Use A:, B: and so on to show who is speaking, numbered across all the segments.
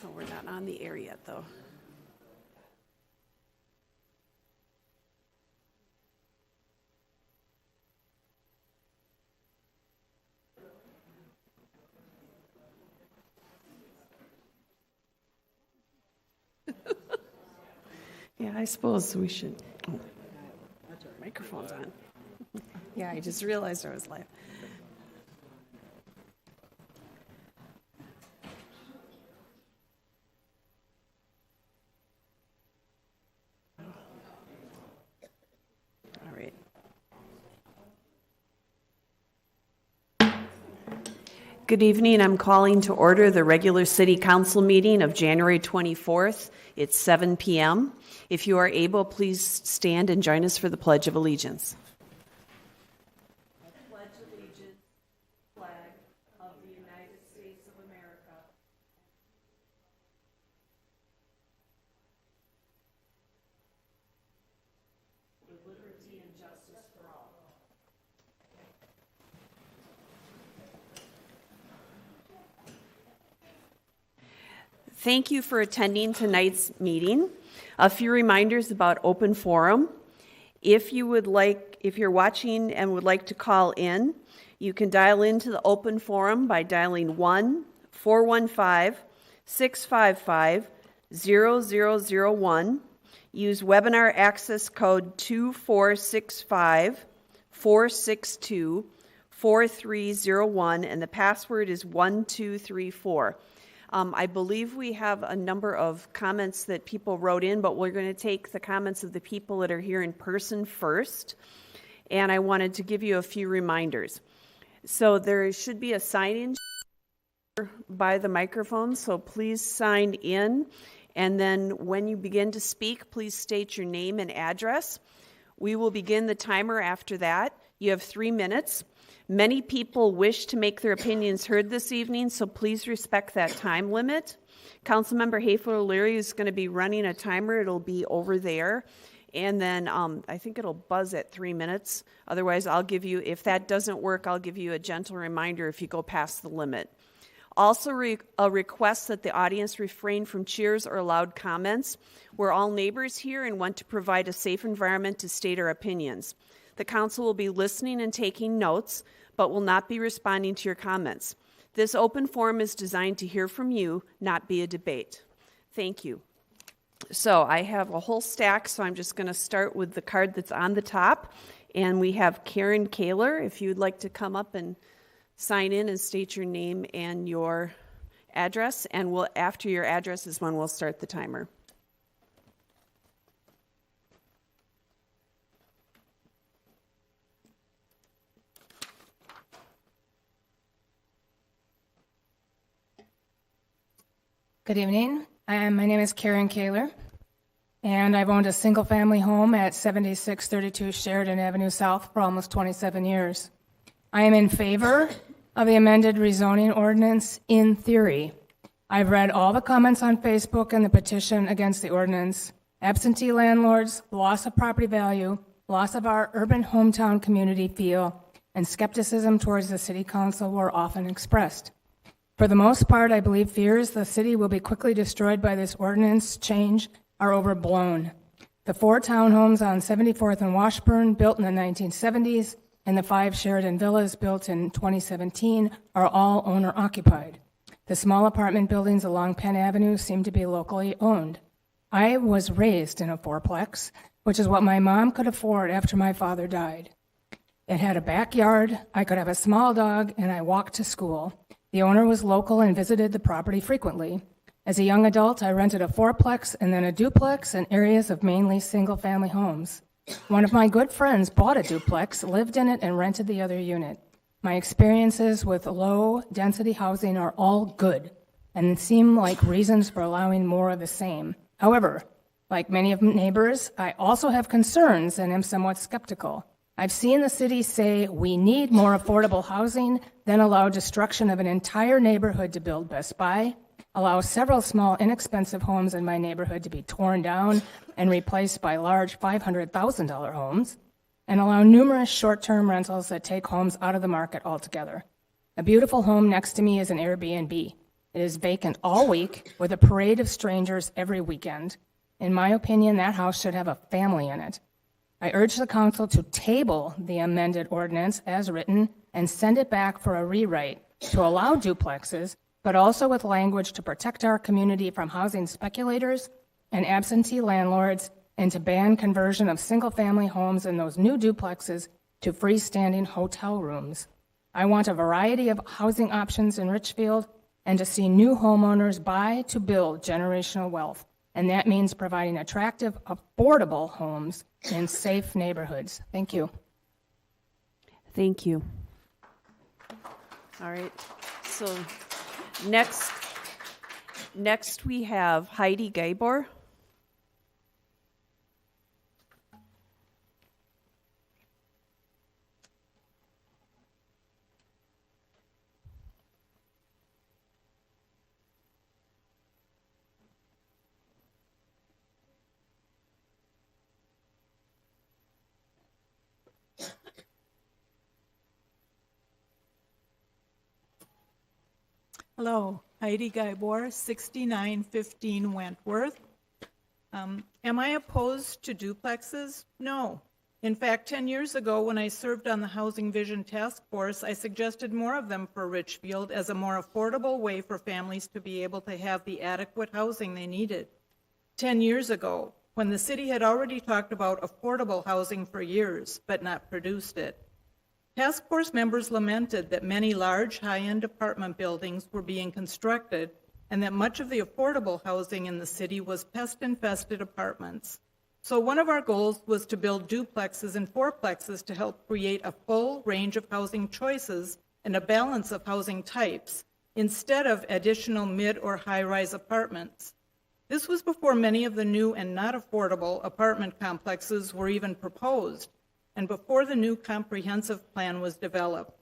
A: Oh, we're not on the air yet, though. Yeah, I suppose we should. Oh, microphone's on. Yeah, I just realized I was live. All right. Good evening. I'm calling to order the regular City Council meeting of January 24th. It's 7 p.m. If you are able, please stand and join us for the Pledge of Allegiance. I pledge allegiance to the flag of the United States of America. With liberty and justice for all. Thank you for attending tonight's meeting. A few reminders about open forum. If you're watching and would like to call in, you can dial into the open forum by dialing 1-415-655-0001. Use webinar access code 2465-462-4301, and the password is 1234. I believe we have a number of comments that people wrote in, but we're going to take the comments of the people that are here in person first. And I wanted to give you a few reminders. So there should be a sign-in by the microphone, so please sign in. And then when you begin to speak, please state your name and address. We will begin the timer after that. You have 3 minutes. Many people wish to make their opinions heard this evening, so please respect that time limit. Councilmember Haefler-Leary is going to be running a timer. It'll be over there. And then I think it'll buzz at 3 minutes. Otherwise, if that doesn't work, I'll give you a gentle reminder if you go past the limit. Also, a request that the audience refrain from cheers or loud comments. We're all neighbors here and want to provide a safe environment to state our opinions. The council will be listening and taking notes, but will not be responding to your comments. This open forum is designed to hear from you, not be a debate. Thank you. So I have a whole stack, so I'm just going to start with the card that's on the top. And we have Karen Kaler, if you'd like to come up and sign in and state your name and your address. And after your address is when we'll start the timer.
B: Good evening. My name is Karen Kaler, and I've owned a single-family home at 7632 Sheridan Avenue South for almost 27 years. I am in favor of the amended rezoning ordinance in theory. I've read all the comments on Facebook and the petition against the ordinance. Absentee landlords, loss of property value, loss of our urban hometown community feel, and skepticism towards the city council were often expressed. For the most part, I believe fears the city will be quickly destroyed by this ordinance change are overblown. The 4 townhomes on 74th and Washburn, built in the 1970s, and the 5 Sheridan villas built in 2017 are all owner-occupied. The small apartment buildings along Penn Avenue seem to be locally owned. I was raised in a fourplex, which is what my mom could afford after my father died. It had a backyard, I could have a small dog, and I walked to school. The owner was local and visited the property frequently. As a young adult, I rented a fourplex and then a duplex in areas of mainly single-family homes. One of my good friends bought a duplex, lived in it, and rented the other unit. My experiences with low-density housing are all good and seem like reasons for allowing more of the same. However, like many of my neighbors, I also have concerns and am somewhat skeptical. I've seen the city say we need more affordable housing, then allow destruction of an entire neighborhood to build Best Buy, allow several small inexpensive homes in my neighborhood to be torn down and replaced by large $500,000 homes, and allow numerous short-term rentals that take homes out of the market altogether. A beautiful home next to me is an Airbnb. It is vacant all week with a parade of strangers every weekend. In my opinion, that house should have a family in it. I urge the council to table the amended ordinance as written and send it back for a rewrite to allow duplexes, but also with language to protect our community from housing speculators and absentee landlords, and to ban conversion of single-family homes in those new duplexes to freestanding hotel rooms. I want a variety of housing options in Richfield and to see new homeowners buy to build generational wealth. And that means providing attractive, affordable homes in safe neighborhoods. Thank you.
A: Thank you. All right, so next we have Heidi Gabor.
C: Hello, Heidi Gabor, 6915 Wentworth. Am I opposed to duplexes? No. In fact, 10 years ago, when I served on the Housing Vision Task Force, I suggested more of them for Richfield as a more affordable way for families to be able to have the adequate housing they needed. 10 years ago, when the city had already talked about affordable housing for years, but not produced it. Task force members lamented that many large, high-end apartment buildings were being constructed and that much of the affordable housing in the city was pest-infested apartments. So one of our goals was to build duplexes and fourplexes to help create a full range of housing choices and a balance of housing types, instead of additional mid- or high-rise apartments. This was before many of the new and not affordable apartment complexes were even proposed, and before the new comprehensive plan was developed.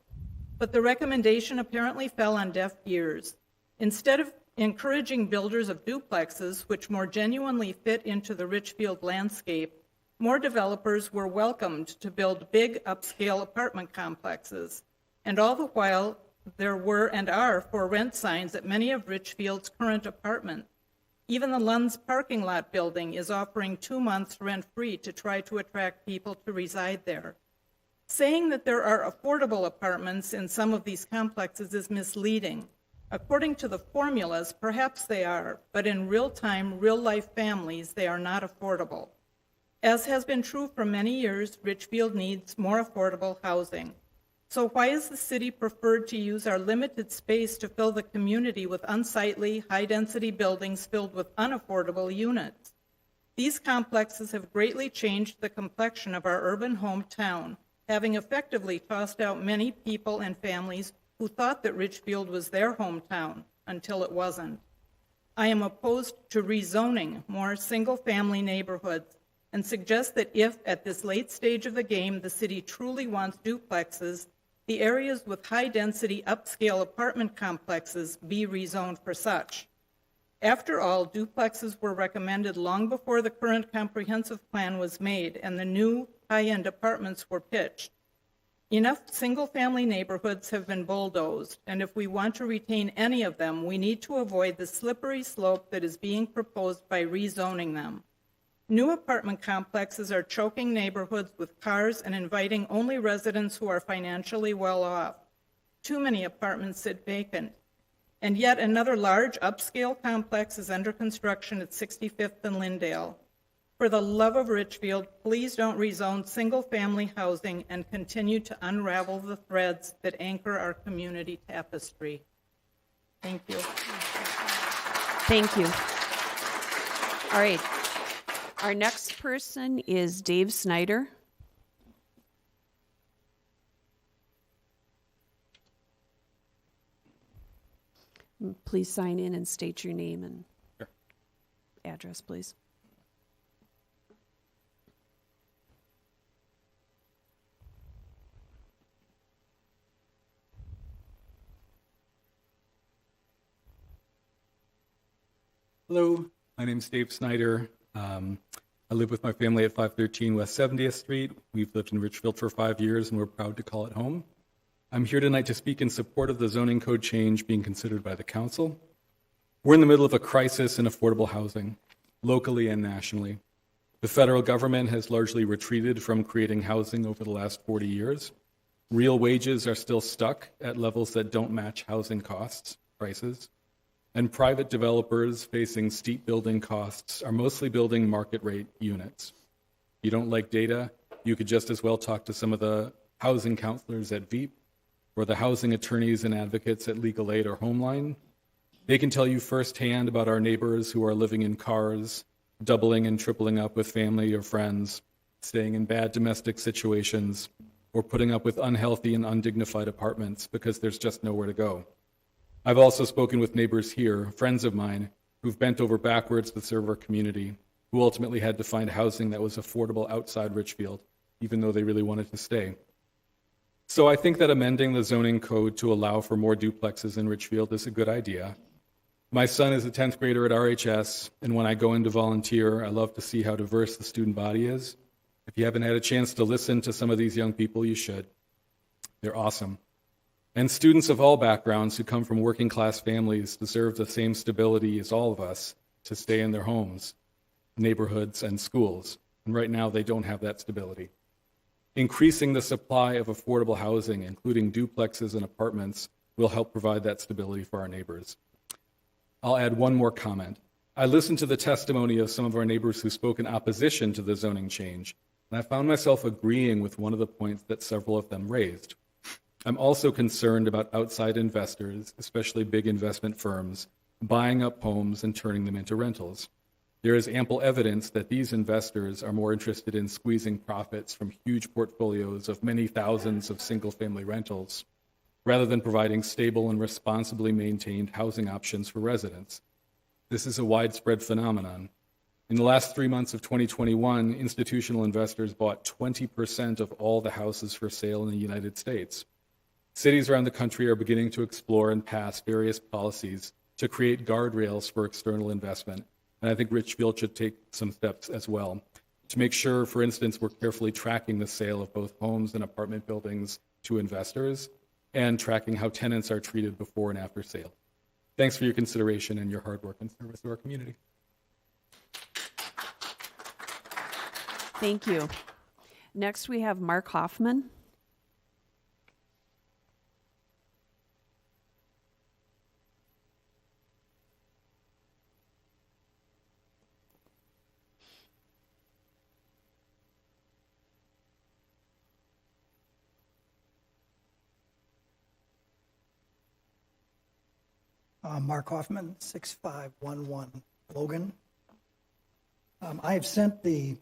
C: But the recommendation apparently fell on deaf ears. Instead of encouraging builders of duplexes, which more genuinely fit into the Richfield landscape, more developers were welcomed to build big upscale apartment complexes. And all the while, there were and are for rent signs at many of Richfield's current apartments. Even the Lund's parking lot building is offering 2 months rent-free to try to attract people to reside there. Saying that there are affordable apartments in some of these complexes is misleading. According to the formulas, perhaps they are, but in real-time, real-life families, they are not affordable. As has been true for many years, Richfield needs more affordable housing. So why is the city preferred to use our limited space to fill the community with unsightly, high-density buildings filled with unaffordable units? These complexes have greatly changed the complexion of our urban hometown, having effectively tossed out many people and families who thought that Richfield was their hometown until it wasn't. I am opposed to rezoning more single-family neighborhoods and suggest that if, at this late stage of the game, the city truly wants duplexes, the areas with high-density upscale apartment complexes be rezoned for such. After all, duplexes were recommended long before the current comprehensive plan was made and the new high-end apartments were pitched. Enough single-family neighborhoods have been bulldozed, and if we want to retain any of them, we need to avoid the slippery slope that is being proposed by rezoning them. New apartment complexes are choking neighborhoods with cars and inviting only residents who are financially well off. Too many apartments sit vacant. And yet another large upscale complex is under construction at 65th and Lyndale. For the love of Richfield, please don't rezone single-family housing and continue to unravel the threads that anchor our community tapestry. Thank you.
A: Thank you. All right. Our next person is Dave Snyder. Please sign in and state your name and address, please.
D: Hello, my name is Dave Snyder. I live with my family at 513 West 70th Street. We've lived in Richfield for 5 years, and we're proud to call it home. I'm here tonight to speak in support of the zoning code change being considered by the council. We're in the middle of a crisis in affordable housing, locally and nationally. The federal government has largely retreated from creating housing over the last 40 years. Real wages are still stuck at levels that don't match housing prices. And private developers facing steep building costs are mostly building market rate units. If you don't like data, you could just as well talk to some of the housing counselors at Veep or the housing attorneys and advocates at Legal Aid or Homeline. They can tell you firsthand about our neighbors who are living in cars, doubling and tripling up with family or friends, staying in bad domestic situations, or putting up with unhealthy and undignified apartments because there's just nowhere to go. I've also spoken with neighbors here, friends of mine, who've bent over backwards to serve our community, who ultimately had to find housing that was affordable outside Richfield, even though they really wanted to stay. So I think that amending the zoning code to allow for more duplexes in Richfield is a good idea. My son is a 10th grader at RHS, and when I go in to volunteer, I love to see how diverse the student body is. If you haven't had a chance to listen to some of these young people, you should. They're awesome. And students of all backgrounds who come from working class families deserve the same stability as all of us to stay in their homes, neighborhoods, and schools. And right now, they don't have that stability. Increasing the supply of affordable housing, including duplexes and apartments, will help provide that stability for our neighbors. I'll add one more comment. I listened to the testimony of some of our neighbors who spoke in opposition to the zoning change, and I found myself agreeing with one of the points that several of them raised. I'm also concerned about outside investors, especially big investment firms, buying up homes and turning them into rentals. There is ample evidence that these investors are more interested in squeezing profits from huge portfolios of many thousands of single-family rentals, rather than providing stable and responsibly maintained housing options for residents. This is a widespread phenomenon. In the last 3 months of 2021, institutional investors bought 20% of all the houses for sale in the United States. Cities around the country are beginning to explore and pass various policies to create guardrails for external investment, and I think Richfield should take some steps as well to make sure, for instance, we're carefully tracking the sale of both homes and apartment buildings to investors and tracking how tenants are treated before and after sale. Thanks for your consideration and your hard work and service to our community.
A: Thank you. Next, we have Mark Hoffman.
E: Mark Hoffman, 6511 Logan. I have sent the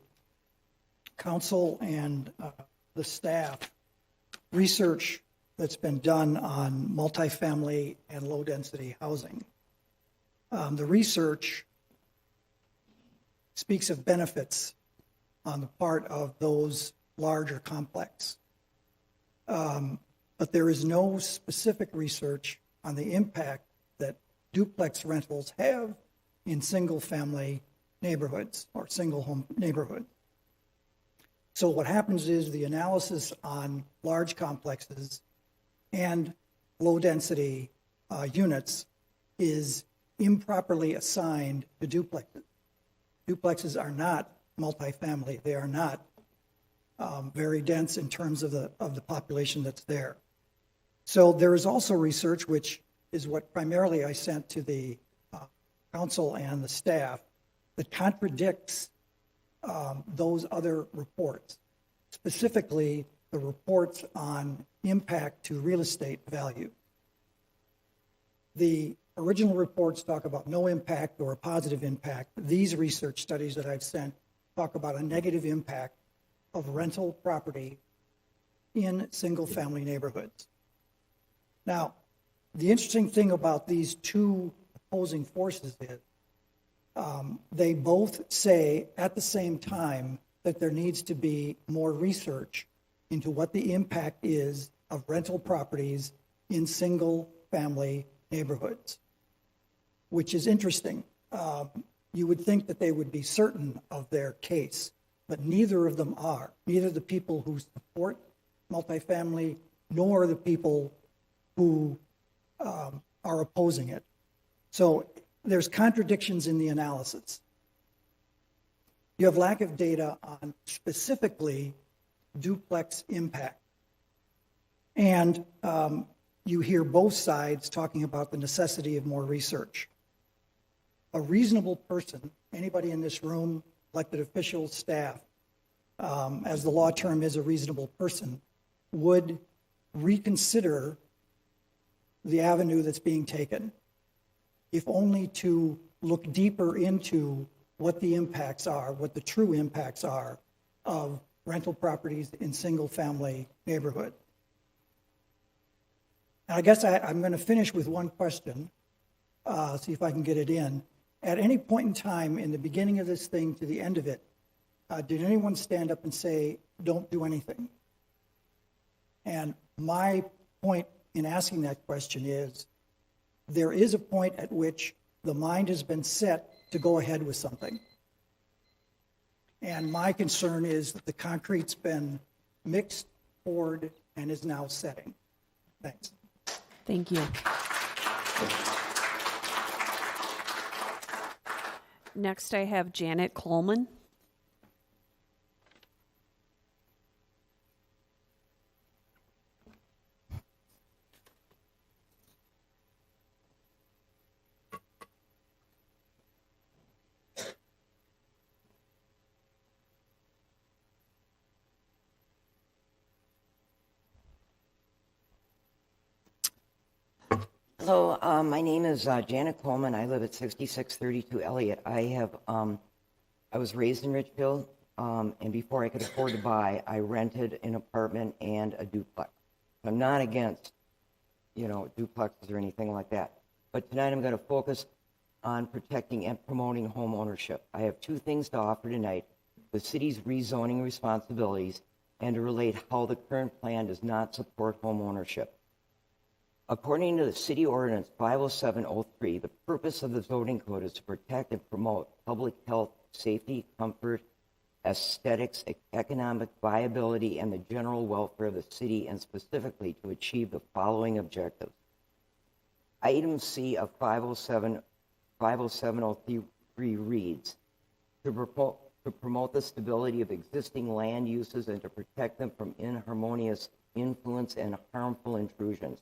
E: council and the staff research that's been done on multifamily and low-density housing. The research speaks of benefits on the part of those larger complex. But there is no specific research on the impact that duplex rentals have in single-family neighborhoods or single-home neighborhoods. So what happens is the analysis on large complexes and low-density units is improperly assigned to duplexes. Duplexes are not multifamily. They are not very dense in terms of the population that's there. So there is also research, which is what primarily I sent to the council and the staff, that contradicts those other reports, specifically the reports on impact to real estate value. The original reports talk about no impact or a positive impact. These research studies that I've sent talk about a negative impact of rental property in single-family neighborhoods. Now, the interesting thing about these two opposing forces is they both say at the same time that there needs to be more research into what the impact is of rental properties in single-family neighborhoods, which is interesting. You would think that they would be certain of their case, but neither of them are. Neither the people who support multifamily nor the people who are opposing it. So there's contradictions in the analysis. You have lack of data on specifically duplex impact. And you hear both sides talking about the necessity of more research. A reasonable person, anybody in this room, elected officials, staff, as the law term is a reasonable person, would reconsider the avenue that's being taken, if only to look deeper into what the impacts are, what the true impacts are of rental properties in single-family neighborhood. And I guess I'm going to finish with one question, see if I can get it in. At any point in time, in the beginning of this thing to the end of it, did anyone stand up and say, don't do anything? And my point in asking that question is, there is a point at which the mind has been set to go ahead with something. And my concern is that the concrete's been mixed, poured, and is now setting. Thanks.
A: Thank you. Next, I have Janet Coleman.
F: Hello, my name is Janet Coleman. I live at 6632 Elliott. I was raised in Richfield, and before I could afford to buy, I rented an apartment and a duplex. I'm not against, duplexes or anything like that. But tonight I'm going to focus on protecting and promoting home ownership. I have two things to offer tonight: the city's rezoning responsibilities and to relate how the current plan does not support home ownership. According to the City Ordinance 50703, the purpose of the zoning code is to protect and promote public health, safety, comfort, aesthetics, economic viability, and the general welfare of the city, and specifically to achieve the following objectives. Item C of 50703 reads, to promote the stability of existing land uses and to protect them from inharmonious influence and harmful intrusions.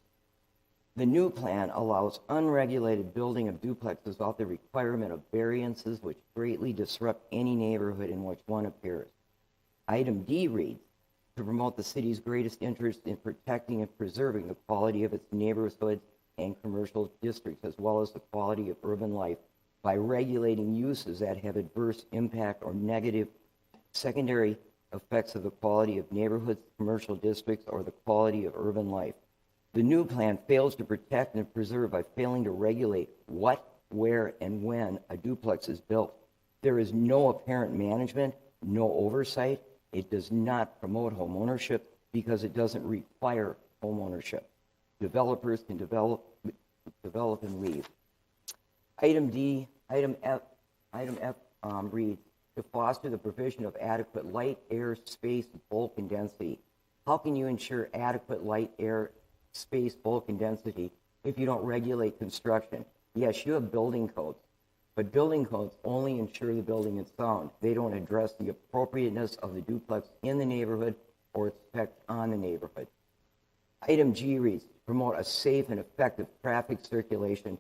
F: The new plan allows unregulated building of duplexes without the requirement of variances which greatly disrupt any neighborhood in which one appears. Item D reads, to promote the city's greatest interest in protecting and preserving the quality of its neighborhoods and commercial districts, as well as the quality of urban life, by regulating uses that have adverse impact or negative secondary effects of the quality of neighborhoods, commercial districts, or the quality of urban life. The new plan fails to protect and preserve by failing to regulate what, where, and when a duplex is built. There is no apparent management, no oversight. It does not promote home ownership because it doesn't require home ownership. Developers can develop and leave. Item F reads, to foster the provision of adequate light, air, space, bulk, and density. How can you ensure adequate light, air, space, bulk, and density if you don't regulate construction? Yes, you have building codes, but building codes only ensure the building is sound. They don't address the appropriateness of the duplex in the neighborhood or its effect on the neighborhood. Item G reads, promote a safe and effective traffic circulation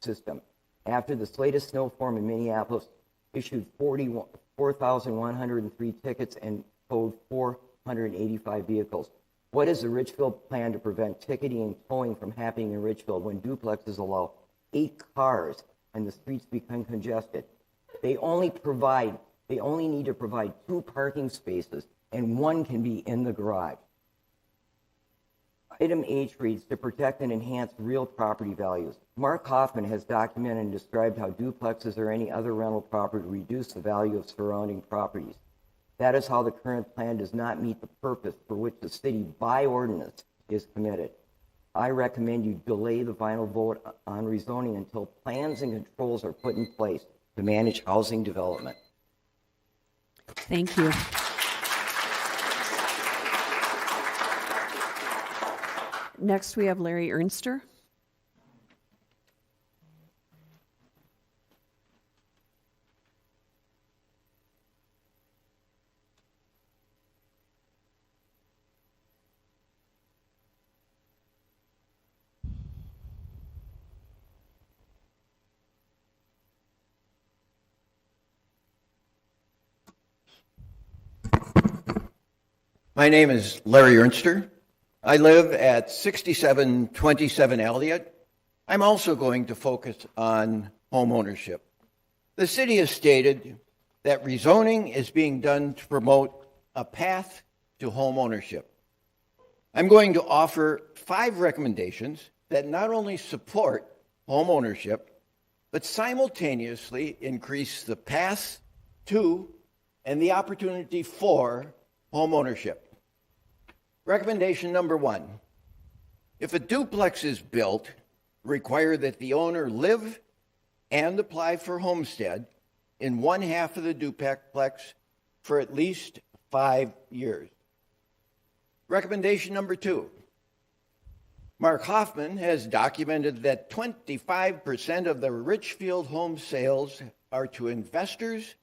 F: system. After this latest snowstorm in Minneapolis issued 4,103 tickets and towed 485 vehicles. What is the Richfield plan to prevent ticketing and towing from happening in Richfield when duplexes allow 8 cars and the streets become congested? They only need to provide 2 parking spaces, and 1 can be in the garage. Item H reads, to protect and enhance real property values. Mark Hoffman has documented and described how duplexes or any other rental property reduce the value of surrounding properties. That is how the current plan does not meet the purpose for which the city, by ordinance, is committed. I recommend you delay the final vote on rezoning until plans and controls are put in place to manage housing development.
A: Thank you. Next, we have Larry Ernster.
G: My name is Larry Ernster. I live at 6727 Elliott. I'm also going to focus on home ownership. The city has stated that rezoning is being done to promote a path to home ownership. I'm going to offer 5 recommendations that not only support home ownership, but simultaneously increase the path to and the opportunity for home ownership. Recommendation number 1, if a duplex is built, require that the owner live and apply for homestead in one half of the duplex for at least 5 years. Recommendation number 2, Mark Hoffman has documented that 25% of the Richfield home sales are to investors,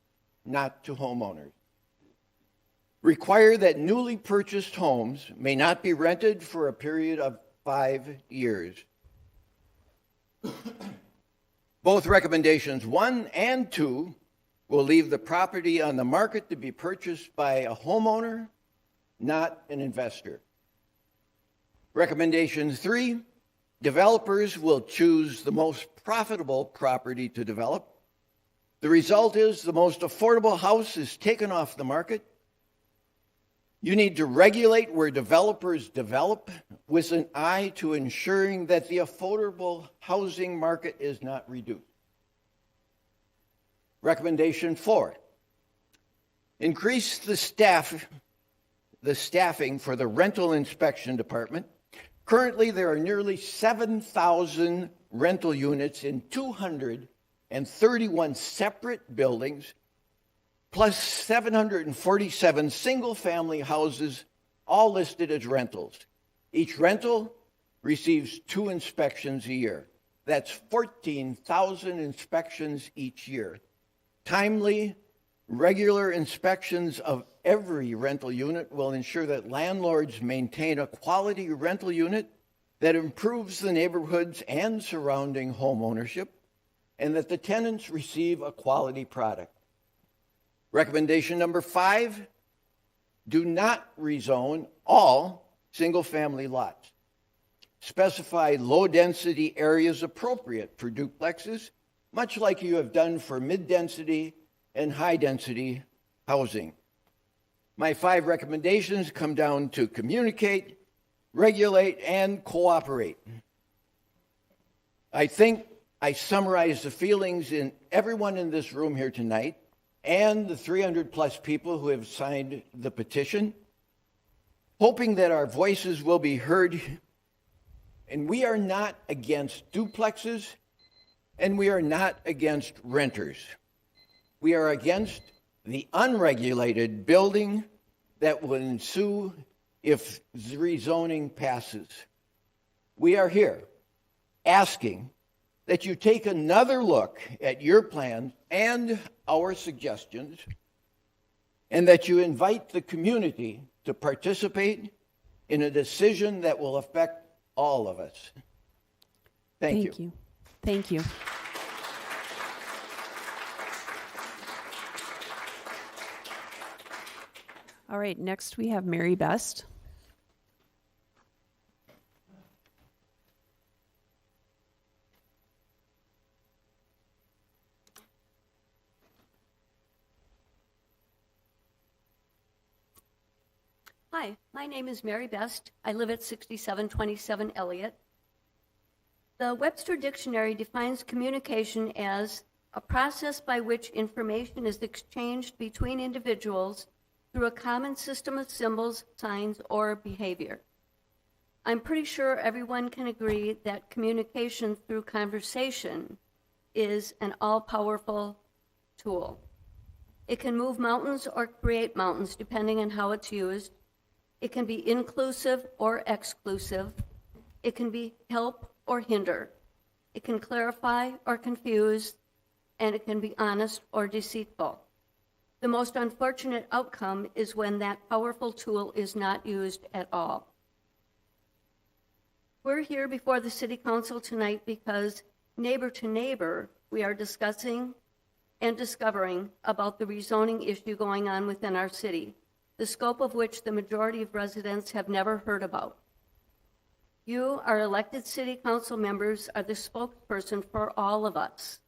G: not to homeowners. Require that newly purchased homes may not be rented for a period of 5 years. Both recommendations 1 and 2 will leave the property on the market to be purchased by a homeowner, not an investor. Recommendation 3, developers will choose the most profitable property to develop. The result is the most affordable house is taken off the market. You need to regulate where developers develop with an eye to ensuring that the affordable housing market is not reduced. Recommendation 4, increase the staffing for the rental inspection department. Currently, there are nearly 7,000 rental units in 231 separate buildings, plus 747 single-family houses, all listed as rentals. Each rental receives 2 inspections a year. That's 14,000 inspections each year. Timely, regular inspections of every rental unit will ensure that landlords maintain a quality rental unit that improves the neighborhoods and surrounding home ownership, and that the tenants receive a quality product. Recommendation number 5, do not rezone all single-family lots. Specify low-density areas appropriate for duplexes, much like you have done for mid-density and high-density housing. My 5 recommendations come down to communicate, regulate, and cooperate. I think I summarized the feelings in everyone in this room here tonight and the 300-plus people who have signed the petition, hoping that our voices will be heard. And we are not against duplexes, and we are not against renters. We are against the unregulated building that will ensue if rezoning passes. We are here asking that you take another look at your plans and our suggestions, and that you invite the community to participate in a decision that will affect all of us. Thank you.
A: Thank you. All right, next we have Mary Best.
H: Hi, my name is Mary Best. I live at 6727 Elliott. The Webster Dictionary defines communication as a process by which information is exchanged between individuals through a common system of symbols, signs, or behavior. I'm pretty sure everyone can agree that communication through conversation is an all-powerful tool. It can move mountains or create mountains depending on how it's used. It can be inclusive or exclusive. It can be help or hinder. It can clarify or confuse, and it can be honest or deceitful. The most unfortunate outcome is when that powerful tool is not used at all. We're here before the City Council tonight because neighbor to neighbor, we are discussing and discovering about the rezoning issue going on within our city. the scope of which the majority of residents have never heard about. You, our elected city council members, are the spokesperson for all of us.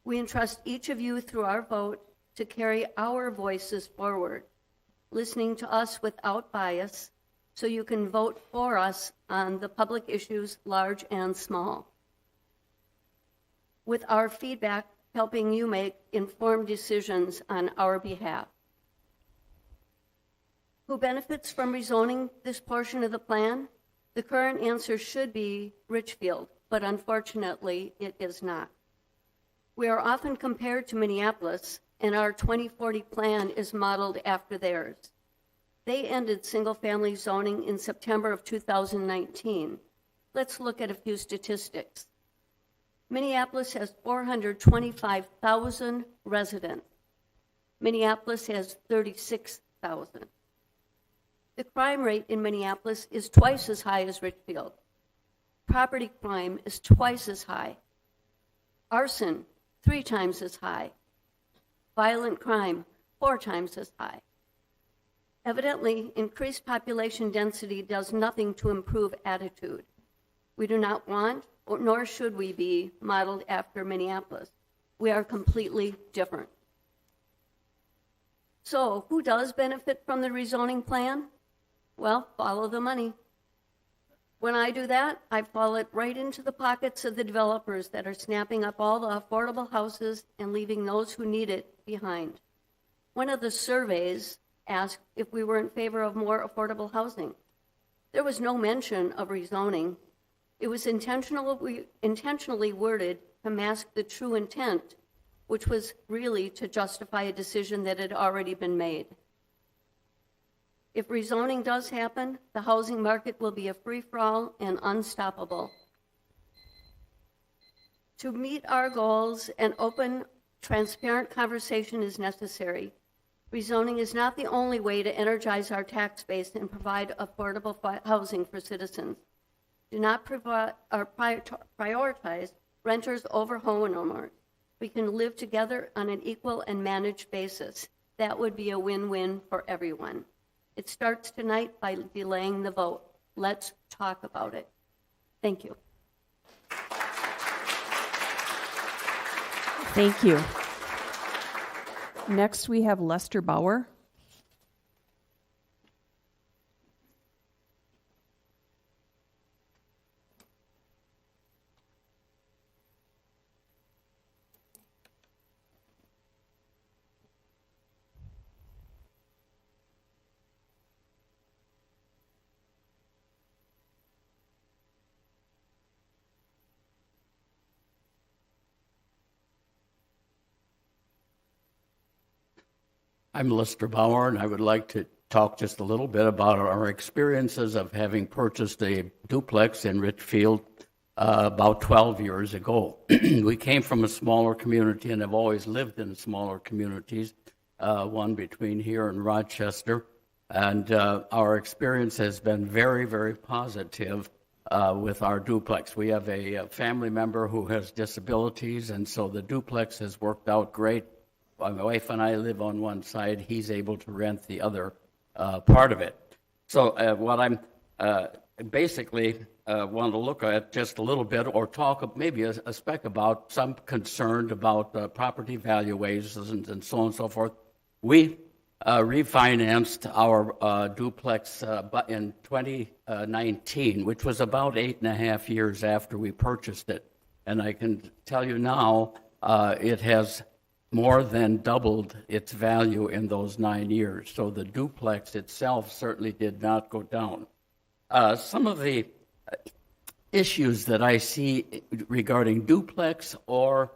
H: We entrust each of you through our vote to carry our voices forward, listening to us without bias, so you can vote for us on the public issues, large and small. With our feedback, helping you make informed decisions on our behalf. Who benefits from rezoning this portion of the plan? The current answer should be Richfield, but unfortunately, it is not. We are often compared to Minneapolis, and our 2040 plan is modeled after theirs. They ended single-family zoning in September of 2019. Let's look at a few statistics. Minneapolis has 425,000 residents. Minneapolis has 36,000. The crime rate in Minneapolis is twice as high as Richfield. Property crime is twice as high. Arson, 3 times as high. Violent crime, 4 times as high. Evidently, increased population density does nothing to improve attitude. We do not want, nor should we be, modeled after Minneapolis. We are completely different. So, who does benefit from the rezoning plan? Well, follow the money. When I do that, I fall it right into the pockets of the developers that are snapping up all the affordable houses and leaving those who need it behind. One of the surveys asked if we were in favor of more affordable housing. There was no mention of rezoning. It was intentionally worded to mask the true intent, which was really to justify a decision that had already been made. If rezoning does happen, the housing market will be a free-for-all and unstoppable. To meet our goals, an open, transparent conversation is necessary. Rezoning is not the only way to energize our tax base and provide affordable housing for citizens. Do not prioritize renters over homeowners. We can live together on an equal and managed basis. That would be a win-win for everyone. It starts tonight by delaying the vote. Let's talk about it. Thank you.
A: Thank you. Next, we have Lester Bauer.
I: I'm Lester Bauer, and I would like to talk just a little bit about our experiences of having purchased a duplex in Richfield about 12 years ago. We came from a smaller community and have always lived in smaller communities, one between here and Rochester. And our experience has been very, very positive with our duplex. We have a family member who has disabilities, and so the duplex has worked out great. My wife and I live on one side. He's able to rent the other part of it. So what I'm basically want to look at just a little bit, or talk maybe a speck about some concern about property valuations and so on and so forth. We refinanced our duplex in 2019, which was about 8.5 years after we purchased it. And I can tell you now, it has more than doubled its value in those 9 years. So the duplex itself certainly did not go down. Some of the issues that I see regarding duplex or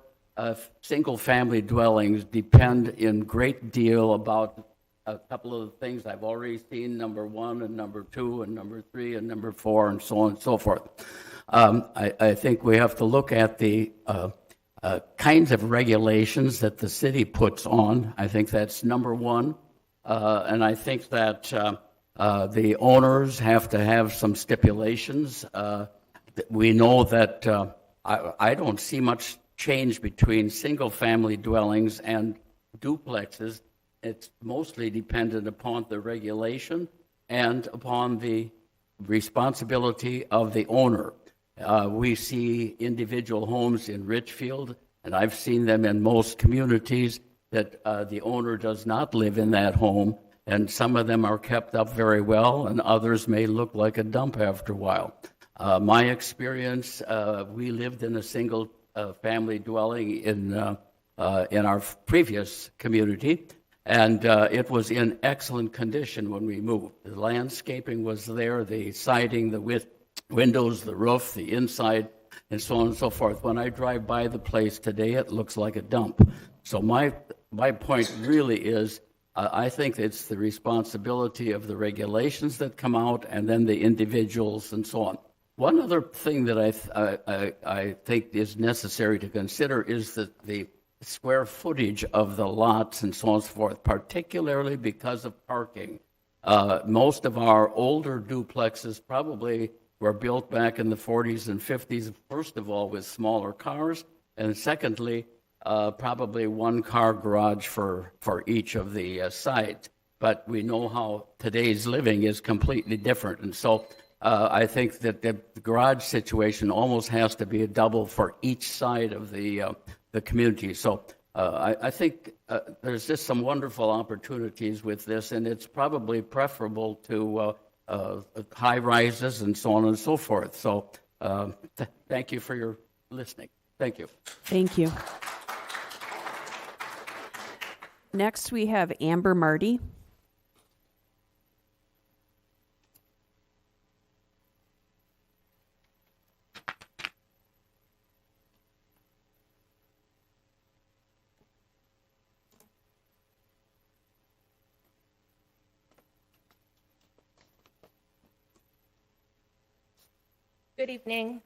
I: single-family dwellings depend in great deal about a couple of the things I've already seen, number 1 and number 2 and number 3 and number 4 and so on and so forth. I think we have to look at the kinds of regulations that the city puts on. I think that's number 1. And I think that the owners have to have some stipulations. We know that I don't see much change between single-family dwellings and duplexes it's mostly dependent upon the regulation and upon the responsibility of the owner. We see individual homes in Richfield, and I've seen them in most communities, that the owner does not live in that home, and some of them are kept up very well, and others may look like a dump after a while. My experience, we lived in a single family dwelling in our previous community, and it was in excellent condition when we moved. The landscaping was there, the siding, the windows, the roof, the inside, and so on and so forth. When I drive by the place today, it looks like a dump. So my point really is, I think it's the responsibility of the regulations that come out and then the individuals and so on. One other thing that I think is necessary to consider is that the square footage of the lots and so on and so forth, particularly because of parking. Most of our older duplexes probably were built back in the 40s and 50s, first of all, with smaller cars, and secondly, probably one-car garage for each of the sides. But we know how today's living is completely different, and so I think that the garage situation almost has to be a double for each side of the community. So I think there's just some wonderful opportunities with this, and it's probably preferable to high rises and so on and so forth. So thank you for your listening. Thank you.
A: Thank you. Next, we have Amber Marty.
J: Good evening.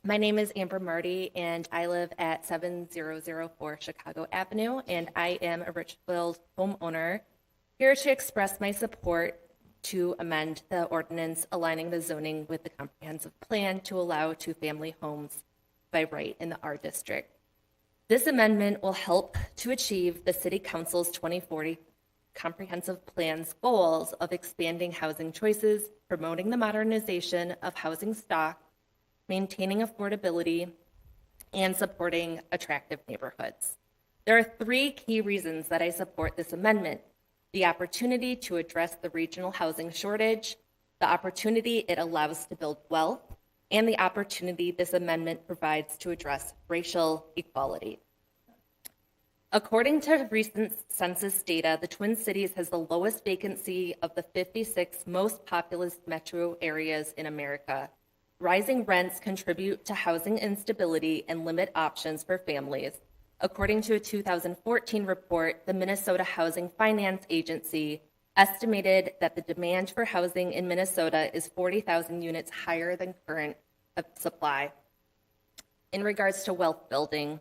J: My name is Amber Marty, and I live at 7004 Chicago Avenue, and I am a Richfield homeowner here to express my support to amend the ordinance aligning the zoning with the comprehensive plan to allow two-family homes by right in the R district. This amendment will help to achieve the City Council's 2040 comprehensive plan's goals of expanding housing choices, promoting the modernization of housing stock, maintaining affordability, and supporting attractive neighborhoods. There are three key reasons that I support this amendment: the opportunity to address the regional housing shortage, the opportunity it allows to build wealth, and the opportunity this amendment provides to address racial equality. According to recent census data, the Twin Cities has the lowest vacancy of the 56 most populous metro areas in America. Rising rents contribute to housing instability and limit options for families. According to a 2014 report, the Minnesota Housing Finance Agency estimated that the demand for housing in Minnesota is 40,000 units higher than current supply. In regards to wealth building,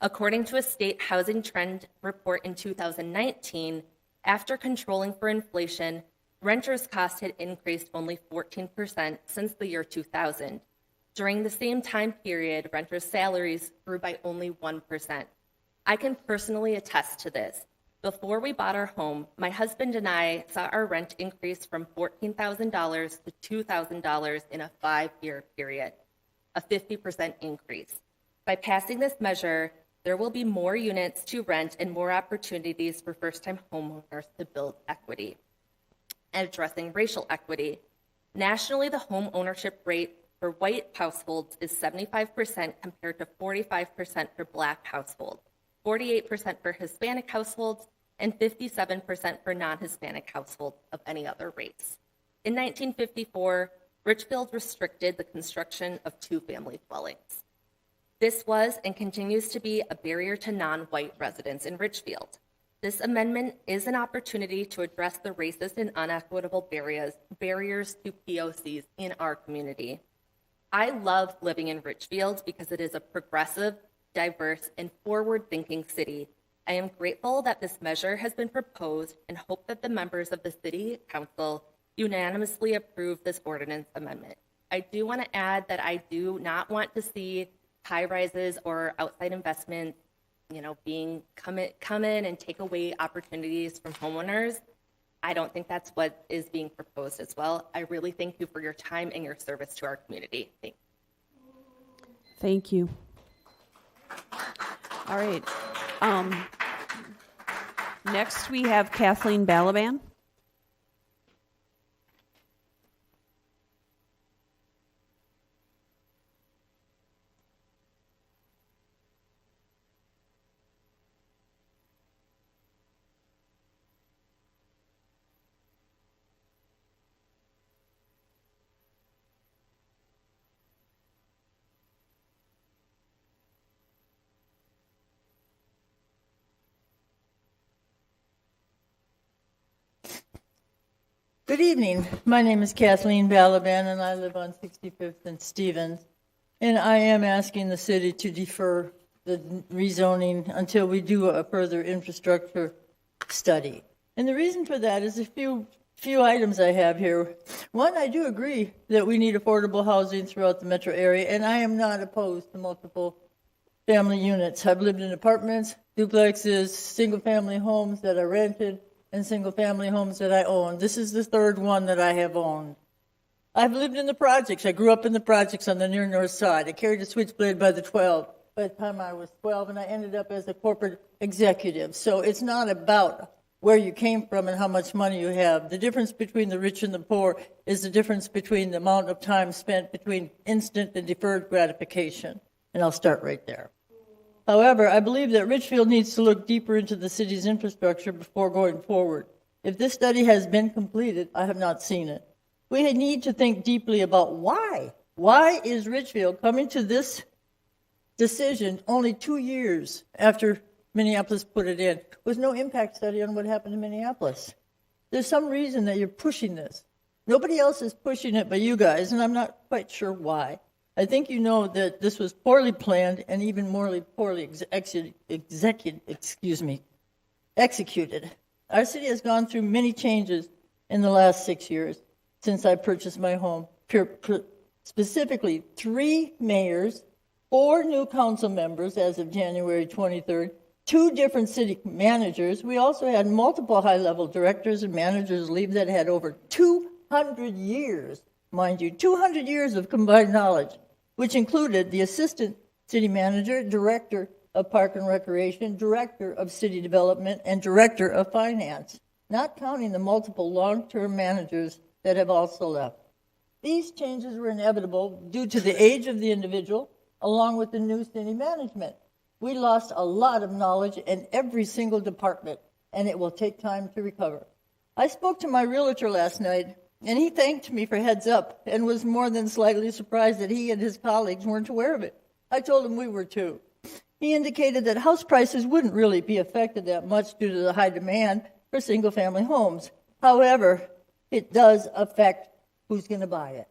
J: according to a state housing trend report in 2019, after controlling for inflation, renters' costs had increased only 14% since the year 2000. During the same time period, renters' salaries grew by only 1%. I can personally attest to this. Before we bought our home, my husband and I saw our rent increase from $14,000 to $2,000 in a 5-year period, a 50% increase. By passing this measure, there will be more units to rent and more opportunities for first-time homeowners to build equity. And addressing racial equity, nationally, the home ownership rate for white households is 75% compared to 45% for Black households, 48% for Hispanic households, and 57% for non-Hispanic households of any other race. In 1954, Richfield restricted the construction of two-family dwellings. This was and continues to be a barrier to non-white residents in Richfield. This amendment is an opportunity to address the racist and unequitable barriers to POCs in our community. I love living in Richfield because it is a progressive, diverse, and forward-thinking city. I am grateful that this measure has been proposed and hope that the members of the City Council unanimously approve this ordinance amendment. I do want to add that I do not want to see high rises or outside investments come in and take away opportunities from homeowners. I don't think that's what is being proposed as well. I really thank you for your time and your service to our community. Thanks.
A: Thank you. All right. Next, we have Kathleen Balaban.
K: Good evening. My name is Kathleen Balaban, and I live on 65th and Stevens. And I am asking the city to defer the rezoning until we do a further infrastructure study. And the reason for that is a few items I have here. One, I do agree that we need affordable housing throughout the metro area, and I am not opposed to multiple family units. I've lived in apartments, duplexes, single-family homes that I rented, and single-family homes that I own. This is the third one that I have owned. I've lived in the projects. I grew up in the projects on the near north side. I carried a switchblade by the time I was 12, and I ended up as a corporate executive. So it's not about where you came from and how much money you have. The difference between the rich and the poor is the difference between the amount of time spent between instant and deferred gratification. And I'll start right there. However, I believe that Richfield needs to look deeper into the city's infrastructure before going forward. If this study has been completed, I have not seen it. We need to think deeply about why. Why is Richfield coming to this decision only 2 years after Minneapolis put it in, with no impact study on what happened in Minneapolis? There's some reason that you're pushing this. Nobody else is pushing it but you guys, and I'm not quite sure why. I think you know that this was poorly planned and even more poorly executed. Our city has gone through many changes in the last 6 years since I purchased my home. Specifically, 3 mayors, 4 new council members as of January 23rd, 2 different city managers. We also had multiple high-level directors and managers leave that had over 200 years, mind you, 200 years of combined knowledge, which included the assistant city manager, director of park and recreation, director of city development, and director of finance, not counting the multiple long-term managers that have also left. These changes were inevitable due to the age of the individual, along with the new city management. We lost a lot of knowledge in every single department, and it will take time to recover. I spoke to my realtor last night, and he thanked me for heads up and was more than slightly surprised that he and his colleagues weren't aware of it. I told him we were too. He indicated that house prices wouldn't really be affected that much due to the high demand for single-family homes. However, it does affect who's going to buy it.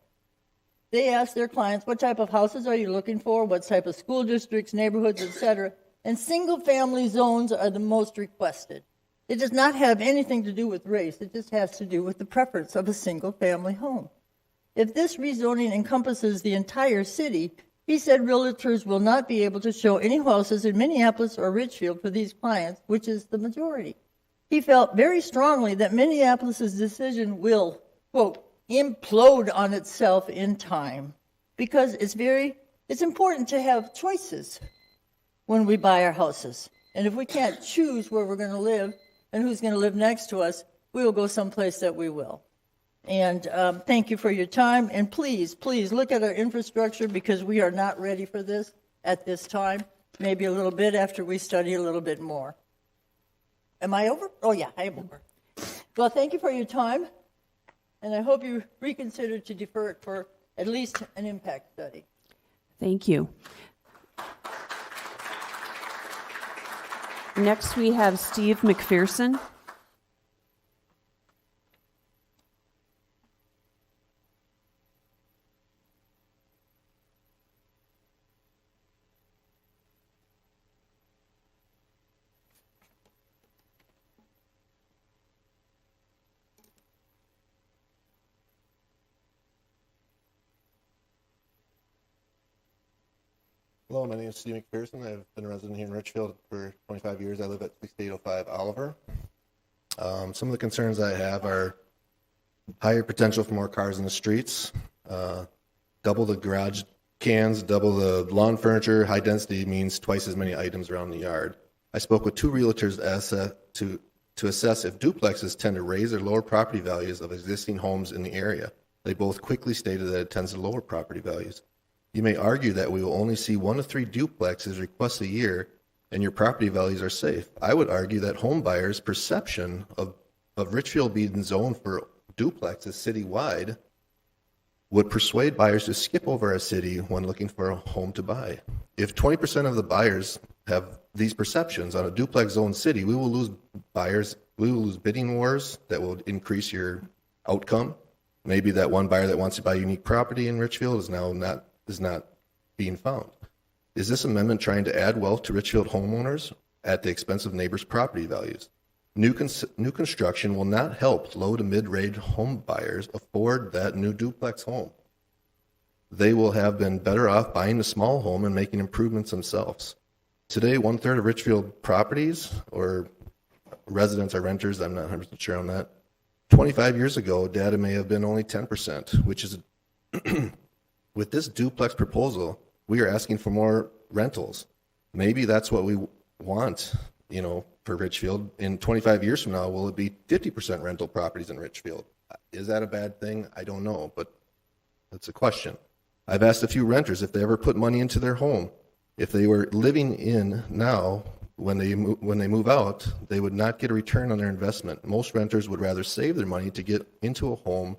K: They ask their clients, what type of houses are you looking for, what type of school districts, neighborhoods, etc., and single-family zones are the most requested. It does not have anything to do with race. It just has to do with the preference of a single-family home. If this rezoning encompasses the entire city, he said realtors will not be able to show any houses in Minneapolis or Richfield for these clients, which is the majority. He felt very strongly that Minneapolis's decision will, quote, implode on itself in time, because it's important to have choices when we buy our houses. And if we can't choose where we're going to live and who's going to live next to us, we will go someplace that we will. And thank you for your time. And please look at our infrastructure, because we are not ready for this at this time. Maybe a little bit after we study a little bit more. Am I over? Oh, yeah, I am over. Well, thank you for your time. And I hope you reconsider to defer it for at least an impact study.
A: Thank you. Next, we have Steve McPherson.
L: Hello, my name is Steve McPherson. I've been a resident here in Richfield for 25 years. I live at 6805 Oliver. Some of the concerns I have are higher potential for more cars in the streets, double the garage cans, double the lawn furniture. High density means twice as many items around the yard. I spoke with 2 realtors to assess if duplexes tend to raise or lower property values of existing homes in the area. They both quickly stated that it tends to lower property values. You may argue that we will only see 1 to 3 duplexes requests a year and your property values are safe. I would argue that home buyers' perception of Richfield being zoned for duplexes citywide would persuade buyers to skip over our city when looking for a home to buy. If 20% of the buyers have these perceptions on a duplex zoned city, we will lose buyers, we will lose bidding wars that will increase your outcome. Maybe that one buyer that wants to buy unique property in Richfield is now not being found. Is this amendment trying to add wealth to Richfield homeowners at the expense of neighbors' property values? New construction will not help low to mid-range home buyers afford that new duplex home. They will have been better off buying a small home and making improvements themselves. Today, 1/3 of Richfield properties, or residents or renters, I'm not 100% sure on that. 25 years ago, data may have been only 10%, which is, with this duplex proposal, we are asking for more rentals. Maybe that's what we want, for Richfield. In 25 years from now, will it be 50% rental properties in Richfield? Is that a bad thing? I don't know, but that's a question. I've asked a few renters if they ever put money into their home. If they were living in now, when they move out, they would not get a return on their investment. Most renters would rather save their money to get into a home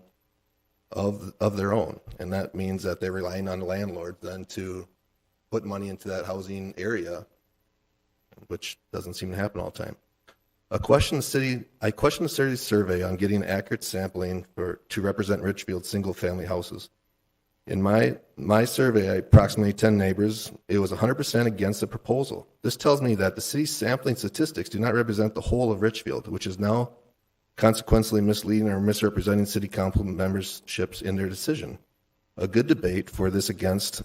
L: of their own, and that means that they're relying on the landlord then to put money into that housing area, which doesn't seem to happen all the time. I questioned the city's survey on getting accurate sampling to represent Richfield single-family houses. In my survey, approximately 10 neighbors, it was 100% against the proposal. This tells me that the city's sampling statistics do not represent the whole of Richfield, which is now consequently misleading or misrepresenting city council memberships in their decision. A good debate for this against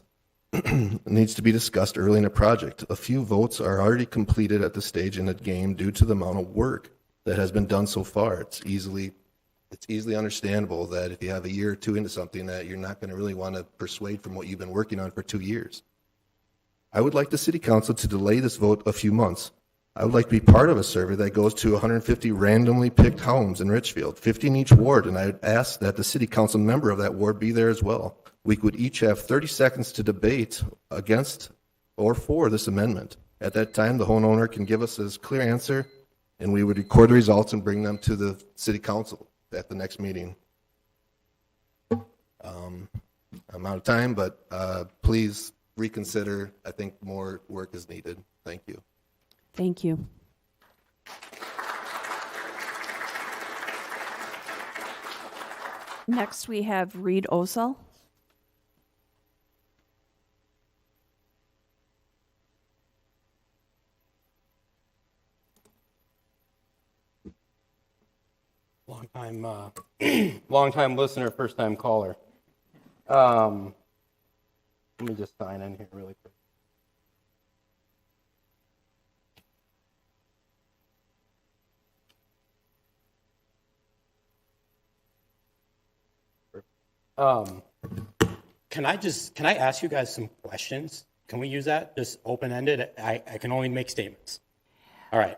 L: needs to be discussed early in a project. A few votes are already completed at the stage in the game due to the amount of work that has been done so far. It's easily understandable that if you have a year or two into something that you're not going to really want to persuade from what you've been working on for 2 years. I would like the city council to delay this vote a few months. I would like to be part of a survey that goes to 150 randomly picked homes in Richfield, 50 in each ward, and I would ask that the city council member of that ward be there as well. We would each have 30 seconds to debate against or for this amendment. At that time, the homeowner can give us a clear answer, and we would record the results and bring them to the city council at the next meeting. I'm out of time, but please reconsider. I think more work is needed. Thank you.
A: Thank you. Next, we have Reed Osel.
M: Long-time listener, first-time caller. Let me just sign in here really quick. Can I ask you guys some questions? Can we use that? Just open-ended? I can only make statements. All right.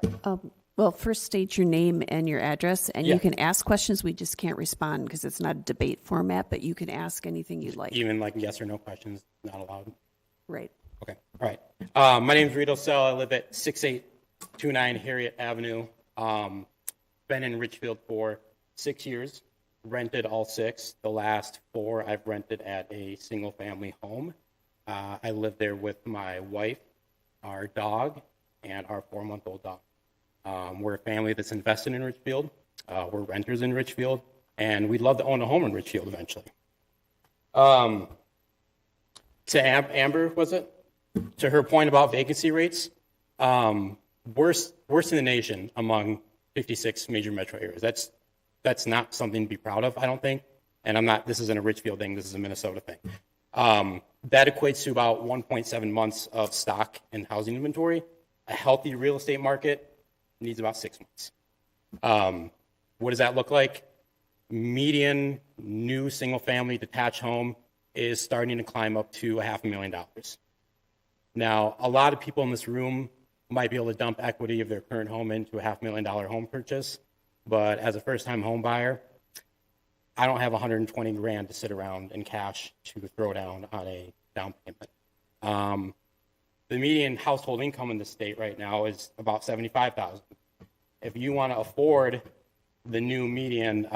A: Well, first state your name and your address, and
M: Yeah.
A: you can ask questions. We just can't respond because it's not a debate format, but you can ask anything you'd like.
M: Even like yes or no questions, not allowed?
A: Right.
M: Okay, all right. My name's Reed Osel. I live at 6829 Harriet Avenue. Been in Richfield for 6 years, rented all 6. The last 4 I've rented at a single-family home. I live there with my wife, our dog, and our 4-month-old dog. We're a family that's invested in Richfield. We're renters in Richfield, and we'd love to own a home in Richfield eventually. To Amber, was it? To her point about vacancy rates, worst in the nation among 56 major metro areas. That's not something to be proud of, I don't think. And this isn't a Richfield thing, this is a Minnesota thing. That equates to about 1.7 months of stock and housing inventory. A healthy real estate market needs about 6 months. What does that look like? Median new single-family detached home is starting to climb up to $500,000. Now, a lot of people in this room might be able to dump equity of their current home into a $500,000 home purchase, but as a first-time home buyer, I don't have 120 grand to sit around in cash to throw down on a down payment. The median household income in the state right now is about $75,000. If you want to afford the new median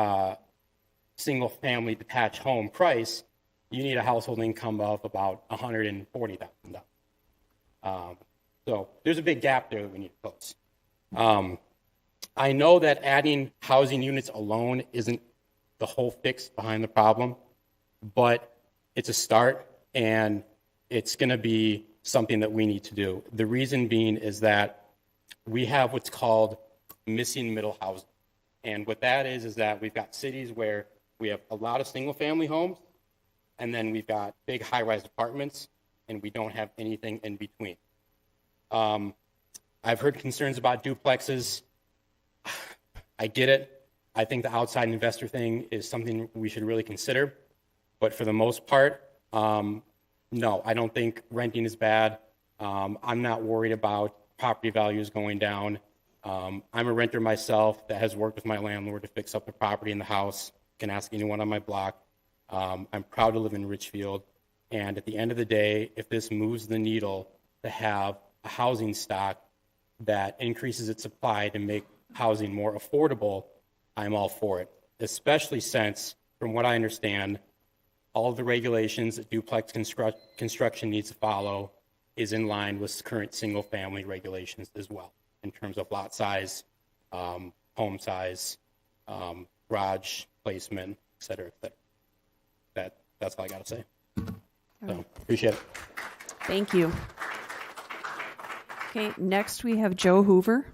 M: single-family detached home price, you need a household income of about $140,000. So there's a big gap there that we need to close. I know that adding housing units alone isn't the whole fix behind the problem, but it's a start, and it's going to be something that we need to do. The reason being is that we have what's called missing middle housing. And what that is that we've got cities where we have a lot of single-family homes, and then we've got big high-rise apartments, and we don't have anything in between. I've heard concerns about duplexes. I get it. I think the outside investor thing is something we should really consider. But for the most part, no, I don't think renting is bad. I'm not worried about property values going down. I'm a renter myself that has worked with my landlord to fix up the property in the house. Can ask anyone on my block. I'm proud to live in Richfield. And at the end of the day, if this moves the needle to have a housing stock that increases its supply to make housing more affordable, I'm all for it, especially since, from what I understand, all of the regulations that duplex construction needs to follow is in line with current single-family regulations as well, in terms of lot size, home size, garage placement, et cetera, et cetera. That's all I got to say. So, appreciate it.
A: Thank you. Okay, next we have Joe Hoover.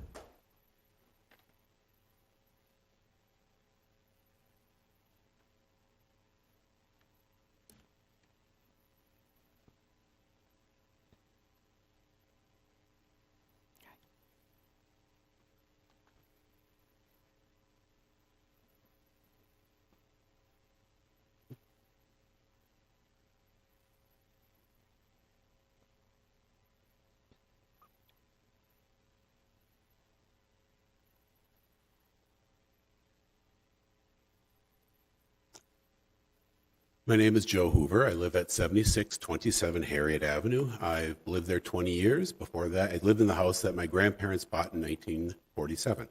N: My name is Joe Hoover. I live at 7627 Harriet Avenue. I've lived there 20 years. Before that, I lived in the house that my grandparents bought in 1947.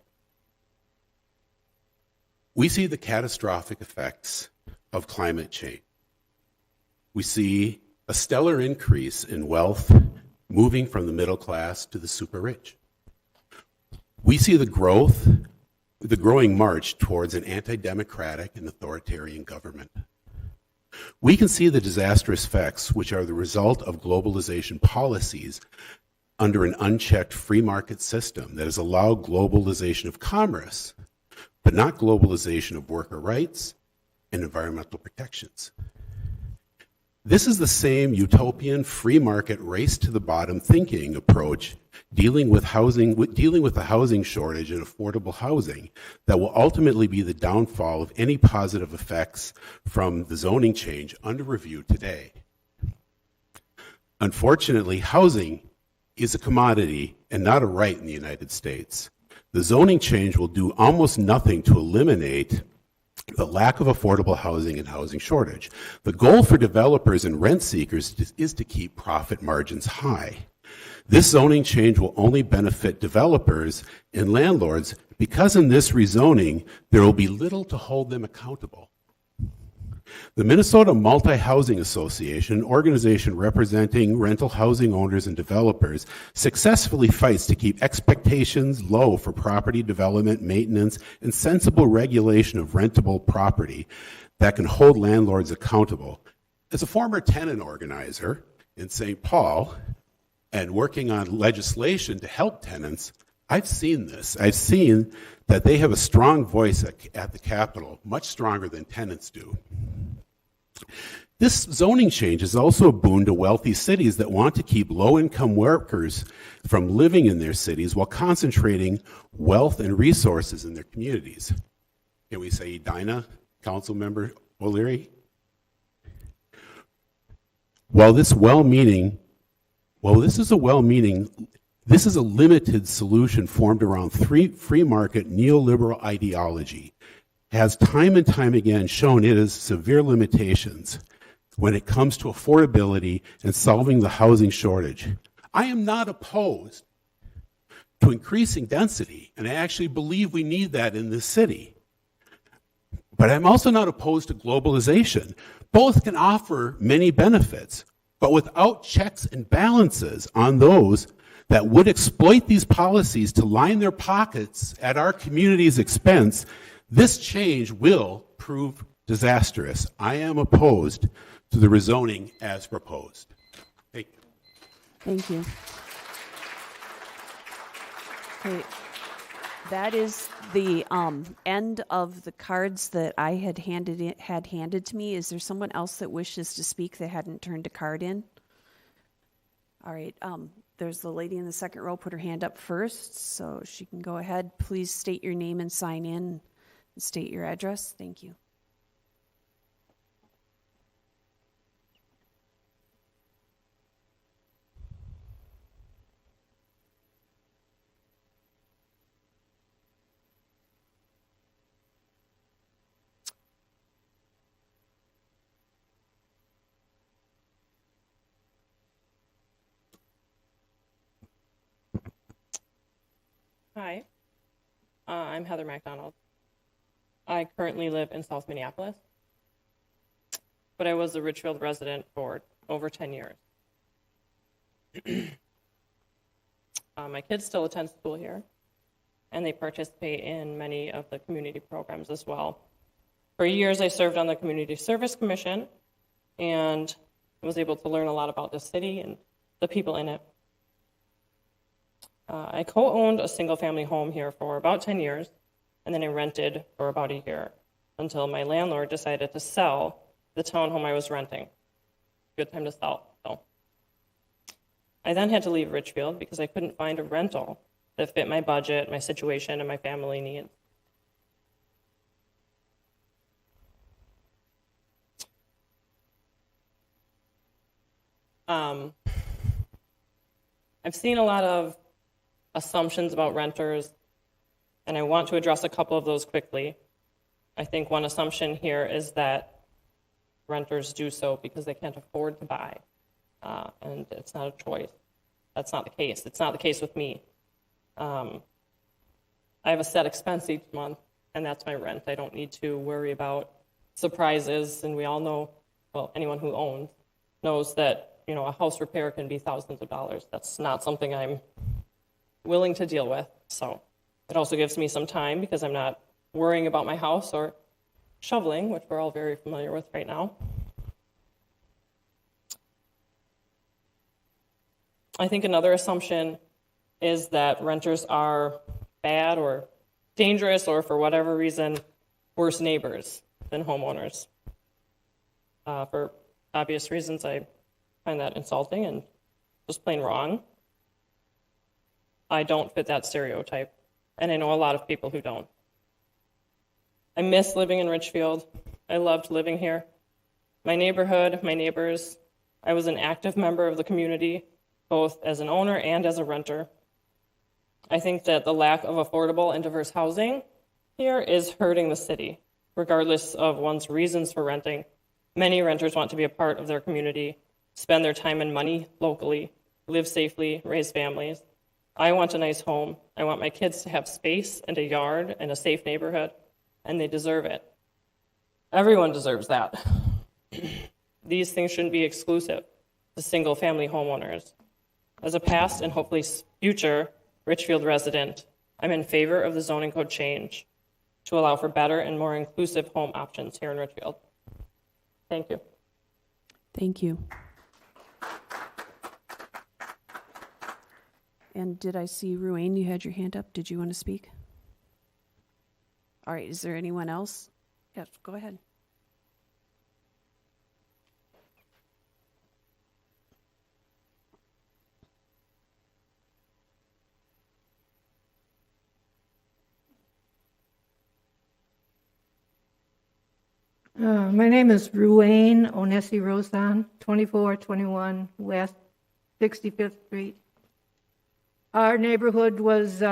N: We see the catastrophic effects of climate change. We see a stellar increase in wealth moving from the middle class to the super rich. We see the growing march towards an anti-democratic and authoritarian government. We can see the disastrous effects which are the result of globalization policies under an unchecked free market system that has allowed globalization of commerce, but not globalization of worker rights and environmental protections. This is the same utopian free market race to the bottom thinking approach dealing with the housing shortage and affordable housing that will ultimately be the downfall of any positive effects from the zoning change under review today. Unfortunately, housing is a commodity and not a right in the United States. The zoning change will do almost nothing to eliminate the lack of affordable housing and housing shortage. The goal for developers and rent seekers is to keep profit margins high. This zoning change will only benefit developers and landlords because in this rezoning, there will be little to hold them accountable. The Minnesota Multi-Housing Association, an organization representing rental housing owners and developers, successfully fights to keep expectations low for property development, maintenance, and sensible regulation of rentable property that can hold landlords accountable. As a former tenant organizer in St. Paul and working on legislation to help tenants, I've seen this. I've seen that they have a strong voice at the Capitol, much stronger than tenants do. This zoning change is also a boon to wealthy cities that want to keep low-income workers from living in their cities while concentrating wealth and resources in their communities. Can we say Edina, Councilmember O'Leary? This is a limited solution formed around free market neoliberal ideology, has time and time again shown it has severe limitations when it comes to affordability and solving the housing shortage. I am not opposed to increasing density, and I actually believe we need that in this city. But I'm also not opposed to globalization. Both can offer many benefits, but without checks and balances on those that would exploit these policies to line their pockets at our community's expense, this change will prove disastrous. I am opposed to the rezoning as proposed. Thank you.
A: Thank you. Okay, that is the end of the cards that I had handed to me. Is there someone else that wishes to speak that hadn't turned a card in? All right, there's the lady in the second row, put her hand up first, so she can go ahead. Please state your name and sign in and state your address. Thank you.
O: Hi, I'm Heather MacDonald. I currently live in South Minneapolis, but I was a Richfield resident for over 10 years. My kids still attend school here, and they participate in many of the community programs as well. For years, I served on the Community Service Commission and was able to learn a lot about the city and the people in it. I co-owned a single-family home here for about 10 years, and then I rented for about a year until my landlord decided to sell the townhome I was renting. Good time to sell. So I then had to leave Richfield because I couldn't find a rental that fit my budget, my situation, and my family needs. I've seen a lot of assumptions about renters, and I want to address a couple of those quickly. I think one assumption here is that renters do so because they can't afford to buy, and it's not a choice. That's not the case. It's not the case with me. I have a set expense each month, and that's my rent. I don't need to worry about surprises, and we all know, well, anyone who owns knows that, you know, a house repair can be thousands of dollars. That's not something I'm willing to deal with. So it also gives me some time because I'm not worrying about my house or shoveling, which we're all very familiar with right now. I think another assumption is that renters are bad or dangerous or, for whatever reason, worse neighbors than homeowners. For obvious reasons, I find that insulting and just plain wrong. I don't fit that stereotype, and I know a lot of people who don't. I miss living in Richfield. I loved living here. My neighborhood, my neighbors, I was an active member of the community, both as an owner and as a renter. I think that the lack of affordable and diverse housing here is hurting the city, regardless of one's reasons for renting. Many renters want to be a part of their community, spend their time and money locally, live safely, raise families. I want a nice home. I want my kids to have space and a yard and a safe neighborhood, and they deserve it. Everyone deserves that. These things shouldn't be exclusive to single-family homeowners. As a past and hopefully future Richfield resident, I'm in favor of the zoning code change to allow for better and more inclusive home options here in Richfield. Thank you.
A: Thank you. And did I see, Ruane, you had your hand up? Did you want to speak? All right, is there anyone else? Yes, go ahead.
P: My name is Ruane Onesi Rosan, 2421 West 65th Street. Our neighborhood was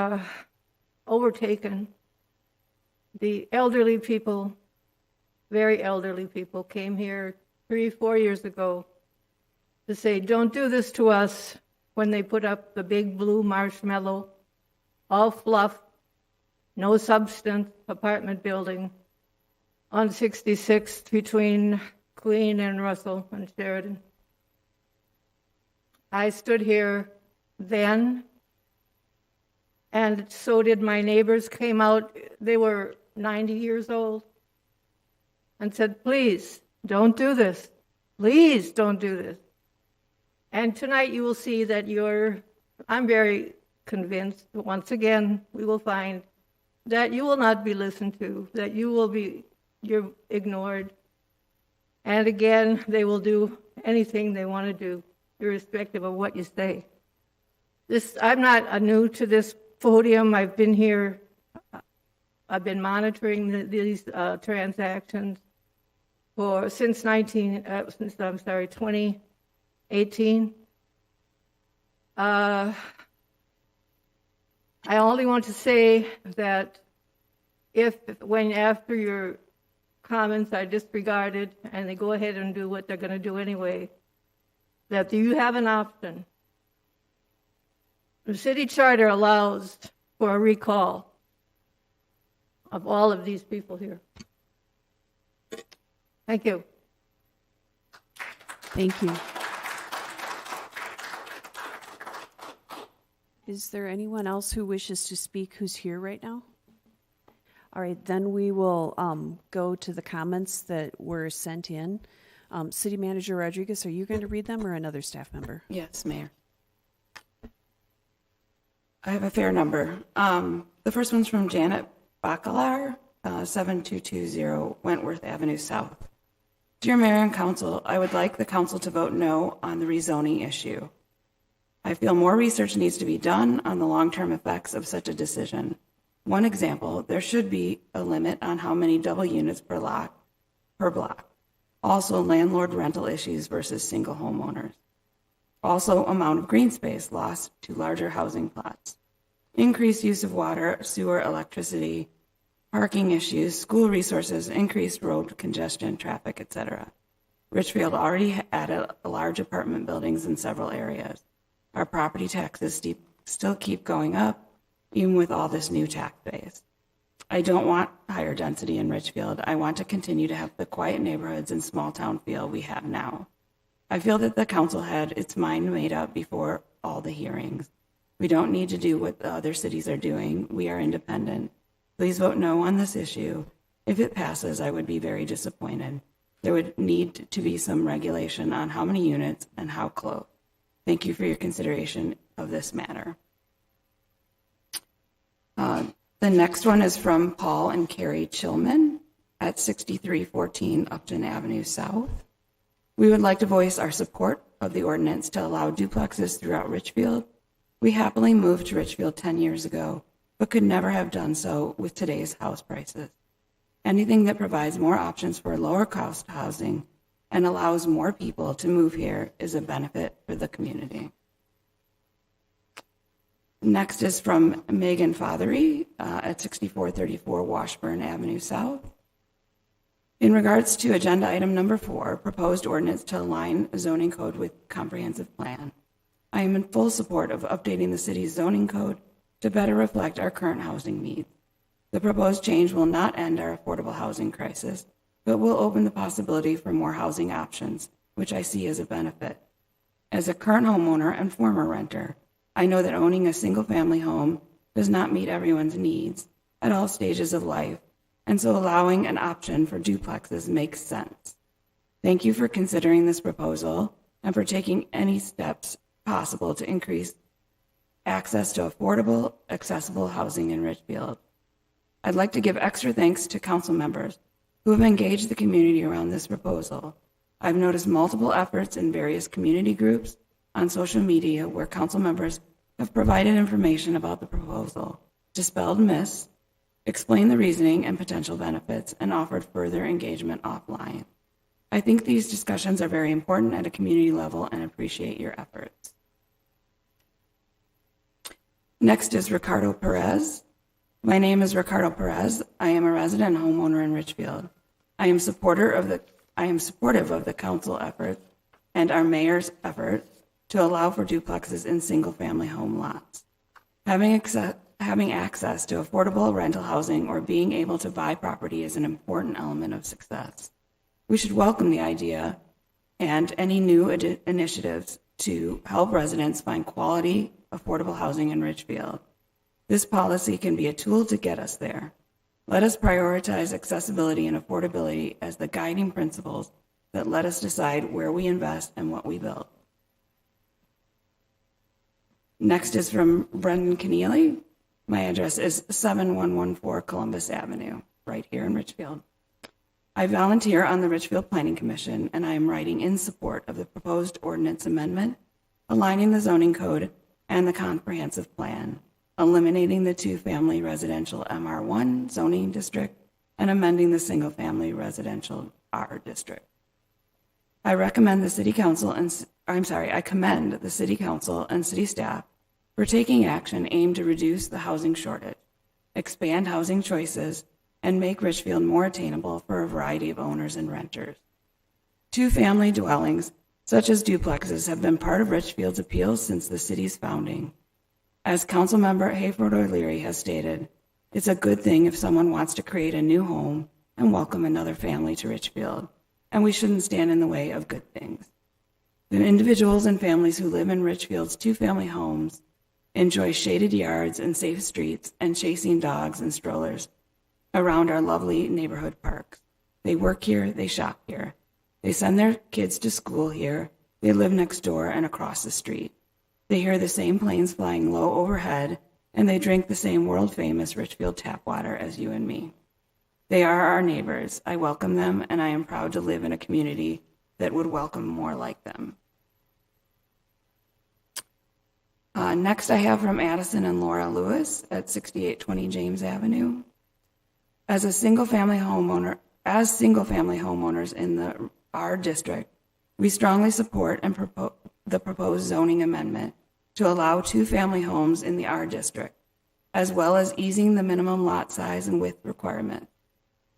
P: overtaken. The elderly people, very elderly people, came here 3-4 years ago to say, don't do this to us, when they put up the big blue marshmallow, all fluff, no substance apartment building on 66th between Queen and Russell and Sheridan. I stood here then, and so did my neighbors. Came out, they were 90 years old, and said, please, don't do this. Please don't do this. And tonight you will see that I'm very convinced, once again, we will find that you will not be listened to, that you're ignored. And again, they will do anything they want to do, irrespective of what you say. I'm not new to this podium. I've been here. I've been monitoring these transactions since 2018. I only want to say that when after your comments are disregarded and they go ahead and do what they're going to do anyway, that you have an option. The city charter allows for a recall of all of these people here. Thank you.
A: Thank you. Is there anyone else who wishes to speak who's here right now? All right, then we will go to the comments that were sent in. City Manager Rodriguez, are you going to read them or another staff member?
Q: Yes, Mayor. I have a fair number. The first one's from Janet Bacalar, 7220 Wentworth Avenue South. Dear Mayor and Council, I would like the Council to vote no on the rezoning issue. I feel more research needs to be done on the long-term effects of such a decision. One example, there should be a limit on how many double units per block. Also, landlord rental issues versus single homeowners. Also, amount of green space lost to larger housing plots. Increased use of water, sewer, electricity, parking issues, school resources, increased road congestion, traffic, etc. Richfield already added large apartment buildings in several areas. Our property taxes still keep going up, even with all this new tax base. I don't want higher density in Richfield. I want to continue to have the quiet neighborhoods and small town feel we have now. I feel that the council had its mind made up before all the hearings. We don't need to do what the other cities are doing. We are independent. Please vote no on this issue. If it passes, I would be very disappointed. There would need to be some regulation on how many units and how close. Thank you for your consideration of this matter. The next one is from Paul and Carrie Chillman at 6314 Upton Avenue South. We would like to voice our support of the ordinance to allow duplexes throughout Richfield. We happily moved to Richfield 10 years ago, but could never have done so with today's house prices. Anything that provides more options for lower cost housing and allows more people to move here is a benefit for the community. Next is from Megan Fothery at 6434 Washburn Avenue South. In regards to agenda item number 4, proposed ordinance to align zoning code with comprehensive plan, I am in full support of updating the city's zoning code to better reflect our current housing needs. The proposed change will not end our affordable housing crisis, but will open the possibility for more housing options, which I see as a benefit. As a current homeowner and former renter, I know that owning a single-family home does not meet everyone's needs at all stages of life, and so allowing an option for duplexes makes sense. Thank you for considering this proposal and for taking any steps possible to increase access to affordable, accessible housing in Richfield. I'd like to give extra thanks to council members who have engaged the community around this proposal. I've noticed multiple efforts in various community groups on social media where council members have provided information about the proposal, dispelled myths, explained the reasoning and potential benefits, and offered further engagement offline. I think these discussions are very important at a community level and appreciate your efforts. Next is Ricardo Perez. My name is Ricardo Perez. I am a resident and homeowner in Richfield. I am supportive of the council effort and our mayor's effort to allow for duplexes in single-family home lots. Having access to affordable rental housing or being able to buy property is an important element of success. We should welcome the idea and any new initiatives to help residents find quality, affordable housing in Richfield. This policy can be a tool to get us there. Let us prioritize accessibility and affordability as the guiding principles that let us decide where we invest and what we build. Next is from Brendan Keneally. My address is 7114 Columbus Avenue, right here in Richfield. I volunteer on the Richfield Planning Commission, and I am writing in support of the proposed ordinance amendment, aligning the zoning code and the comprehensive plan, eliminating the two-family residential MR1 zoning district, and amending the single-family residential R district. I commend the City Council and City staff for taking action aimed to reduce the housing shortage, expand housing choices, and make Richfield more attainable for a variety of owners and renters. Two-family dwellings, such as duplexes, have been part of Richfield's appeals since the city's founding. As Councilmember Hayford O'Leary has stated, it's a good thing if someone wants to create a new home and welcome another family to Richfield, and we shouldn't stand in the way of good things. The individuals and families who live in Richfield's two-family homes enjoy shaded yards and safe streets and chasing dogs and strollers around our lovely neighborhood parks. They work here, they shop here. They send their kids to school here. They live next door and across the street. They hear the same planes flying low overhead, and they drink the same world-famous Richfield tap water as you and me. They are our neighbors. I welcome them, and I am proud to live in a community that would welcome more like them. Next, I have from Addison and Laura Lewis at 6820 James Avenue. As single-family homeowners in the R district, we strongly support the proposed zoning amendment to allow two-family homes in the R district, as well as easing the minimum lot size and width requirement.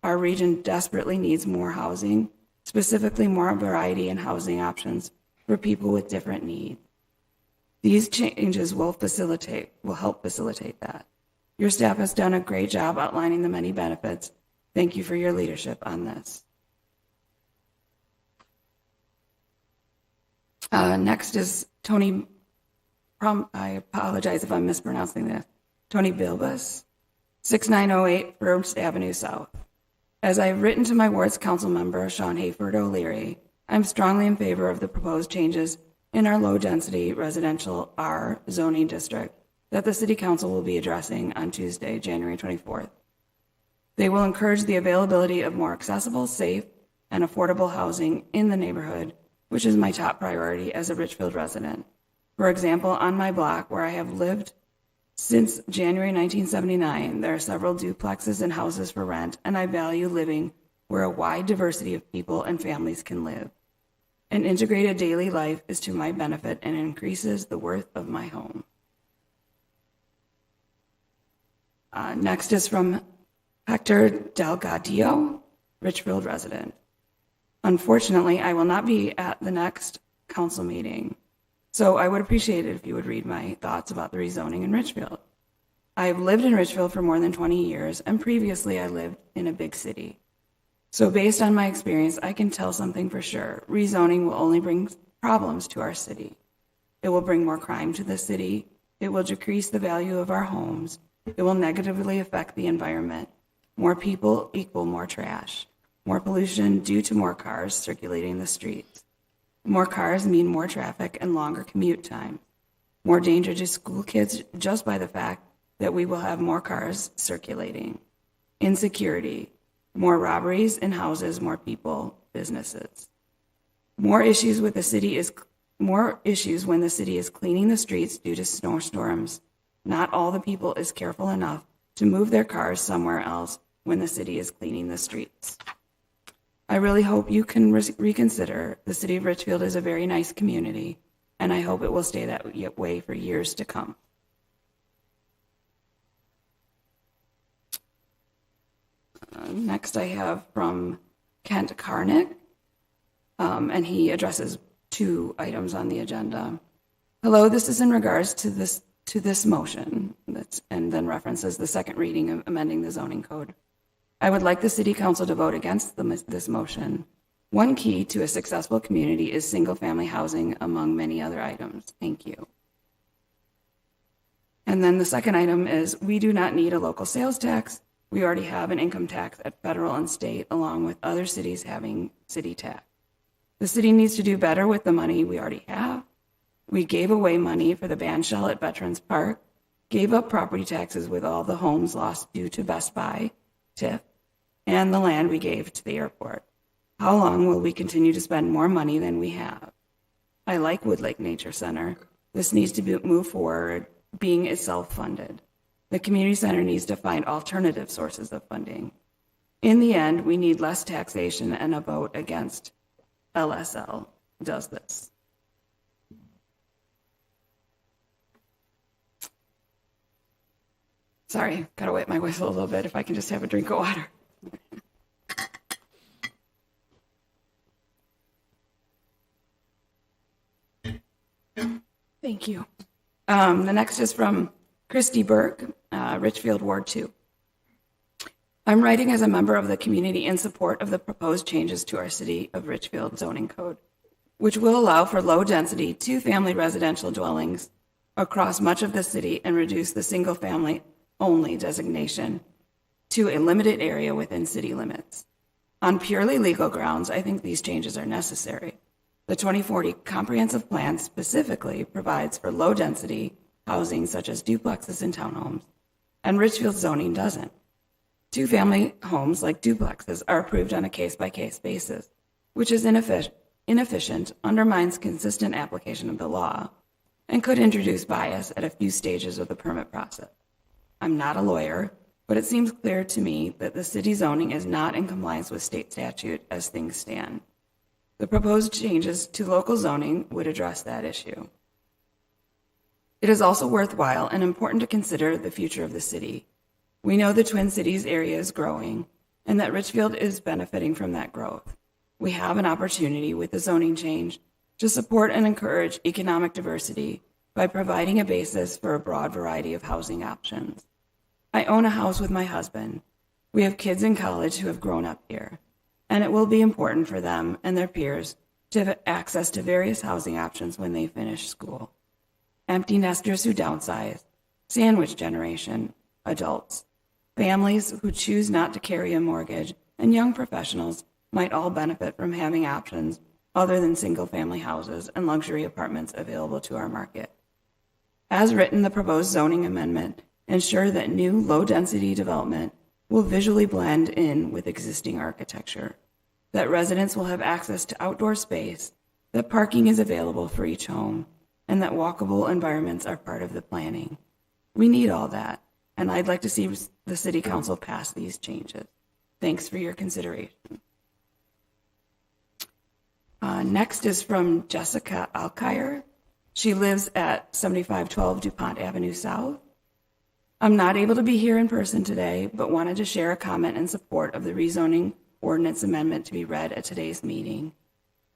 Q: Our region desperately needs more housing, specifically more variety in housing options for people with different needs. These changes will help facilitate that. Your staff has done a great job outlining the many benefits. Thank you for your leadership on this. Next is Tony, I apologize if I'm mispronouncing this, Tony Bilbas, 6908 First Avenue South. As I've written to my ward's council member, Sean Hayford O'Leary, I'm strongly in favor of the proposed changes in our low-density residential R zoning district that the City Council will be addressing on Tuesday, January 24th. They will encourage the availability of more accessible, safe, and affordable housing in the neighborhood, which is my top priority as a Richfield resident. For example, on my block, where I have lived since January 1979, there are several duplexes and houses for rent, and I value living where a wide diversity of people and families can live. An integrated daily life is to my benefit and increases the worth of my home. Next is from Hector Delgadillo, Richfield resident. Unfortunately, I will not be at the next council meeting, so I would appreciate it if you would read my thoughts about the rezoning in Richfield. I have lived in Richfield for more than 20 years, and previously I lived in a big city. So based on my experience, I can tell something for sure. Rezoning will only bring problems to our city. It will bring more crime to the city. It will decrease the value of our homes. It will negatively affect the environment. More people equal more trash. More pollution due to more cars circulating the streets. More cars mean more traffic and longer commute time. More danger to school kids just by the fact that we will have more cars circulating. Insecurity. More robberies in houses, more people, businesses. More issues when the city is cleaning the streets due to snowstorms. Not all the people is careful enough to move their cars somewhere else when the city is cleaning the streets. I really hope you can reconsider. The city of Richfield is a very nice community, and I hope it will stay that way for years to come. Next I have from Kent Karnick, and he addresses 2 items on the agenda. Hello, this is in regards to this motion, and then references the second reading of amending the zoning code. I would like the city council to vote against this motion. One key to a successful community is single-family housing, among many other items. Thank you. And then the second item is, we do not need a local sales tax. We already have an income tax at federal and state, along with other cities having city tax. The city needs to do better with the money we already have. We gave away money for the band shell at Veterans Park, gave up property taxes with all the homes lost due to Best Buy, TIF, and the land we gave to the airport. How long will we continue to spend more money than we have? I like Woodlake Nature Center. This needs to move forward, being itself funded. The community center needs to find alternative sources of funding. In the end, we need less taxation, and a vote against LSL does this. Sorry, gotta wet my whistle a little bit. If I can just have a drink of water. Thank you. The next is from Christy Burke, Richfield Ward 2. I'm writing as a member of the community in support of the proposed changes to our City of Richfield zoning code, which will allow for low-density 2-family residential dwellings across much of the city and reduce the single-family only designation to a limited area within city limits. On purely legal grounds, I think these changes are necessary. The 2040 comprehensive plan specifically provides for low-density housing such as duplexes and townhomes, and Richfield zoning doesn't. 2-family homes like duplexes are approved on a case-by-case basis, which is inefficient, undermines consistent application of the law, and could introduce bias at a few stages of the permit process. I'm not a lawyer, but it seems clear to me that the city zoning is not in compliance with state statute as things stand. The proposed changes to local zoning would address that issue. It is also worthwhile and important to consider the future of the city. We know the Twin Cities area is growing and that Richfield is benefiting from that growth. We have an opportunity with the zoning change to support and encourage economic diversity by providing a basis for a broad variety of housing options. I own a house with my husband. We have kids in college who have grown up here, and it will be important for them and their peers to have access to various housing options when they finish school. Empty nesters who downsize, sandwich generation, adults, families who choose not to carry a mortgage, and young professionals might all benefit from having options other than single-family houses and luxury apartments available to our market. As written, the proposed zoning amendment ensure that new low-density development will visually blend in with existing architecture, that residents will have access to outdoor space, that parking is available for each home, and that walkable environments are part of the planning. We need all that, and I'd like to see the City Council pass these changes. Thanks for your consideration. Next is from Jessica Alkire. She lives at 7512 DuPont Avenue South. I'm not able to be here in person today, but wanted to share a comment in support of the rezoning ordinance amendment to be read at today's meeting.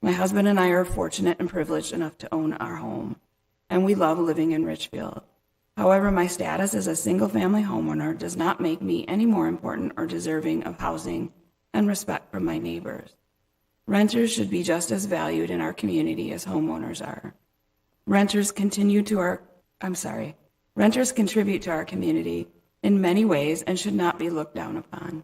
Q: My husband and I are fortunate and privileged enough to own our home, and we love living in Richfield. However, my status as a single-family homeowner does not make me any more important or deserving of housing and respect from my neighbors. Renters should be just as valued in our community as homeowners are. Renters contribute to our community in many ways and should not be looked down upon.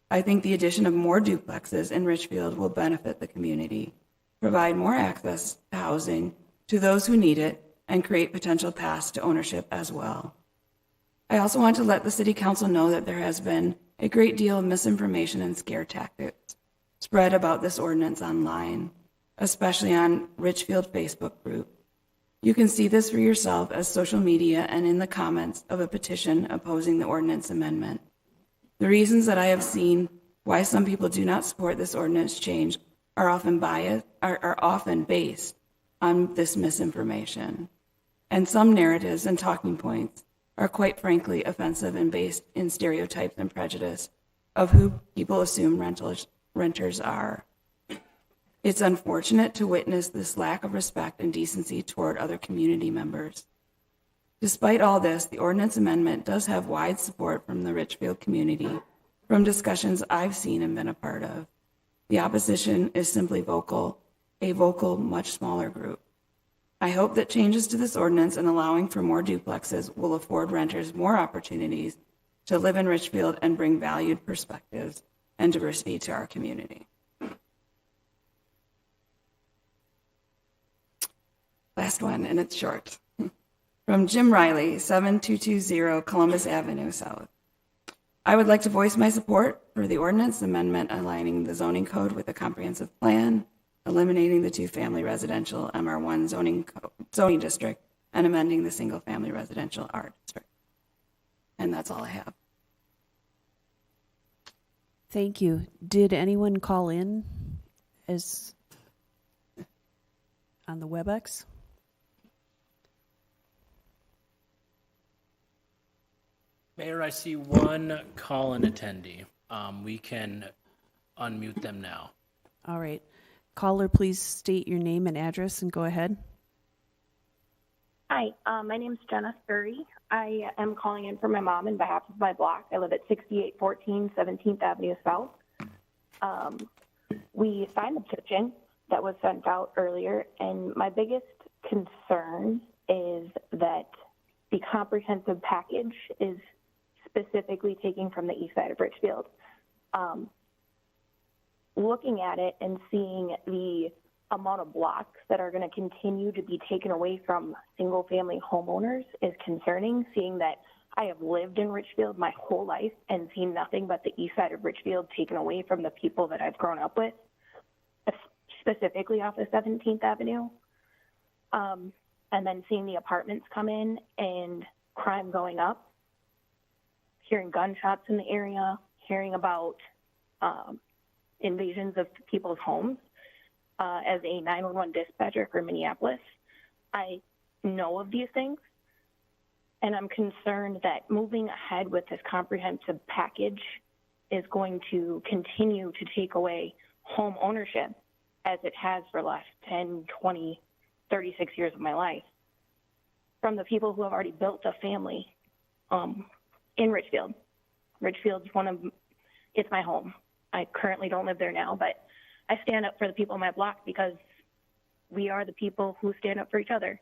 Q: I think the addition of more duplexes in Richfield will benefit the community, provide more access to housing to those who need it, and create potential paths to ownership as well. I also want to let the City Council know that there has been a great deal of misinformation and scare tactics spread about this ordinance online, especially on Richfield Facebook group. You can see this for yourself as social media and in the comments of a petition opposing the ordinance amendment. The reasons that I have seen why some people do not support this ordinance change are often based on this misinformation. And some narratives and talking points are quite frankly offensive and based in stereotypes and prejudice of who people assume renters are. It's unfortunate to witness this lack of respect and decency toward other community members. Despite all this, the ordinance amendment does have wide support from the Richfield community, from discussions I've seen and been a part of. The opposition is simply vocal, a vocal, much smaller group. I hope that changes to this ordinance and allowing for more duplexes will afford renters more opportunities to live in Richfield and bring valued perspectives and diversity to our community. Last one, and it's short. From Jim Riley, 7220 Columbus Avenue South. I would like to voice my support for the ordinance amendment aligning the zoning code with a comprehensive plan, eliminating the two-family residential MR1 zoning district, and amending the single-family residential R district. And that's all I have.
A: Thank you. Did anyone call in as on the WebEx?
R: Mayor, I see one call-in attendee. We can unmute them now.
A: All right. Caller, please state your name and address and go ahead.
S: Hi, my name's Jenna Scurry. I am calling in for my mom on behalf of my block. I live at 6814 17th Avenue South. We signed the petition that was sent out earlier, and my biggest concern is that the comprehensive package is specifically taking from the east side of Richfield. Looking at it and seeing the amount of blocks that are going to continue to be taken away from single-family homeowners is concerning, seeing that I have lived in Richfield my whole life and seen nothing but the east side of Richfield taken away from the people that I've grown up with, specifically off of 17th Avenue. And then seeing the apartments come in and crime going up, hearing gunshots in the area, hearing about invasions of people's homes. As a 911 dispatcher for Minneapolis, I know of these things, and I'm concerned that moving ahead with this comprehensive package is going to continue to take away home ownership as it has for the last 10, 20, 36 years of my life from the people who have already built a family in Richfield. Richfield's it's my home. I currently don't live there now, but I stand up for the people in my block because we are the people who stand up for each other.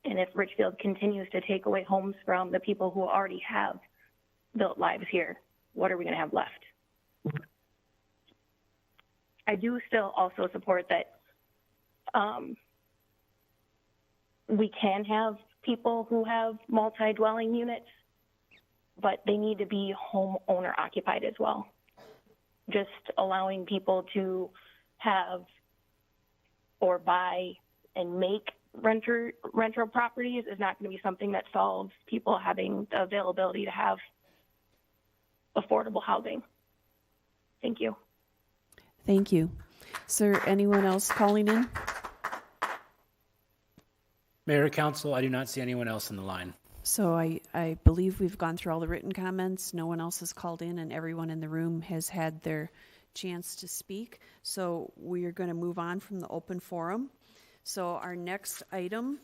S: And if Richfield continues to take away homes from the people who already have built lives here, what are we going to have left? I do still also support that we can have people who have multi-dwelling units, but they need to be homeowner occupied as well. Just allowing people to have or buy and make rental properties is not going to be something that solves people having the availability to have affordable housing. Thank you.
A: Thank you. Is there anyone else calling in?
R: Mayor, Council, I do not see anyone else in the line.
A: So I believe we've gone through all the written comments. No one else has called in, and everyone in the room has had their chance to speak. So we are going to move on from the open forum. So our next item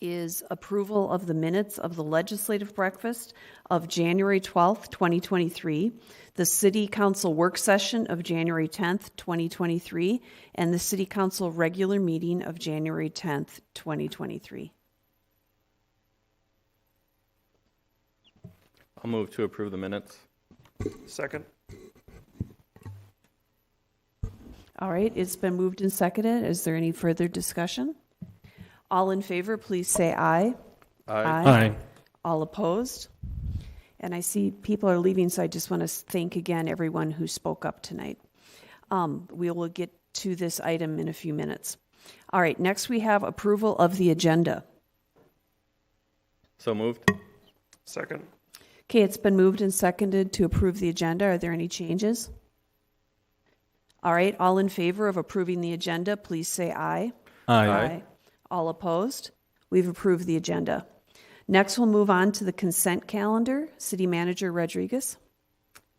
A: is approval of the minutes of the legislative breakfast of January 12th, 2023, the City Council work session of January 10th, 2023, and the City Council regular meeting of January 10th, 2023.
T: I'll move to approve the minutes.
U: Second.
A: All right, it's been moved and seconded. Is there any further discussion? All in favor, please say aye.
T: Aye.
A: Aye. All opposed? And I see people are leaving, so I just want to thank again everyone who spoke up tonight. We will get to this item in a few minutes. All right, next we have approval of the agenda.
T: So moved.
U: Second.
A: Okay, it's been moved and seconded to approve the agenda. Are there any changes? All right, all in favor of approving the agenda, please say aye.
T: Aye.
A: All opposed? We've approved the agenda. Next, we'll move on to the consent calendar. City Manager Rodriguez.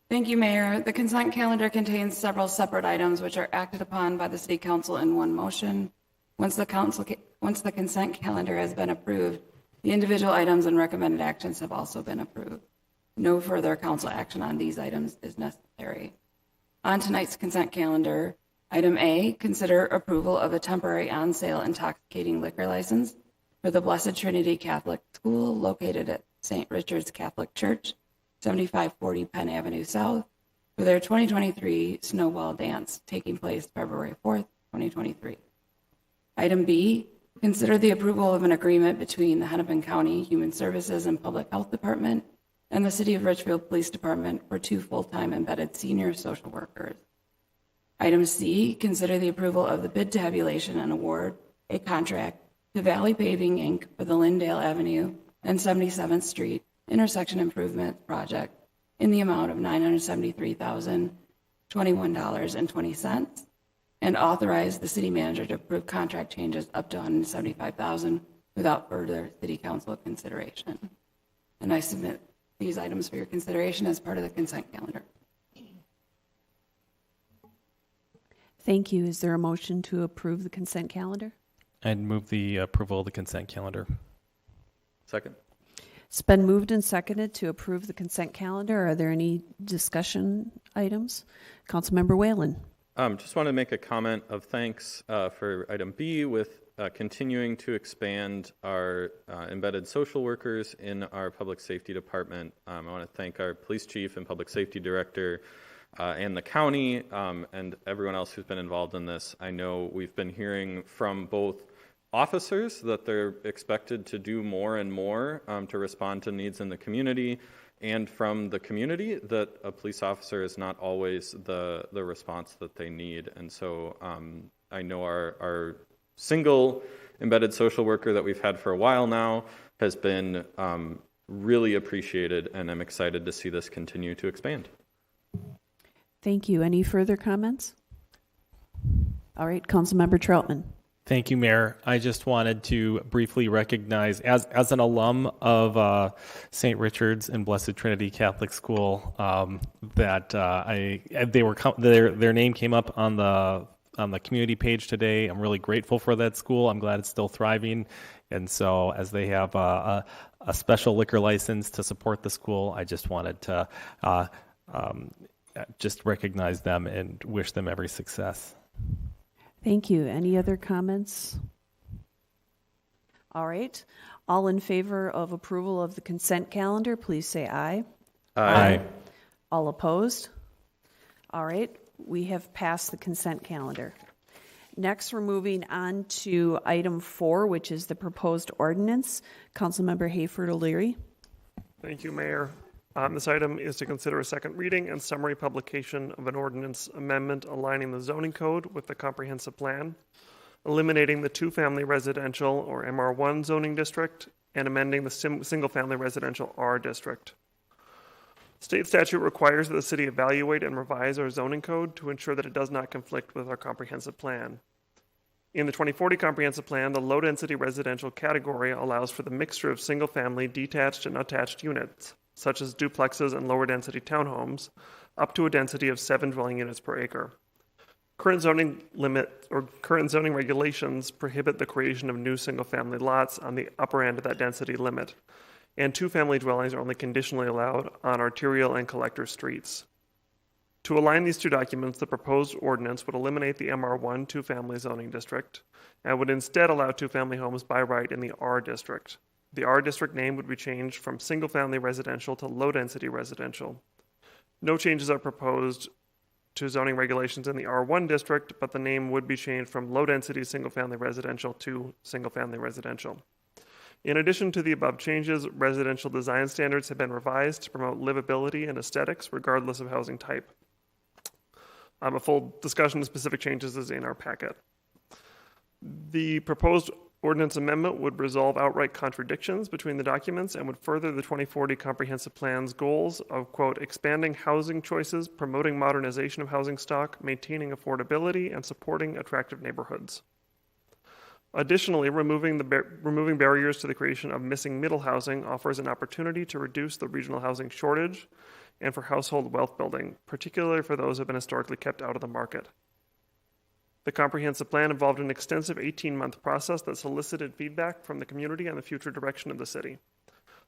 Q: Thank you, Mayor. The consent calendar contains several separate items which are acted upon by the City Council in one motion. Once the consent calendar has been approved, the individual items and recommended actions have also been approved. No further council action on these items is necessary. On tonight's consent calendar, item A, consider approval of a temporary on-sale intoxicating liquor license for the Blessed Trinity Catholic School located at St. Richard's Catholic Church, 7540 Penn Avenue South, for their 2023 Snowball Dance taking place February 4th, 2023. Item B, consider the approval of an agreement between the Hennepin County Human Services and Public Health Department and the City of Richfield Police Department for 2 full-time embedded senior social workers. Item C, consider the approval of the bid tabulation and award a contract to Valley Paving, Inc. for the Lyndale Avenue and 77th Street intersection improvement project in the amount of $973,021.20 and authorize the city manager to approve contract changes up to $175,000 without further city council consideration. And I submit these items for your consideration as part of the consent calendar.
A: Thank you. Is there a motion to approve the consent calendar?
U: I'd move the approval of the consent calendar.
T: Second.
A: It's been moved and seconded to approve the consent calendar. Are there any discussion items? Councilmember Whalen.
T: Just want to make a comment of thanks for item B with continuing to expand our embedded social workers in our public safety department. I want to thank our police chief and public safety director and the county and everyone else who's been involved in this. I know we've been hearing from both officers that they're expected to do more and more to respond to needs in the community, and from the community that a police officer is not always the response that they need. And so I know our single embedded social worker that we've had for a while now has been really appreciated, and I'm excited to see this continue to expand.
A: Thank you. Any further comments? All right, Councilmember Troutman.
U: Thank you, Mayor. I just wanted to briefly recognize, as an alum of St. Richard's and Blessed Trinity Catholic School, that their name came up on the community page today. I'm really grateful for that school. I'm glad it's still thriving, and so as they have a special liquor license to support the school, I just wanted to just recognize them and wish them every success.
A: Thank you. Any other comments? All right. All in favor of approval of the consent calendar, please say aye.
U: Aye.
A: All opposed? All right. We have passed the consent calendar. Next, we're moving on to item 4, which is the proposed ordinance. Councilmember Hayford O'Leary.
U: Thank you, Mayor. This item is to consider a second reading and summary publication of an ordinance amendment aligning the zoning code with the comprehensive plan, eliminating the two-family residential or MR1 zoning district, and amending the single-family residential R district. State statute requires that the city evaluate and revise our zoning code to ensure that it does not conflict with our comprehensive plan. In the 2040 comprehensive plan, the low-density residential category allows for the mixture of single-family detached and attached units, such as duplexes and lower density townhomes, up to a density of 7 dwelling units per acre. Current zoning regulations prohibit the creation of new single-family lots on the upper end of that density limit, and two-family dwellings are only conditionally allowed on arterial and collector streets. To align these two documents, the proposed ordinance would eliminate the MR1 two-family zoning district and would instead allow two-family homes by right in the R district. The R district name would be changed from single-family residential to low-density residential. No changes are proposed to zoning regulations in the R1 district, but the name would be changed from low-density single-family residential to single-family residential. In addition to the above changes, residential design standards have been revised to promote livability and aesthetics regardless of housing type. A full discussion of specific changes is in our packet. The proposed ordinance amendment would resolve outright contradictions between the documents and would further the 2040 Comprehensive Plan's goals of, quote, expanding housing choices, promoting modernization of housing stock, maintaining affordability, and supporting attractive neighborhoods. Additionally, removing barriers to the creation of missing middle housing offers an opportunity to reduce the regional housing shortage and for household wealth building, particularly for those who have been historically kept out of the market. The comprehensive plan involved an extensive 18-month process that solicited feedback from the community on the future direction of the city.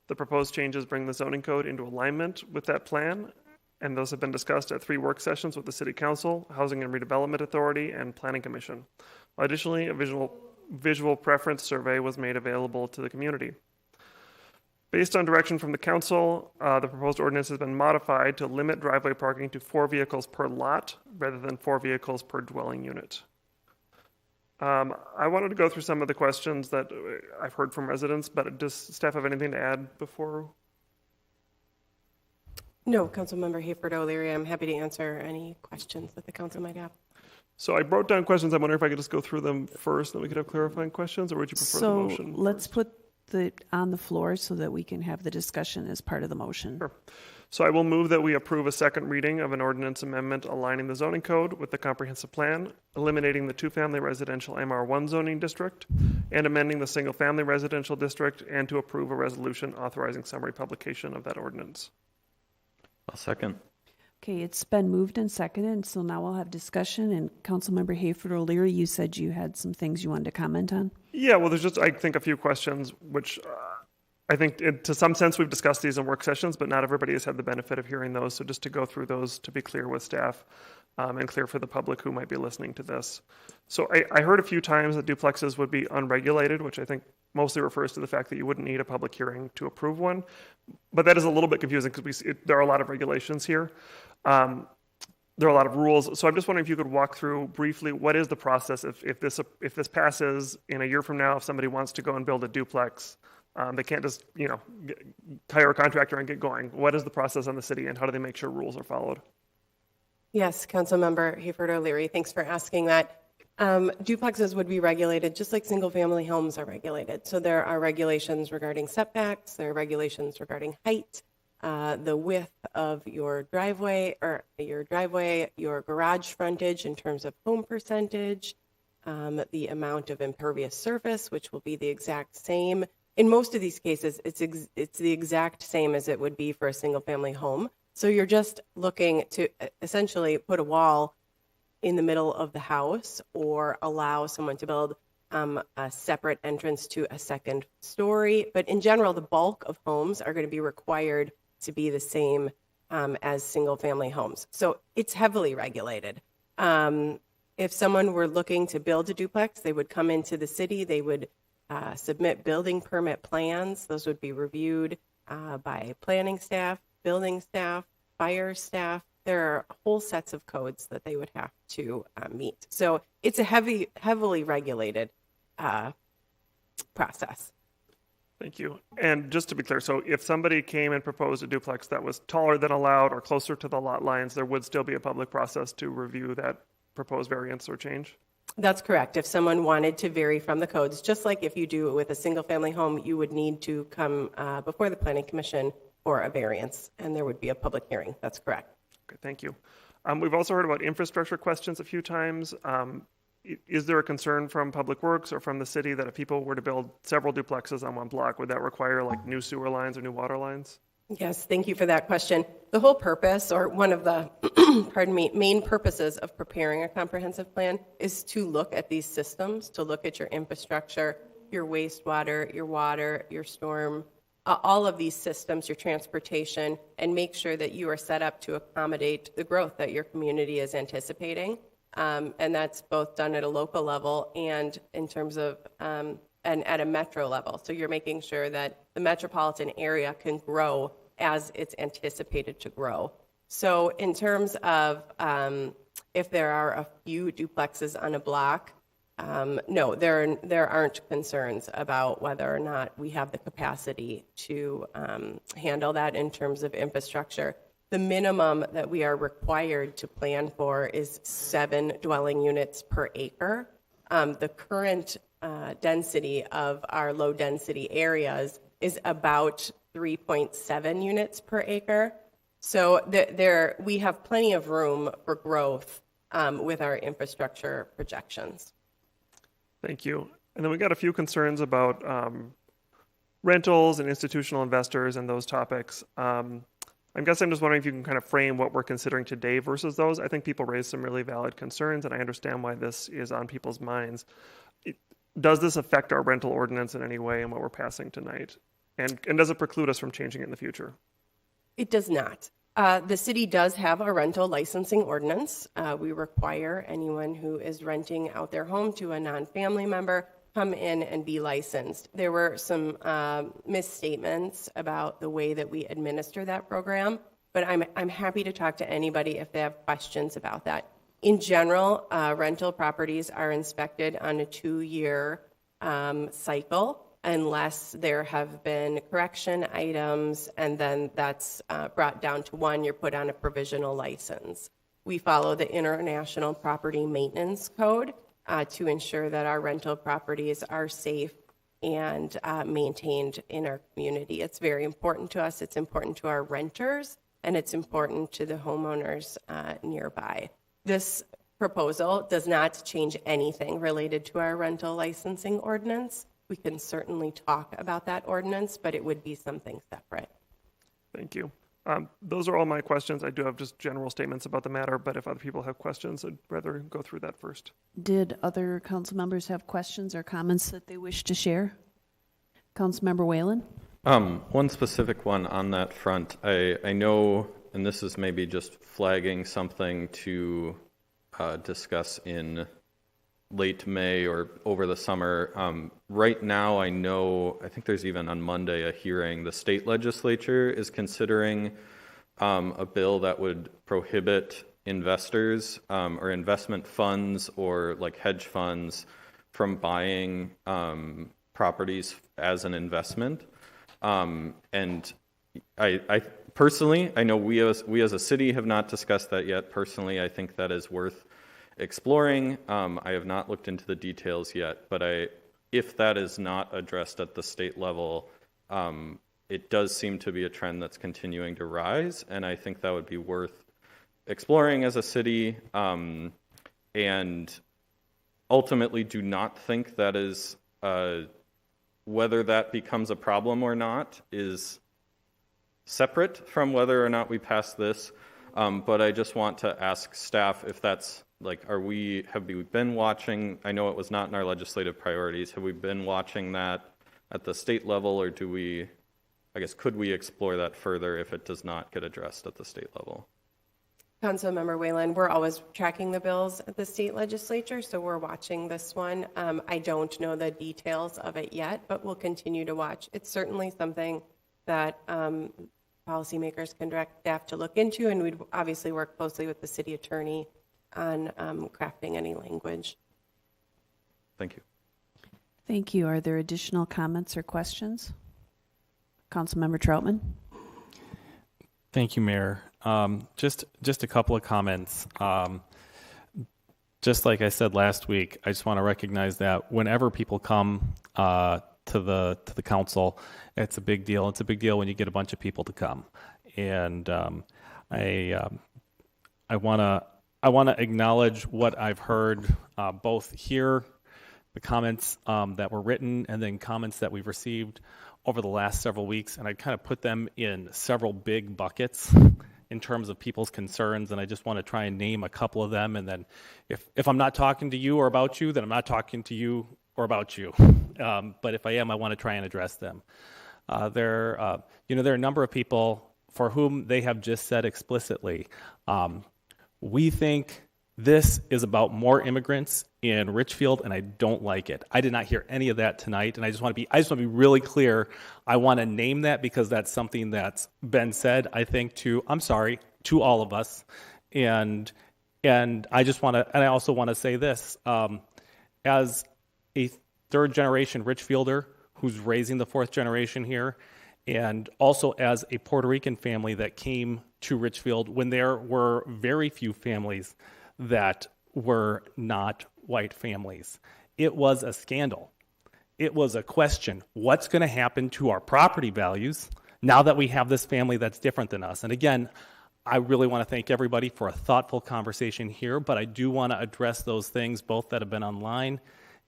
U: The proposed changes bring the zoning code into alignment with that plan, and those have been discussed at 3 work sessions with the City Council, Housing and Redevelopment Authority, and Planning Commission. Additionally, a visual preference survey was made available to the community. Based on direction from the council, the proposed ordinance has been modified to limit driveway parking to 4 vehicles per lot rather than 4 vehicles per dwelling unit. I wanted to go through some of the questions that I've heard from residents, but does staff have anything to add before?
B: No, Councilmember Hayford O'Leary, I'm happy to answer any questions that the council might have.
U: So I wrote down questions. I wonder if I could just go through them first, then we could have clarifying questions, or would you prefer the motion?
A: So let's put on the floor so that we can have the discussion as part of the motion.
U: Sure. So I will move that we approve a second reading of an ordinance amendment aligning the zoning code with the comprehensive plan, eliminating the 2-family residential MR1 zoning district, and amending the single-family residential district, and to approve a resolution authorizing summary publication of that ordinance.
T: I'll second.
A: Okay, it's been moved and seconded, and so now we'll have discussion. And Councilmember Hayford O'Leary, you said you had some things you wanted to comment on?
U: Yeah, well, there's just, I think, a few questions, which I think to some sense we've discussed these in work sessions, but not everybody has had the benefit of hearing those. So just to go through those to be clear with staff and clear for the public who might be listening to this. So I heard a few times that duplexes would be unregulated, which I think mostly refers to the fact that you wouldn't need a public hearing to approve one. But that is a little bit confusing because there are a lot of regulations here. There are a lot of rules. So I'm just wondering if you could walk through briefly what is the process if this passes in a year from now, if somebody wants to go and build a duplex, they can't just hire a contractor and get going. What is the process on the city, and how do they make sure rules are followed?
B: Yes, Councilmember Hayford O'Leary, thanks for asking that. Duplexes would be regulated just like single-family homes are regulated. So there are regulations regarding setbacks, there are regulations regarding height, the width of your driveway, your garage frontage in terms of home percentage, the amount of impervious surface, which will be the exact same. In most of these cases, it's the exact same as it would be for a single-family home. So you're just looking to essentially put a wall in the middle of the house or allow someone to build a separate entrance to a second story. But in general, the bulk of homes are going to be required to be the same as single-family homes. So it's heavily regulated. If someone were looking to build a duplex, they would come into the city, they would submit building permit plans. Those would be reviewed by planning staff, building staff, fire staff. There are whole sets of codes that they would have to meet. So it's a heavily regulated process.
U: Thank you. And just to be clear, so if somebody came and proposed a duplex that was taller than allowed or closer to the lot lines, there would still be a public process to review that proposed variance or change?
B: That's correct. If someone wanted to vary from the codes, just like if you do it with a single-family home, you would need to come before the Planning Commission for a variance, and there would be a public hearing. That's correct.
U: Okay, thank you. We've also heard about infrastructure questions a few times. Is there a concern from Public Works or from the city that if people were to build several duplexes on one block, would that require like new sewer lines or new water lines?
B: Yes, thank you for that question. The whole purpose, or one of the main purposes of preparing a comprehensive plan is to look at these systems, to look at your infrastructure, your wastewater, your water, your storm, all of these systems, your transportation, and make sure that you are set up to accommodate the growth that your community is anticipating. And that's both done at a local level and in terms of and at a metro level. So you're making sure that the metropolitan area can grow as it's anticipated to grow. So in terms of if there are a few duplexes on a block, no, there aren't concerns about whether or not we have the capacity to handle that in terms of infrastructure. The minimum that we are required to plan for is 7 dwelling units per acre. The current density of our low density areas is about 3.7 units per acre. So we have plenty of room for growth with our infrastructure projections.
U: Thank you. And then we got a few concerns about rentals and institutional investors and those topics. I guess I'm just wondering if you can kind of frame what we're considering today versus those. I think people raised some really valid concerns, and I understand why this is on people's minds. Does this affect our rental ordinance in any way in what we're passing tonight? And does it preclude us from changing it in the future?
B: It does not. The city does have a rental licensing ordinance. We require anyone who is renting out their home to a non-family member come in and be licensed. There were some misstatements about the way that we administer that program, but I'm happy to talk to anybody if they have questions about that. In general, rental properties are inspected on a 2-year cycle unless there have been correction items, and then that's brought down to 1, you're put on a provisional license. We follow the International Property Maintenance Code to ensure that our rental properties are safe and maintained in our community. It's very important to us. It's important to our renters, and it's important to the homeowners nearby. This proposal does not change anything related to our rental licensing ordinance. We can certainly talk about that ordinance, but it would be something separate.
U: Thank you. Those are all my questions. I do have just general statements about the matter, but if other people have questions, I'd rather go through that first.
A: Did other council members have questions or comments that they wish to share? Councilmember Whalen?
T: One specific one on that front. I know, and this is maybe just flagging something to discuss in late May or over the summer. Right now, I think there's even on Monday a hearing. The state legislature is considering a bill that would prohibit investors or investment funds or like hedge funds from buying properties as an investment. And I personally, I know we as a city have not discussed that yet. Personally, I think that is worth exploring. I have not looked into the details yet, but if that is not addressed at the state level, it does seem to be a trend that's continuing to rise, and I think that would be worth exploring as a city, and ultimately do not think that is, whether that becomes a problem or not is separate from whether or not we pass this, but I just want to ask staff if that's have we been watching, I know it was not in our legislative priorities, have we been watching that at the state level, or could we explore that further if it does not get addressed at the state level?
B: Councilmember Whalen, we're always tracking the bills at the state legislature, so we're watching this one. I don't know the details of it yet, but we'll continue to watch. It's certainly something that policymakers can direct staff to look into, and we'd obviously work closely with the city attorney on crafting any language.
T: Thank you.
A: Thank you. Are there additional comments or questions? Councilmember Troutman?
C: Thank you, Mayor. Just a couple of comments. Just like I said last week, I just want to recognize that whenever people come to the council, it's a big deal. It's a big deal when you get a bunch of people to come, and I want to acknowledge what I've heard both here, the comments that were written, and then comments that we've received over the last several weeks, and I kind of put them in several big buckets in terms of people's concerns, and I just want to try and name a couple of them, and then if I'm not talking to you or about you, then I'm not talking to you or about you. But if I am, I want to try and address them. There are a number of people for whom they have just said explicitly, we think this is about more immigrants in Richfield, and I don't like it. I did not hear any of that tonight, and I just want to be really clear. I want to name that because that's something that's been said, I think, to all of us, and I also want to say this, as a third generation Richfielder who's raising the fourth generation here, and also as a Puerto Rican family that came to Richfield when there were very few families that were not white families. it was a scandal. It was a question, what's going to happen to our property values now that we have this family that's different than us? And again, I really want to thank everybody for a thoughtful conversation here, but I do want to address those things, both that have been online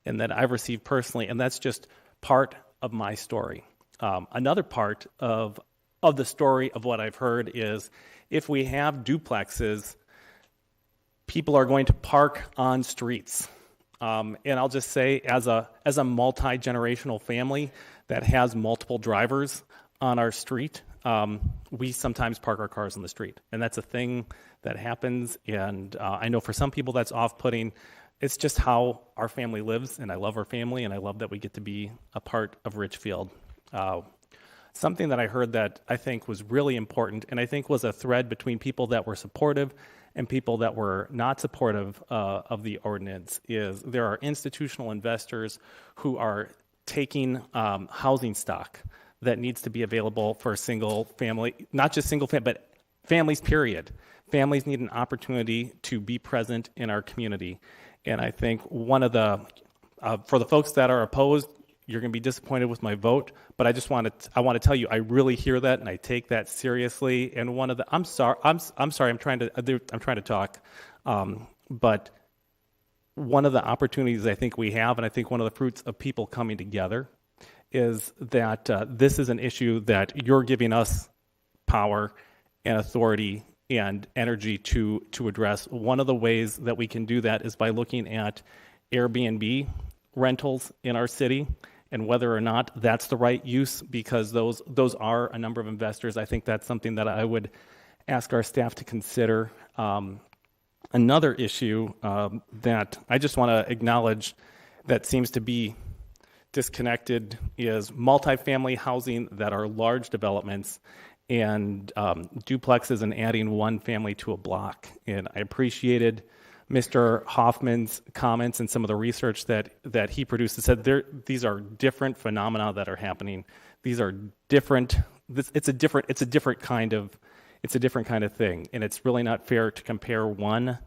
C: and that I've received personally, and that's just part of my story. Another part of the story of what I've heard is if we have duplexes, people are going to park on streets. And I'll just say, as a multi-generational family that has multiple drivers on our street, we sometimes park our cars on the street. And that's a thing that happens. And I know for some people that's off-putting. It's just how our family lives, and I love our family, and I love that we get to be a part of Richfield. Something that I heard that I think was really important, and I think was a thread between people that were supportive and people that were not supportive of the ordinance, is there are institutional investors who are taking housing stock that needs to be available for a single family, not just single family, but families, period. Families need an opportunity to be present in our community. And I think one of the, for the folks that are opposed, you're going to be disappointed with my vote, but I want to tell you, I really hear that and I take that seriously. And one of the, I'm sorry, I'm trying to talk, but one of the opportunities I think we have, and I think one of the fruits of people coming together, is that this is an issue that you're giving us power and authority and energy to address. One of the ways that we can do that is by looking at Airbnb rentals in our city and whether or not that's the right use, because those are a number of investors. I think that's something that I would ask our staff to consider. Another issue that I just want to acknowledge that seems to be disconnected is multifamily housing that are large developments and duplexes and adding one family to a block. And I appreciated Mr. Hoffman's comments and some of the research that he produced that said these are different phenomena that are happening. These are different. It's a different kind of thing, and it's really not fair to compare one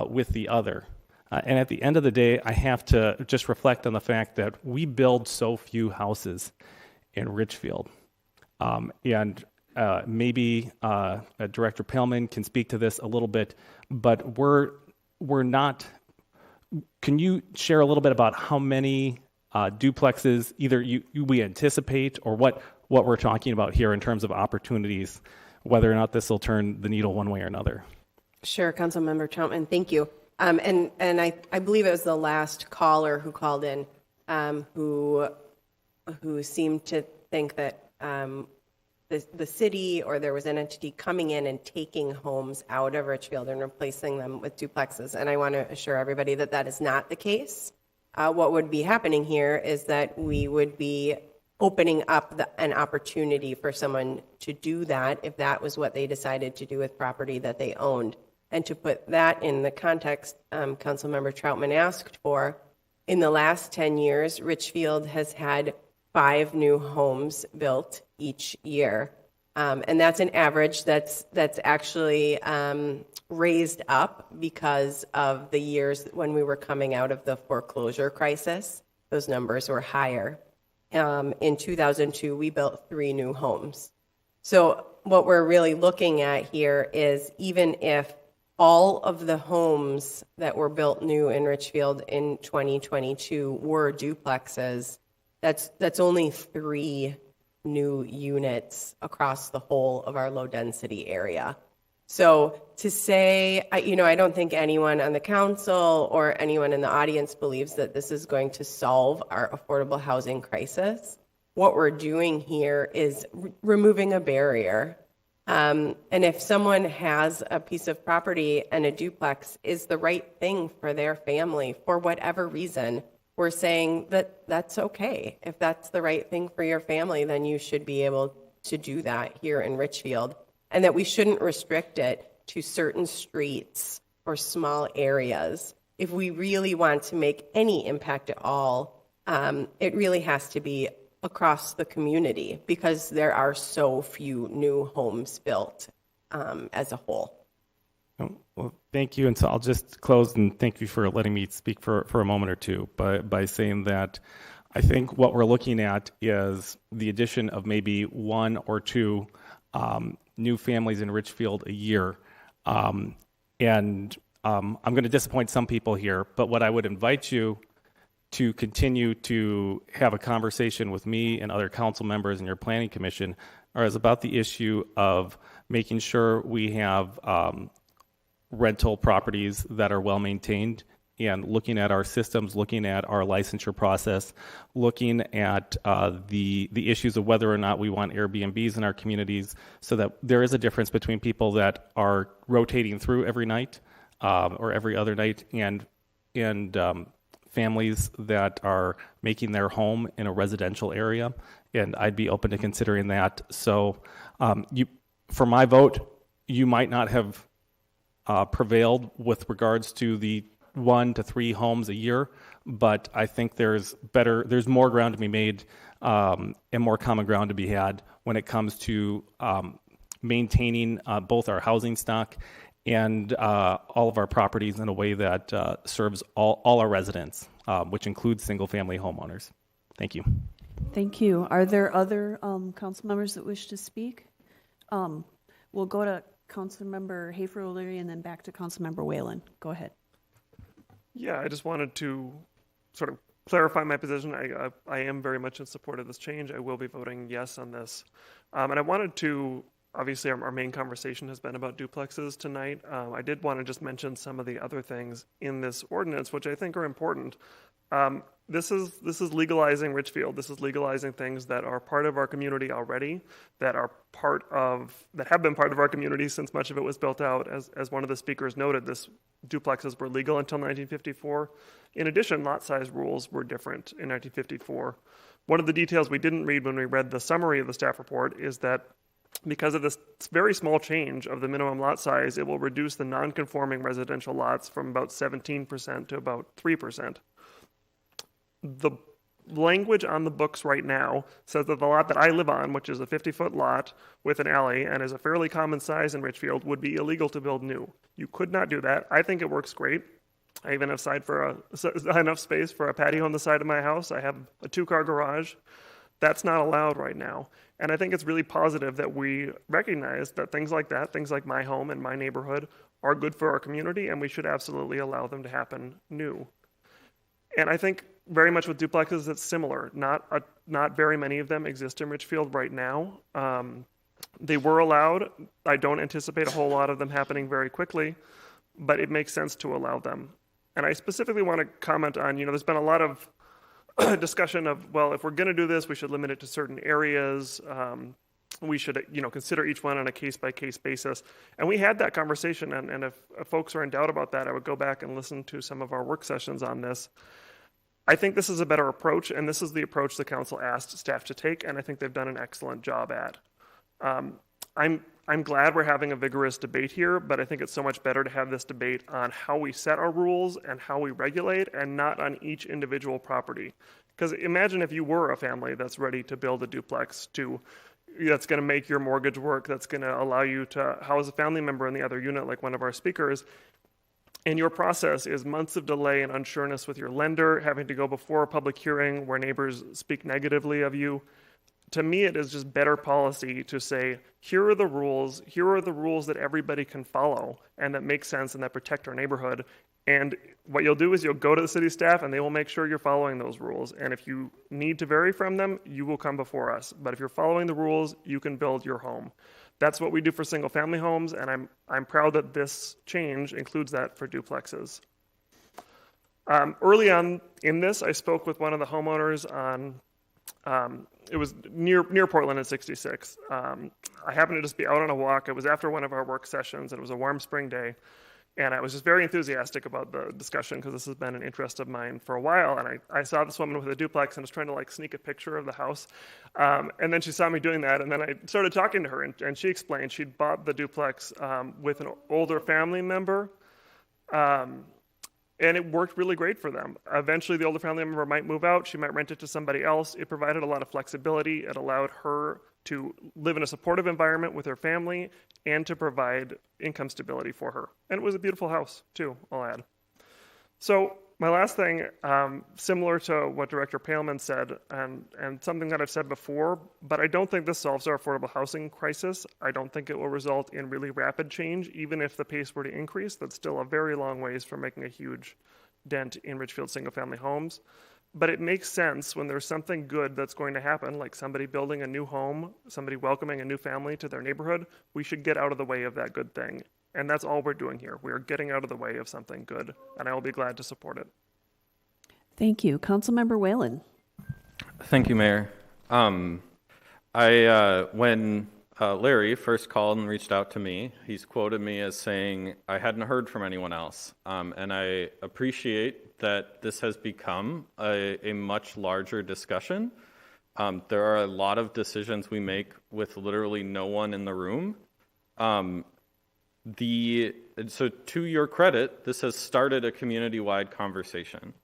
C: with the other. And at the end of the day, I have to just reflect on the fact that we build so few houses in Richfield, and maybe Director Pellman can speak to this a little bit, but we're not. Can you share a little bit about how many duplexes either we anticipate, or what we're talking about here in terms of opportunities, whether or not this will turn the needle one way or another?
B: Sure, Councilmember Troutman, thank you. And I believe it was the last caller who called in who seemed to think that the city or there was an entity coming in and taking homes out of Richfield and replacing them with duplexes. And I want to assure everybody that that is not the case. What would be happening here is that we would be opening up an opportunity for someone to do that if that was what they decided to do with property that they owned. And to put that in the context Councilmember Troutman asked for, in the last 10 years, Richfield has had 5 new homes built each year. And that's an average that's actually raised up because of the years when we were coming out of the foreclosure crisis. Those numbers were higher. In 2002, we built 3 new homes. So what we're really looking at here is, even if all of the homes that were built new in Richfield in 2022 were duplexes, that's only 3 new units across the whole of our low density area. So to say, I don't think anyone on the council or anyone in the audience believes that this is going to solve our affordable housing crisis. What we're doing here is removing a barrier. And if someone has a piece of property and a duplex is the right thing for their family for whatever reason, we're saying that that's okay. If that's the right thing for your family, then you should be able to do that here in Richfield, and that we shouldn't restrict it to certain streets or small areas. If we really want to make any impact at all, it really has to be across the community, because there are so few new homes built as a whole.
C: Well, thank you. And so I'll just close and thank you for letting me speak for a moment or two by saying that I think what we're looking at is the addition of maybe one or two new families in Richfield a year. I'm going to disappoint some people here, but what I would invite you to continue to have a conversation with me and other council members and your planning commission is about the issue of making sure we have rental properties that are well maintained, and looking at our systems, looking at our licensure process, looking at the issues of whether or not we want Airbnbs in our communities, so that there is a difference between people that are rotating through every night or every other night, and families that are making their home in a residential area. And I'd be open to considering that. So for my vote, you might not have prevailed with regards to the 1 to 3 homes a year, but I think there's more ground to be made and more common ground to be had when it comes to maintaining both our housing stock and all of our properties in a way that serves all our residents, which includes single-family homeowners. Thank you.
A: Thank you. Are there other council members that wish to speak? We'll go to Councilmember Hafer O'Leary and then back to Councilmember Whalen. Go ahead.
U: Yeah, I just wanted to sort of clarify my position. I am very much in support of this change. I will be voting yes on this. And I wanted to, obviously our main conversation has been about duplexes tonight. I did want to just mention some of the other things in this ordinance, which I think are important. This is legalizing Richfield. This is legalizing things that are part of our community already, that have been part of our community since much of it was built out. As one of the speakers noted, duplexes were legal until 1954. In addition, lot size rules were different in 1954. One of the details we didn't read when we read the summary of the staff report is that because of this very small change of the minimum lot size, it will reduce the non-conforming residential lots from about 17% to about 3%. The language on the books right now says that the lot that I live on, which is a 50-foot lot with an alley and is a fairly common size in Richfield, would be illegal to build new. You could not do that. I think it works great. I even have enough space for a patio on the side of my house. I have a 2-car garage. That's not allowed right now. And I think it's really positive that we recognize that things like that, things like my home and my neighborhood, are good for our community, and we should absolutely allow them to happen new. And I think very much with duplexes, it's similar. Not very many of them exist in Richfield right now. They were allowed. I don't anticipate a whole lot of them happening very quickly, but it makes sense to allow them. And I specifically want to comment on, there's been a lot of discussion of, well, if we're going to do this, we should limit it to certain areas. We should, consider each one on a case-by-case basis. And we had that conversation, and if folks are in doubt about that, I would go back and listen to some of our work sessions on this. I think this is a better approach, and this is the approach the council asked staff to take, and I think they've done an excellent job at. I'm glad we're having a vigorous debate here, but I think it's so much better to have this debate on how we set our rules and how we regulate, and not on each individual property. Because imagine if you were a family that's ready to build a duplex that's going to make your mortgage work, that's going to allow you to house a family member in the other unit, like one of our speakers, and your process is months of delay and unsureness with your lender, having to go before a public hearing where neighbors speak negatively of you. To me, it is just better policy to say, here are the rules that everybody can follow and that make sense and that protect our neighborhood. And what you'll do is you'll go to the city staff and they will make sure you're following those rules. And if you need to vary from them, you will come before us. But if you're following the rules, you can build your home. That's what we do for single family homes, and I'm proud that this change includes that for duplexes. Early on in this, I spoke with one of the homeowners on, it was near Portland at 66. I happened to just be out on a walk. It was after one of our work sessions, and it was a warm spring day. And I was just very enthusiastic about the discussion because this has been an interest of mine for a while. And I saw this woman with a duplex and was trying to sneak a picture of the house. And then she saw me doing that. And then I started talking to her, and she explained she'd bought the duplex with an older family member. And it worked really great for them. Eventually, the older family member might move out. She might rent it to somebody else. It provided a lot of flexibility. It allowed her to live in a supportive environment with her family and to provide income stability for her. And it was a beautiful house, too, I'll add. So my last thing, similar to what Director Paleman said, and something that I've said before, but I don't think this solves our affordable housing crisis. I don't think it will result in really rapid change, even if the pace were to increase. That's still a very long ways from making a huge dent in Richfield single-family homes. But it makes sense when there's something good that's going to happen, like somebody building a new home, somebody welcoming a new family to their neighborhood, we should get out of the way of that good thing. And that's all we're doing here. We are getting out of the way of something good, and I will be glad to support it.
A: Thank you. Councilmember Whalen.
T: Thank you, Mayor. When Larry first called and reached out to me, he's quoted me as saying, I hadn't heard from anyone else. And I appreciate that this has become a much larger discussion. There are a lot of decisions we make with literally no one in the room. So to your credit, this has started a community-wide conversation.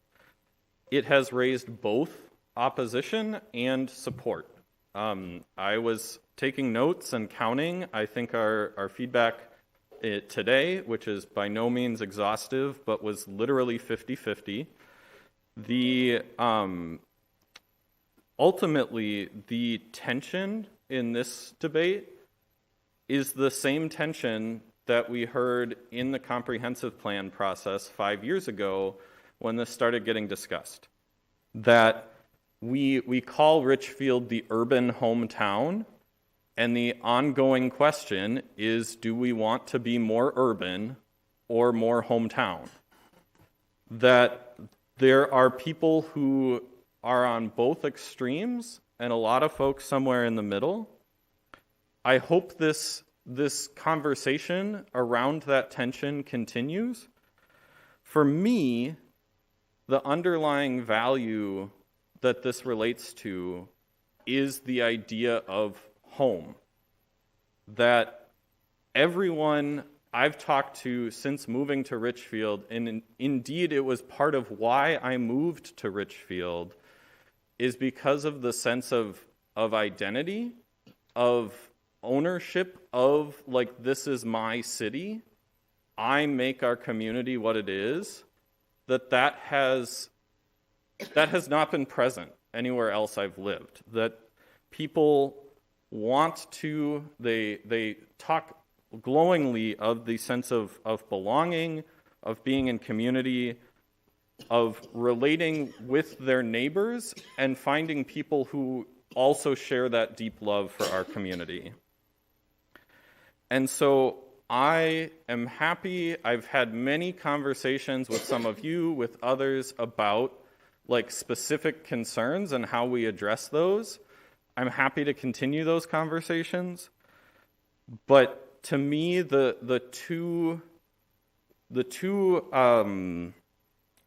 T: It has raised both opposition and support. I was taking notes and counting. I think our feedback today, which is by no means exhaustive, but was literally 50-50. Ultimately, the tension in this debate is the same tension that we heard in the comprehensive plan process 5 years ago when this started getting discussed. That we call Richfield the urban hometown, and the ongoing question is, do we want to be more urban or more hometown? That there are people who are on both extremes and a lot of folks somewhere in the middle. I hope this conversation around that tension continues. For me, the underlying value that this relates to is the idea of home. That everyone I've talked to since moving to Richfield, and indeed it was part of why I moved to Richfield, is because of the sense of identity, of ownership of, like, this is my city, I make our community what it is, that has not been present anywhere else I've lived. That people want to, they talk glowingly of the sense of belonging, of being in community, of relating with their neighbors and finding people who also share that deep love for our community. And so I am happy. I've had many conversations with some of you, with others, about like specific concerns and how we address those. I'm happy to continue those conversations. But to me, the two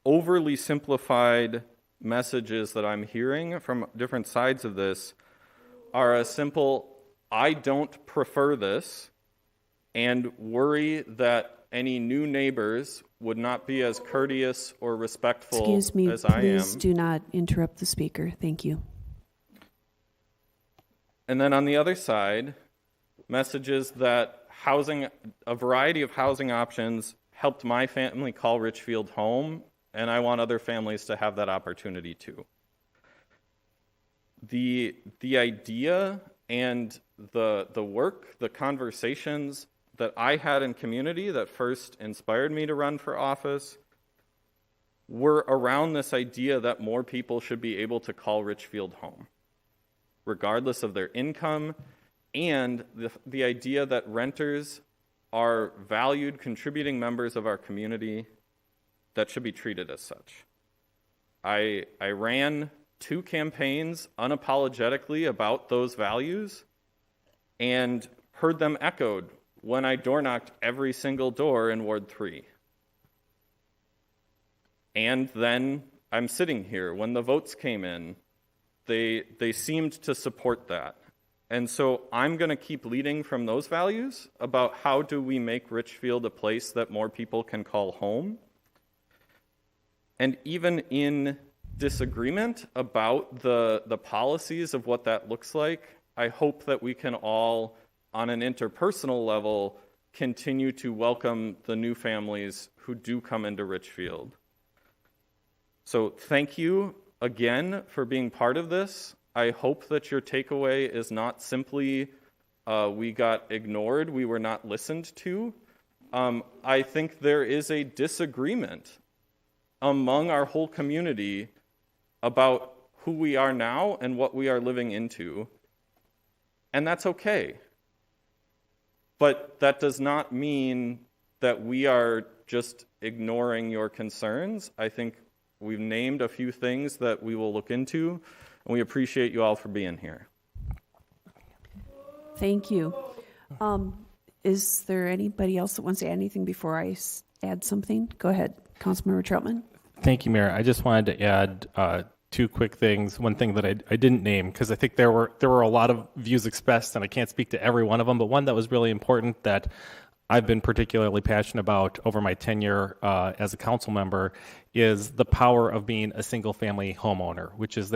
T: overly simplified messages that I'm hearing from different sides of this are a simple, I don't prefer this, and worry that any new neighbors would not be as courteous or respectful
A: Excuse me,
T: as I am.
A: please do not interrupt the speaker. Thank you.
T: And then on the other side, messages that a variety of housing options helped my family call Richfield home, and I want other families to have that opportunity too. The idea and the work, the conversations that I had in community that first inspired me to run for office were around this idea that more people should be able to call Richfield home, regardless of their income, and the idea that renters are valued, contributing members of our community that should be treated as such. I ran 2 campaigns unapologetically about those values and heard them echoed when I door knocked every single door in Ward 3. And then I'm sitting here. When the votes came in, they seemed to support that. And so I'm going to keep leading from those values about how do we make Richfield a place that more people can call home. And even in disagreement about the policies of what that looks like, I hope that we can all, on an interpersonal level, continue to welcome the new families who do come into Richfield. So thank you again for being part of this. I hope that your takeaway is not simply we got ignored, we were not listened to. I think there is a disagreement among our whole community about who we are now and what we are living into. And that's okay. But that does not mean that we are just ignoring your concerns. I think we've named a few things that we will look into, and we appreciate you all for being here.
A: Thank you. Is there anybody else that wants to add anything before I add something? Go ahead, Councilmember Troutman.
C: Thank you, Mayor. I just wanted to add two quick things. One thing that I didn't name, because I think there were a lot of views expressed, and I can't speak to every one of them, but one that was really important that I've been particularly passionate about over my tenure as a council member is the power of being a single-family homeowner, which is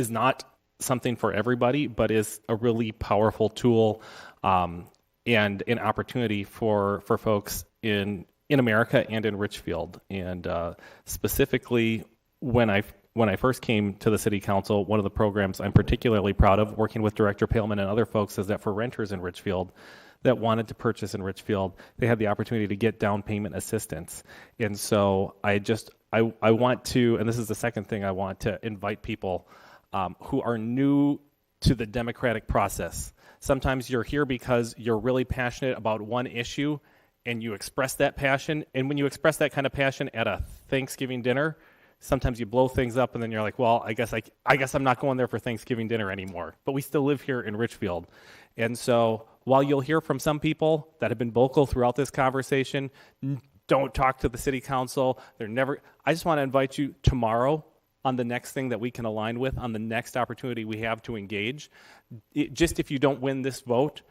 C: not something for everybody, but is a really powerful tool and an opportunity for folks in America and in Richfield. And specifically, when I first came to the city council, one of the programs I'm particularly proud of, working with Director Paleman and other folks, is that for renters in Richfield that wanted to purchase in Richfield, they had the opportunity to get down payment assistance. And so I want to, and this is the second thing, I want to invite people who are new to the democratic process. Sometimes you're here because you're really passionate about one issue and you express that passion. And when you express that kind of passion at a Thanksgiving dinner, sometimes you blow things up and then you're like, well, I guess I'm not going there for Thanksgiving dinner anymore. But we still live here in Richfield. And so while you'll hear from some people that have been vocal throughout this conversation, don't talk to the city council. I just want to invite you tomorrow on the next thing that we can align with, on the next opportunity we have to engage. Just if you don't win this vote,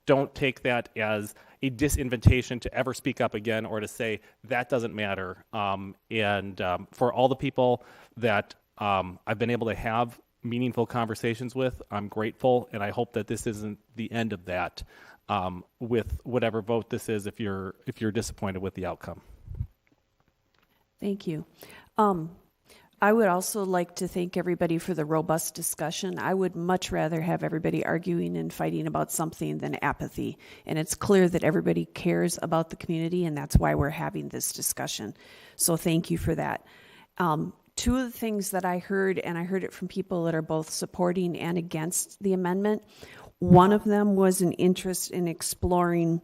C: don't take that as a disinvitation to ever speak up again or to say that doesn't matter. For all the people that I've been able to have meaningful conversations with, I'm grateful, and I hope that this isn't the end of that with whatever vote this is if you're disappointed with the outcome.
A: Thank you. I would also like to thank everybody for the robust discussion. I would much rather have everybody arguing and fighting about something than apathy. And it's clear that everybody cares about the community, and that's why we're having this discussion. So thank you for that. Two of the things that I heard, and I heard it from people that are both supporting and against the amendment, one of them was an interest in exploring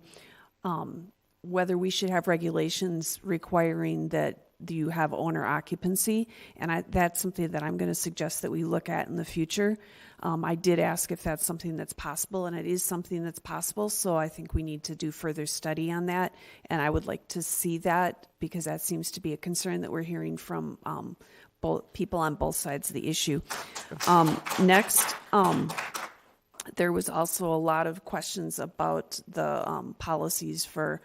A: whether we should have regulations requiring that you have owner occupancy, and that's something that I'm going to suggest that we look at in the future. I did ask if that's something that's possible, and it is something that's possible, so I think we need to do further study on that, and I would like to see that because that seems to be a concern that we're hearing from both people on both sides of the issue. Next, there was also a lot of questions about the policies for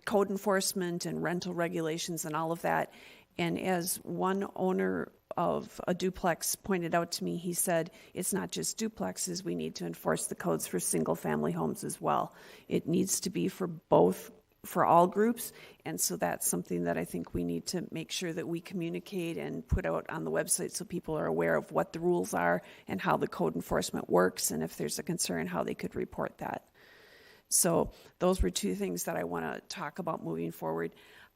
A: code enforcement and rental regulations and all of that. And as one owner of a duplex pointed out to me, he said, it's not just duplexes, we need to enforce the codes for single family homes as well. It needs to be for all groups. And so that's something that I think we need to make sure that we communicate and put out on the website so people are aware of what the rules are and how the code enforcement works, and if there's a concern, how they could report that. So those were two things that I want to talk about moving forward.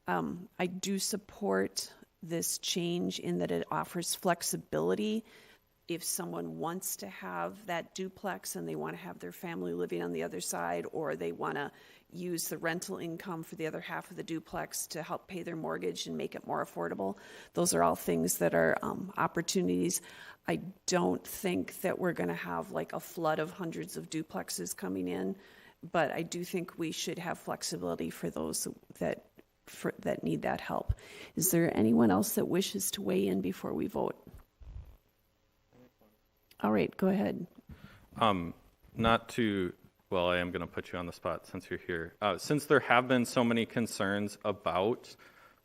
A: I do support this change in that it offers flexibility. If someone wants to have that duplex and they want to have their family living on the other side, or they want to use the rental income for the other half of the duplex to help pay their mortgage and make it more affordable, those are all things that are opportunities. I don't think that we're going to have like a flood of hundreds of duplexes coming in, but I do think we should have flexibility for those that need that help. Is there anyone else that wishes to weigh in before we vote? All right, go ahead.
T: I am going to put you on the spot since you're here. Since there have been so many concerns about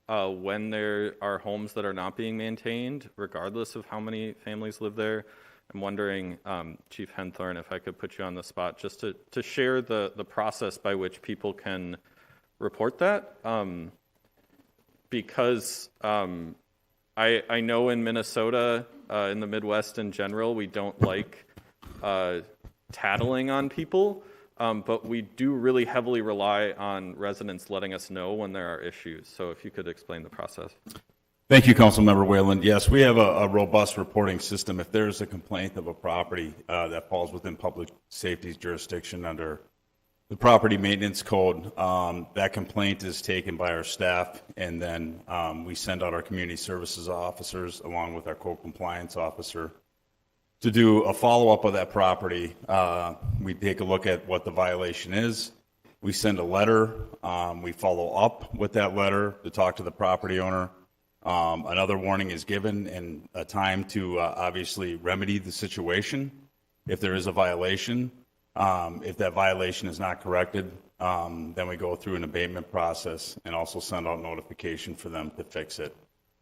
T: when there are homes that are not being maintained, regardless of how many families live there, I'm wondering, Chief Henthorn, if I could put you on the spot just to share the process by which people can report that. Because I know in Minnesota, in the Midwest in general, we don't like tattling on people, but we do really heavily rely on residents letting us know when there are issues. So if you could explain the process.
D: Thank you, Councilmember Whalen. Yes, we have a robust reporting system. If there's a complaint of a property that falls within public safety's jurisdiction under the property maintenance code, that complaint is taken by our staff, and then we send out our community services officers along with our code compliance officer to do a follow-up of that property. We take a look at what the violation is. We send a letter. We follow up with that letter to talk to the property owner. Another warning is given and a time to obviously remedy the situation if there is a violation. If that violation is not corrected, then we go through an abatement process and also send out notification for them to fix it.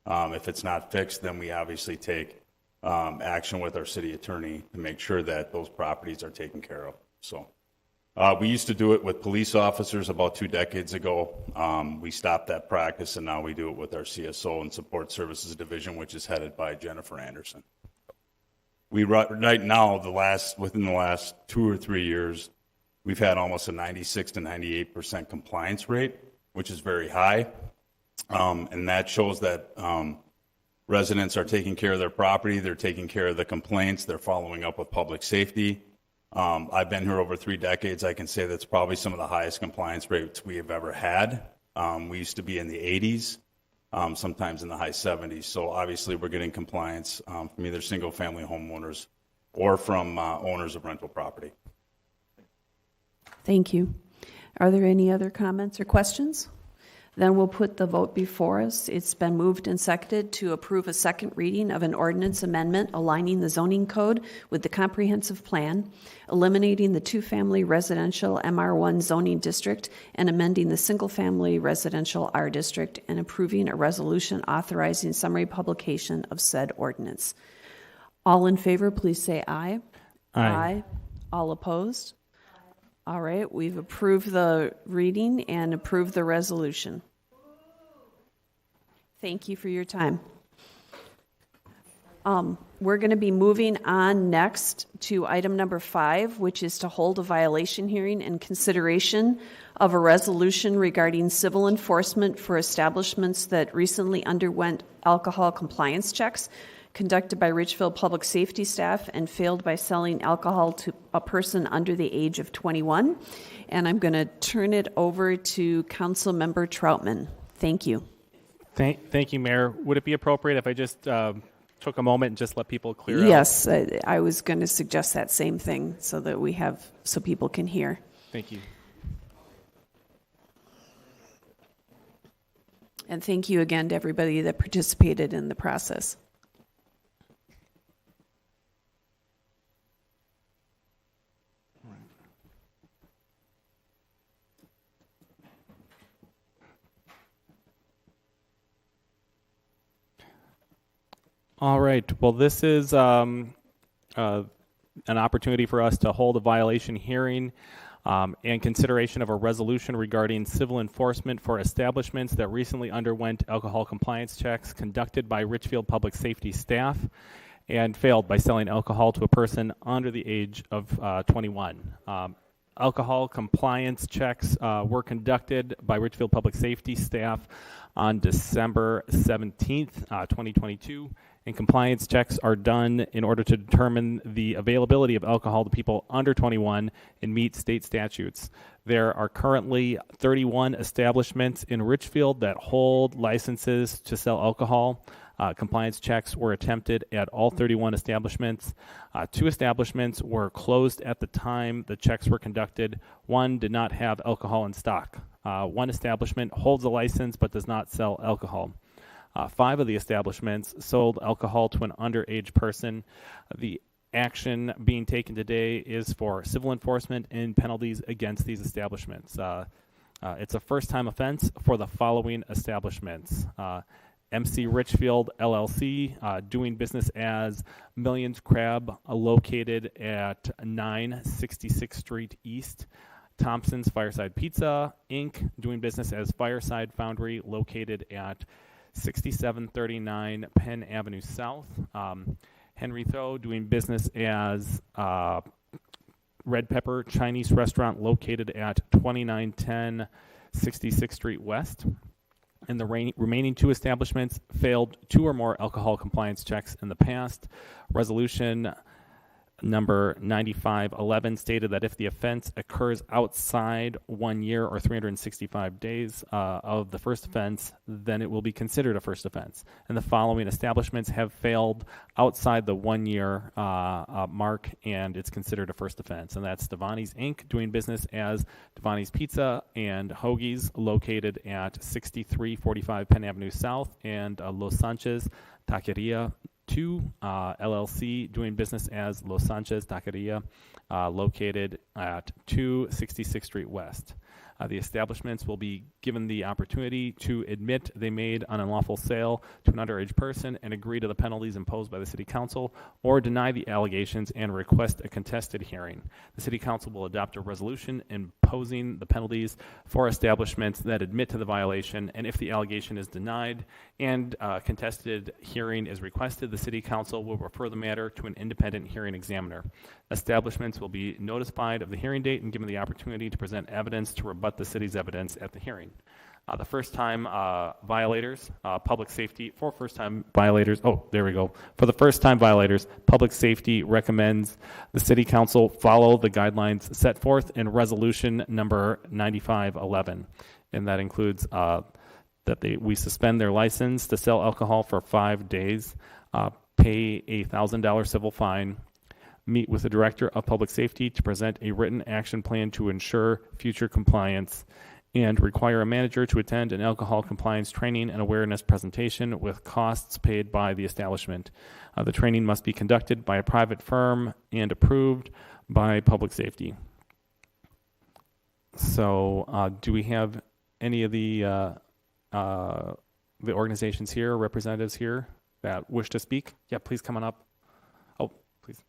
D: If it's not fixed, then we obviously take action with our city attorney to make sure that those properties are taken care of. So we used to do it with police officers about 2 decades ago. We stopped that practice, and now we do it with our CSO and Support Services Division, which is headed by Jennifer Anderson. We right now, within the last 2 or 3 years, we've had almost a 96 to 98% compliance rate, which is very high, and that shows that residents are taking care of their property, they're taking care of the complaints, they're following up with public safety. I've been here over 3 decades. I can say that's probably some of the highest compliance rates we have ever had. We used to be in the 80s. Sometimes in the high 70s. So obviously we're getting compliance from either single-family homeowners or from owners of rental property.
A: Thank you. Are there any other comments or questions? Then we'll put the vote before us. It's been moved and seconded to approve a second reading of an ordinance amendment aligning the zoning code with the comprehensive plan, eliminating the two-family residential MR1 zoning district and amending the single-family residential R district, and approving a resolution authorizing summary publication of said ordinance. All in favor, please say aye.
C: Aye.
A: All opposed? All right, we've approved the reading and approved the resolution. Thank you for your time. We're going to be moving on next to item number 5, which is to hold a violation hearing in consideration of a resolution regarding civil enforcement for establishments that recently underwent alcohol compliance checks conducted by Richfield Public Safety staff and failed by selling alcohol to a person under the age of 21. And I'm going to turn it over to Councilmember Troutman. Thank you.
C: Thank you, Mayor. Would it be appropriate if I just took a moment and just let people clear out?
A: Yes, I was going to suggest that same thing so that so people can hear.
C: Thank you.
A: And thank you again to everybody that participated in the process.
C: All right. Well, this is an opportunity for us to hold a violation hearing and consideration of a resolution regarding civil enforcement for establishments that recently underwent alcohol compliance checks conducted by Richfield Public Safety staff and failed by selling alcohol to a person under the age of 21. Alcohol compliance checks were conducted by Richfield Public Safety staff on December 17th, 2022. And compliance checks are done in order to determine the availability of alcohol to people under 21 and meet state statutes. There are currently 31 establishments in Richfield that hold licenses to sell alcohol. Compliance checks were attempted at all 31 establishments. 2 establishments were closed at the time the checks were conducted. 1 did not have alcohol in stock. 1 establishment holds a license but does not sell alcohol. 5 of the establishments sold alcohol to an underage person. The action being taken today is for civil enforcement and penalties against these establishments. It's a first-time offense for the following establishments: MC Richfield LLC, doing business as Millions Crab, located at 966th Street East. Thompson's Fireside Pizza, Inc., doing business as Fireside Foundry, located at 6739 Penn Avenue South. Henry Tho, doing business as Red Pepper Chinese Restaurant, located at 2910 66th Street West. And the remaining two establishments failed 2 or more alcohol compliance checks in the past. Resolution number 9511 stated that if the offense occurs outside 1 year or 365 days of the first offense, then it will be considered a first offense. And the following establishments have failed outside the 1 year mark, and it's considered a first offense. And that's Devani's Inc., doing business as Devani's Pizza and Hoagies, located at 6345 Penn Avenue South, and Los Sanchez Taqueria 2 LLC, doing business as Los Sanchez Taqueria, located at 266th Street West. The establishments will be given the opportunity to admit they made an unlawful sale to an underage person and agree to the penalties imposed by the City Council, or deny the allegations and request a contested hearing. The City Council will adopt a resolution imposing the penalties for establishments that admit to the violation, and if the allegation is denied and a contested hearing is requested, the City Council will refer the matter to an independent hearing examiner. Establishments will be notified of the hearing date and given the opportunity to present evidence to rebut the city's evidence at the hearing. The first-time violators, public safety, for first-time violators, for the first-time violators, public safety recommends the City Council follow the guidelines set forth in Resolution number 9511. And that includes that we suspend their license to sell alcohol for 5 days, pay a $1,000 civil fine, meet with the Director of Public Safety to present a written action plan to ensure future compliance, and require a manager to attend an alcohol compliance training and awareness presentation with costs paid by the establishment. The training must be conducted by a private firm and approved by Public Safety. So do we have any of the organizations here, representatives here, that wish to speak? Yeah, please come on up. Oh, please.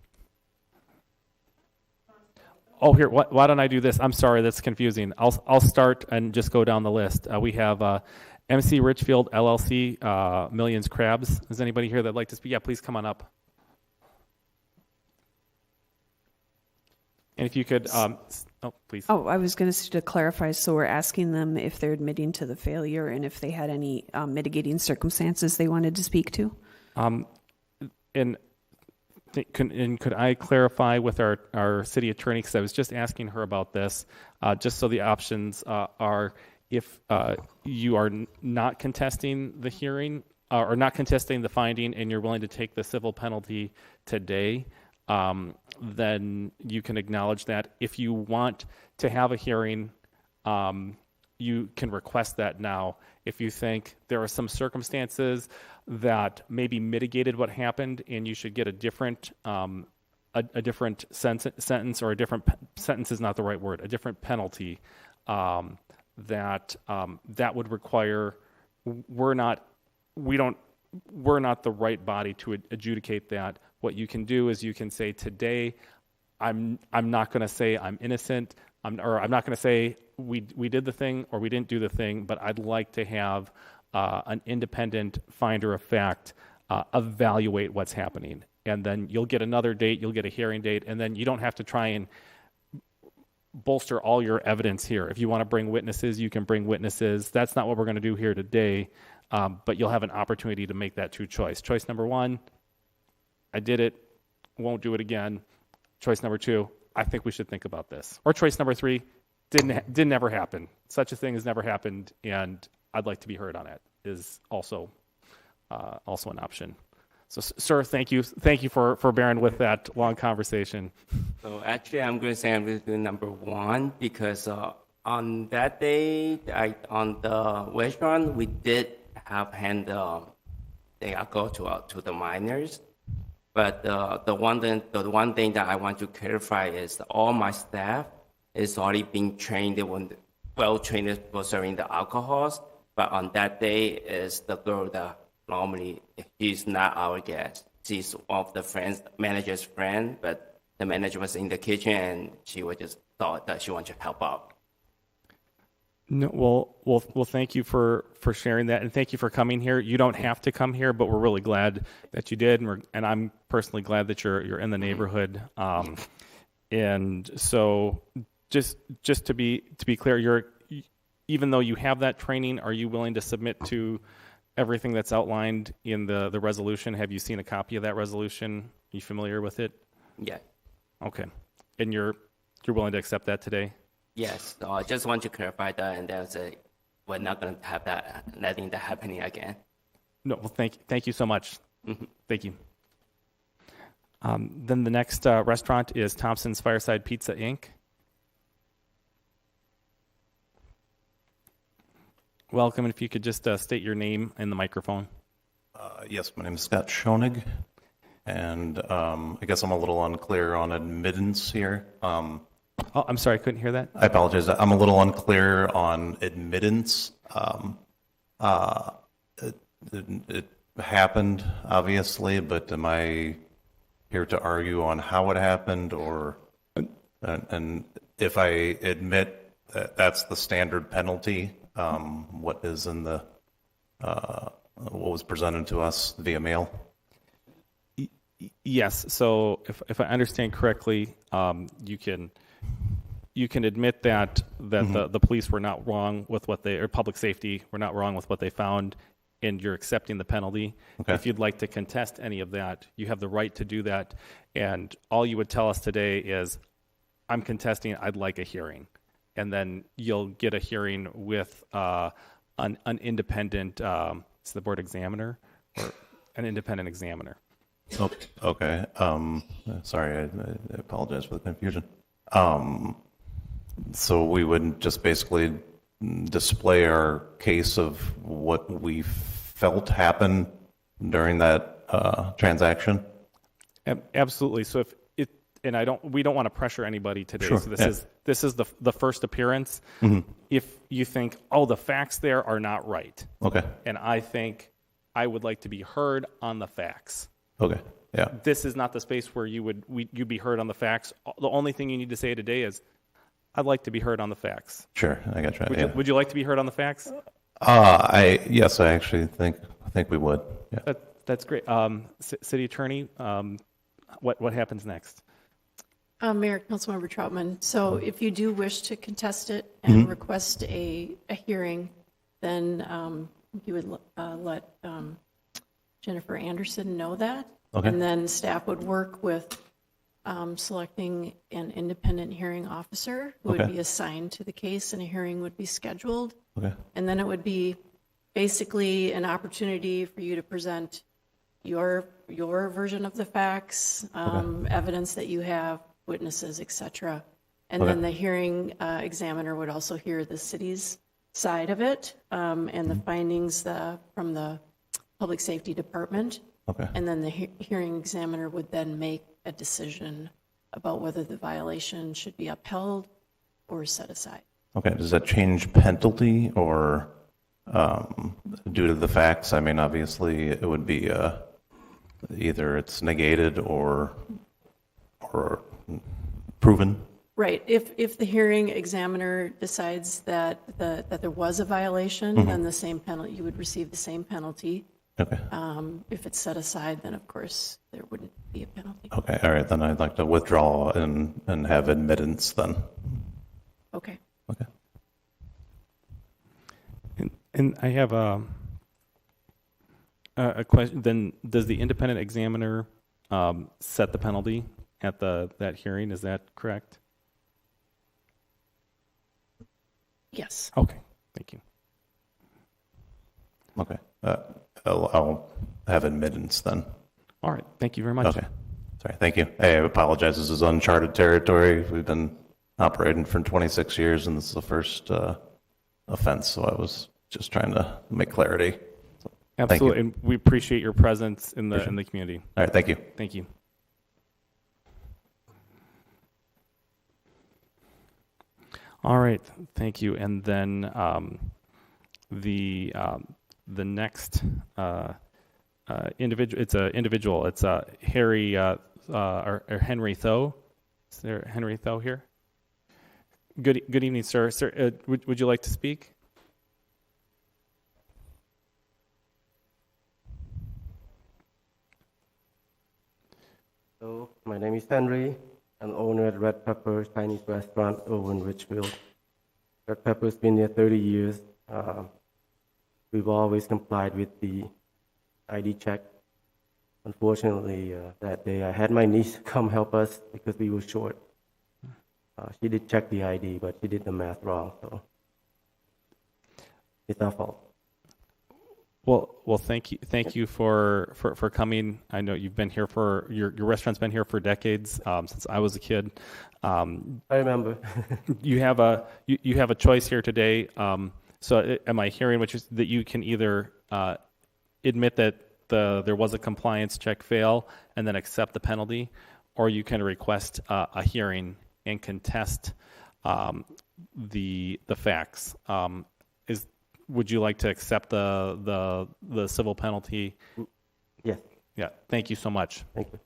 C: Oh, here, why don't I do this? I'm sorry, that's confusing. I'll start and just go down the list. We have MC Richfield LLC, Millions Crabs. Is anybody here that'd like to speak? Yeah, please come on up. And if you could, please.
A: Oh, I was going to clarify, so we're asking them if they're admitting to the failure and if they had any mitigating circumstances they wanted to speak to?
C: Could I clarify with our city attorney, because I was just asking her about this, just so the options are, if you are not contesting the hearing or not contesting the finding and you're willing to take the civil penalty today, then you can acknowledge that. If you want to have a hearing, you can request that now. If you think there are some circumstances that maybe mitigated what happened and you should get a different sentence, or a different sentence is not the right word, a different penalty, that would require, we're not the right body to adjudicate that. What you can do is you can say, today I'm not going to say I'm innocent, I'm not going to say we did the thing or we didn't do the thing, but I'd like to have an independent finder of fact evaluate what's happening. And then you'll get another date, you'll get a hearing date, and then you don't have to try and bolster all your evidence here. If you want to bring witnesses, you can bring witnesses. That's not what we're going to do here today, but you'll have an opportunity to make that choice. Choice number 1, I did it, won't do it again. Choice number 2, I think we should think about this. Or choice number 3, didn't ever happen. Such a thing has never happened, and I'd like to be heard on it, is also an option. So, sir, thank you for bearing with that long conversation.
E: So actually, I'm going to say I'm going to do number 1, because on that day, on the restaurant, we did have hand the alcohol to the minors. But the one thing that I want to clarify is all my staff is already being trained. They were well trained for serving the alcohols. But on that day, is the girl that normally he's not our guest. She's one of the friends, manager's friend, but the manager was in the kitchen and she was just thought that she wanted to help out.
C: No, well, thank you for sharing that, and thank you for coming here. You don't have to come here, but we're really glad that you did, and I'm personally glad that you're in the neighborhood. And so, just to be clear, even though you have that training, are you willing to submit to everything that's outlined in the resolution? Have you seen a copy of that resolution? Are you familiar with it?
E: Yeah.
C: Okay, and you're willing to accept that today?
E: Yes, so I just want to clarify that, and then say we're not going to have that, letting that happening again.
C: No, well, thank you so much. Thank you. Then the next restaurant is Thompson's Fireside Pizza, Inc. Welcome, and if you could just state your name in the microphone.
F: Yes, my name is Scott Schoenig, and I guess I'm a little unclear on admittance here.
C: Oh, I'm sorry, I couldn't hear that.
F: I apologize. I'm a little unclear on admittance. It happened, obviously, but am I here to argue on how it happened, or and if I admit that that's the standard penalty, what is in the what was presented to us via mail?
C: Yes. So if I understand correctly, you can admit that the police were not wrong with what they, or public safety were not wrong with what they found, and you're accepting the penalty.
F: Okay.
C: If you'd like to contest any of that, you have the right to do that. And all you would tell us today is, I'm contesting, I'd like a hearing. And then you'll get a hearing with an independent, is the board examiner or an independent examiner.
F: Oh, okay. Sorry, I apologize for the confusion. So we would just basically display our case of what we felt happened during that transaction?
C: Absolutely. So if it, and we don't want to pressure anybody today.
F: Sure,
C: So
F: yeah.
C: this is the first appearance. If you think, oh, the facts there are not right.
F: Okay.
C: And I think I would like to be heard on the facts.
F: Okay. Yeah.
C: This is not the space where you'd be heard on the facts. The only thing you need to say today is, I'd like to be heard on the facts.
F: Sure, I got you.
C: Would you like to be heard on the facts?
F: Yes, I actually think we would. Yeah.
C: That's great. City Attorney, what happens next?
V: Mayor, Councilmember Troutman, so if you do wish to contest it and request a hearing, then you would let Jennifer Anderson know that.
F: Okay.
V: And then staff would work with selecting an independent hearing officer who would
F: Okay.
V: be assigned to the case, and a hearing would be scheduled.
F: Okay.
V: And then it would be basically an opportunity for you to present your version of the facts, evidence that you have, witnesses, et cetera. And
F: Okay.
V: then the hearing examiner would also hear the city's side of it, and the findings from the Public Safety Department.
F: Okay.
V: And then the hearing examiner would then make a decision about whether the violation should be upheld or set aside.
F: Okay, does that change penalty or due to the facts? I mean, obviously, it would be either it's negated or proven.
V: Right. If the hearing examiner decides that there was a violation, then the same penalty, you would receive the same penalty.
F: Okay.
V: If it's set aside, then of course there wouldn't be a penalty.
F: Okay, all right, then I'd like to withdraw and have admittance then.
V: Okay.
F: Okay.
C: And I have a question. Then does the independent examiner set the penalty at that hearing? Is that correct?
V: Yes.
C: Okay. Thank you.
F: Okay. I'll have admittance then.
C: All right. Thank you very much.
F: Okay. Sorry. Thank you. Hey, I apologize. This is uncharted territory. We've been operating for 26 years, and this is the first offense. So I was just trying to make clarity. So,
C: Absolutely.
F: Thank you.
C: And we appreciate your presence in the
F: Appreciate it.
C: in the community.
F: All right. Thank you.
C: Thank you. All right. Thank you. And then the next individual. It's an individual. It's Harry or Henry Tho. Is there Henry Tho here? Good evening, sir. Sir, would you like to speak?
G: Hello, my name is Henry. I'm owner at Red Pepper Chinese restaurant over in Richfield. Red Pepper's been here 30 years. We've always complied with the ID check. Unfortunately, that day I had my niece come help us because we were short. She did check the ID, but she did the math wrong, so it's our fault.
C: Well, thank you for coming. I know you've been here for your restaurant's been here for decades, since I was a kid.
G: I remember.
C: you have a choice here today. So am I hearing that you can either admit that there was a compliance check fail and then accept the penalty, or you can request a hearing and contest the facts. Would you like to accept the civil penalty?
G: Yes.
C: Yeah. Thank you so much.
G: Thank you.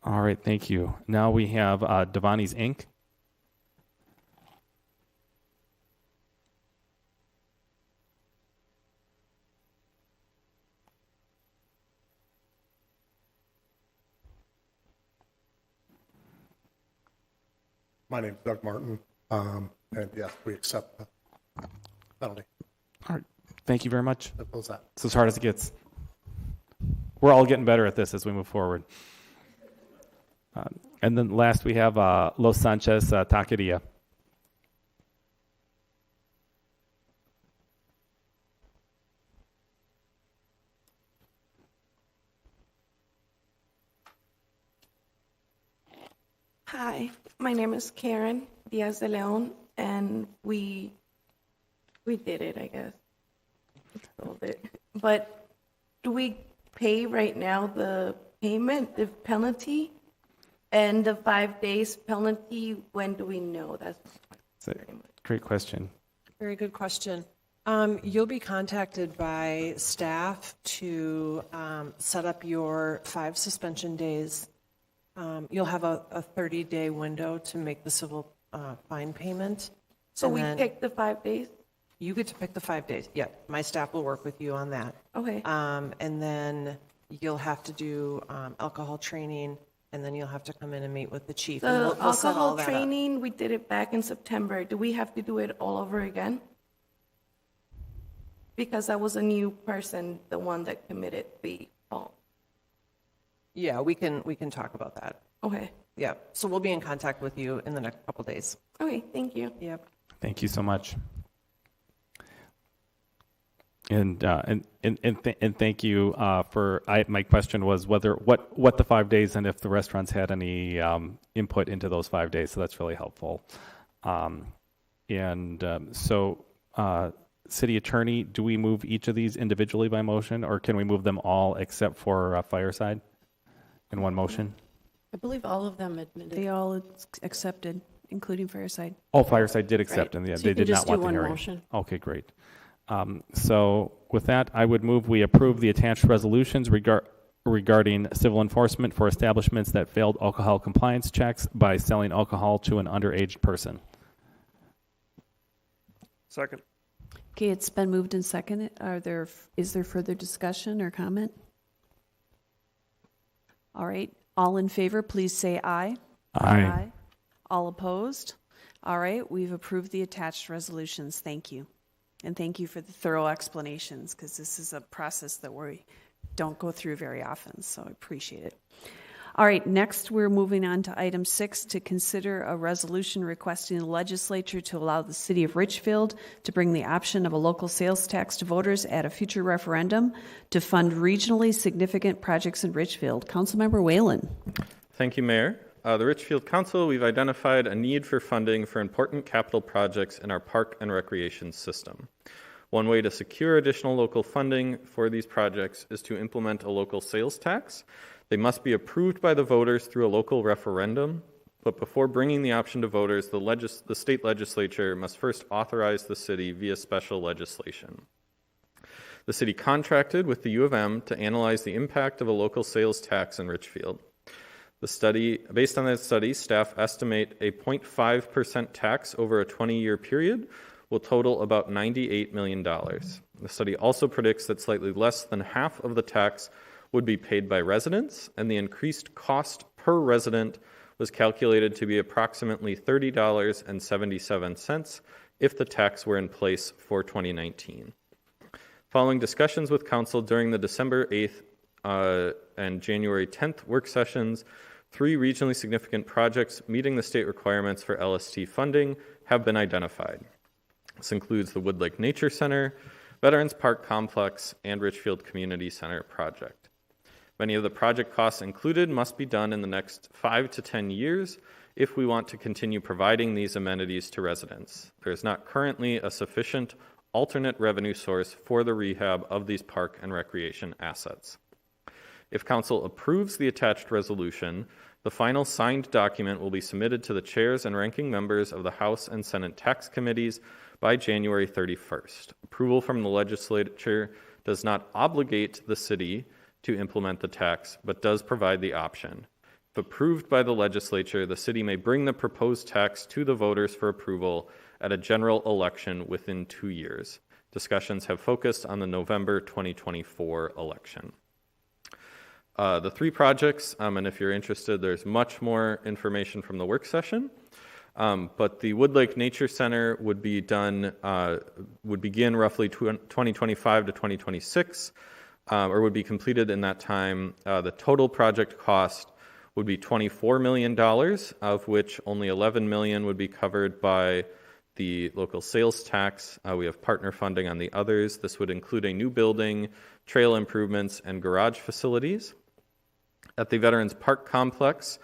C: All right. Thank you. Now we have Devani's Inc.
H: My name's Doug Martin, and yes, we accept the penalty.
C: All right. Thank you very much.
H: Simple as that.
C: It's as hard as it gets. We're all getting better at this as we move forward. And then last we have Los Sanchez Taqueria.
W: Hi, my name is Karen Diaz de Leon, and we did it, I guess. We sold it. But do we pay right now the payment, the penalty, and the 5 days penalty? When do we know? That's
C: a great question.
X: Very good question. You'll be contacted by staff to set up your 5 suspension days. You'll have a 30-day window to make the civil fine payment.
W: So we pick the 5 days?
X: You get to pick the 5 days. Yeah, my staff will work with you on that.
W: Okay.
X: And then you'll have to do alcohol training, and then you'll have to come in and meet with the chief. And
W: The
X: we'll set all
W: alcohol
X: that up.
W: training, we did it back in September. Do we have to do it all over again? Because I was a new person, the one that committed the fault.
X: Yeah, we can talk about that.
W: Okay.
X: Yeah, so we'll be in contact with you in the next couple days.
W: Okay, thank you.
X: Yep.
C: Thank you so much. And thank you for my question was what the 5 days and if the restaurants had any input into those 5 days. So that's really helpful. So City Attorney, do we move each of these individually by motion, or can we move them all except for Fireside in one motion?
V: I believe all of them admitted.
A: They all accepted, including Fireside.
C: Oh, Fireside did accept,
V: Right.
C: and
V: So
C: they
V: you can
C: did not
V: just
C: want
V: do
C: the
V: one
C: hearing.
V: motion.
C: Okay, great. So with that, I would move we approve the attached resolutions regarding civil enforcement for establishments that failed alcohol compliance checks by selling alcohol to an underage person.
U: Second.
A: Okay, it's been moved and seconded. Is there further discussion or comment? All right, all in favor, please say aye.
C: Aye.
A: All opposed? All right, we've approved the attached resolutions. Thank you. And thank you for the thorough explanations, because this is a process that we don't go through very often, so I appreciate it. All right, next we're moving on to item 6, to consider a resolution requesting the legislature to allow the city of Richfield to bring the option of a local sales tax to voters at a future referendum to fund regionally significant projects in Richfield. Councilmember Whalen.
T: Thank you, Mayor. The Richfield Council, we've identified a need for funding for important capital projects in our park and recreation system. One way to secure additional local funding for these projects is to implement a local sales tax. They must be approved by the voters through a local referendum, but before bringing the option to voters, the state legislature must first authorize the city via special legislation. The city contracted with the U of M to analyze the impact of a local sales tax in Richfield. Based on that study, staff estimate a 0.5% tax over a 20-year period will total about $98 million. The study also predicts that slightly less than half of the tax would be paid by residents, and the increased cost per resident was calculated to be approximately $30.77 if the tax were in place for 2019. Following discussions with Council during the December 8th and January 10th work sessions, 3 regionally significant projects meeting the state requirements for LST funding have been identified. This includes the Woodlake Nature Center, Veterans Park Complex, and Richfield Community Center project. Many of the project costs included must be done in the next 5 to 10 years if we want to continue providing these amenities to residents. There is not currently a sufficient alternate revenue source for the rehab of these park and recreation assets. If Council approves the attached resolution, the final signed document will be submitted to the chairs and ranking members of the House and Senate tax committees by January 31st. Approval from the legislature does not obligate the city to implement the tax, but does provide the option. If approved by the legislature, the city may bring the proposed tax to the voters for approval at a general election within 2 years. Discussions have focused on the November 2024 election. The 3 projects, and if you're interested, there's much more information from the work session. But the Woodlake Nature Center would be done, would begin roughly 2025 to 2026, or would be completed in that time. The total project cost would be $24 million, of which only $11 million would be covered by the local sales tax. We have partner funding on the others. This would include a new building, trail improvements, and garage facilities. At the Veterans Park Complex,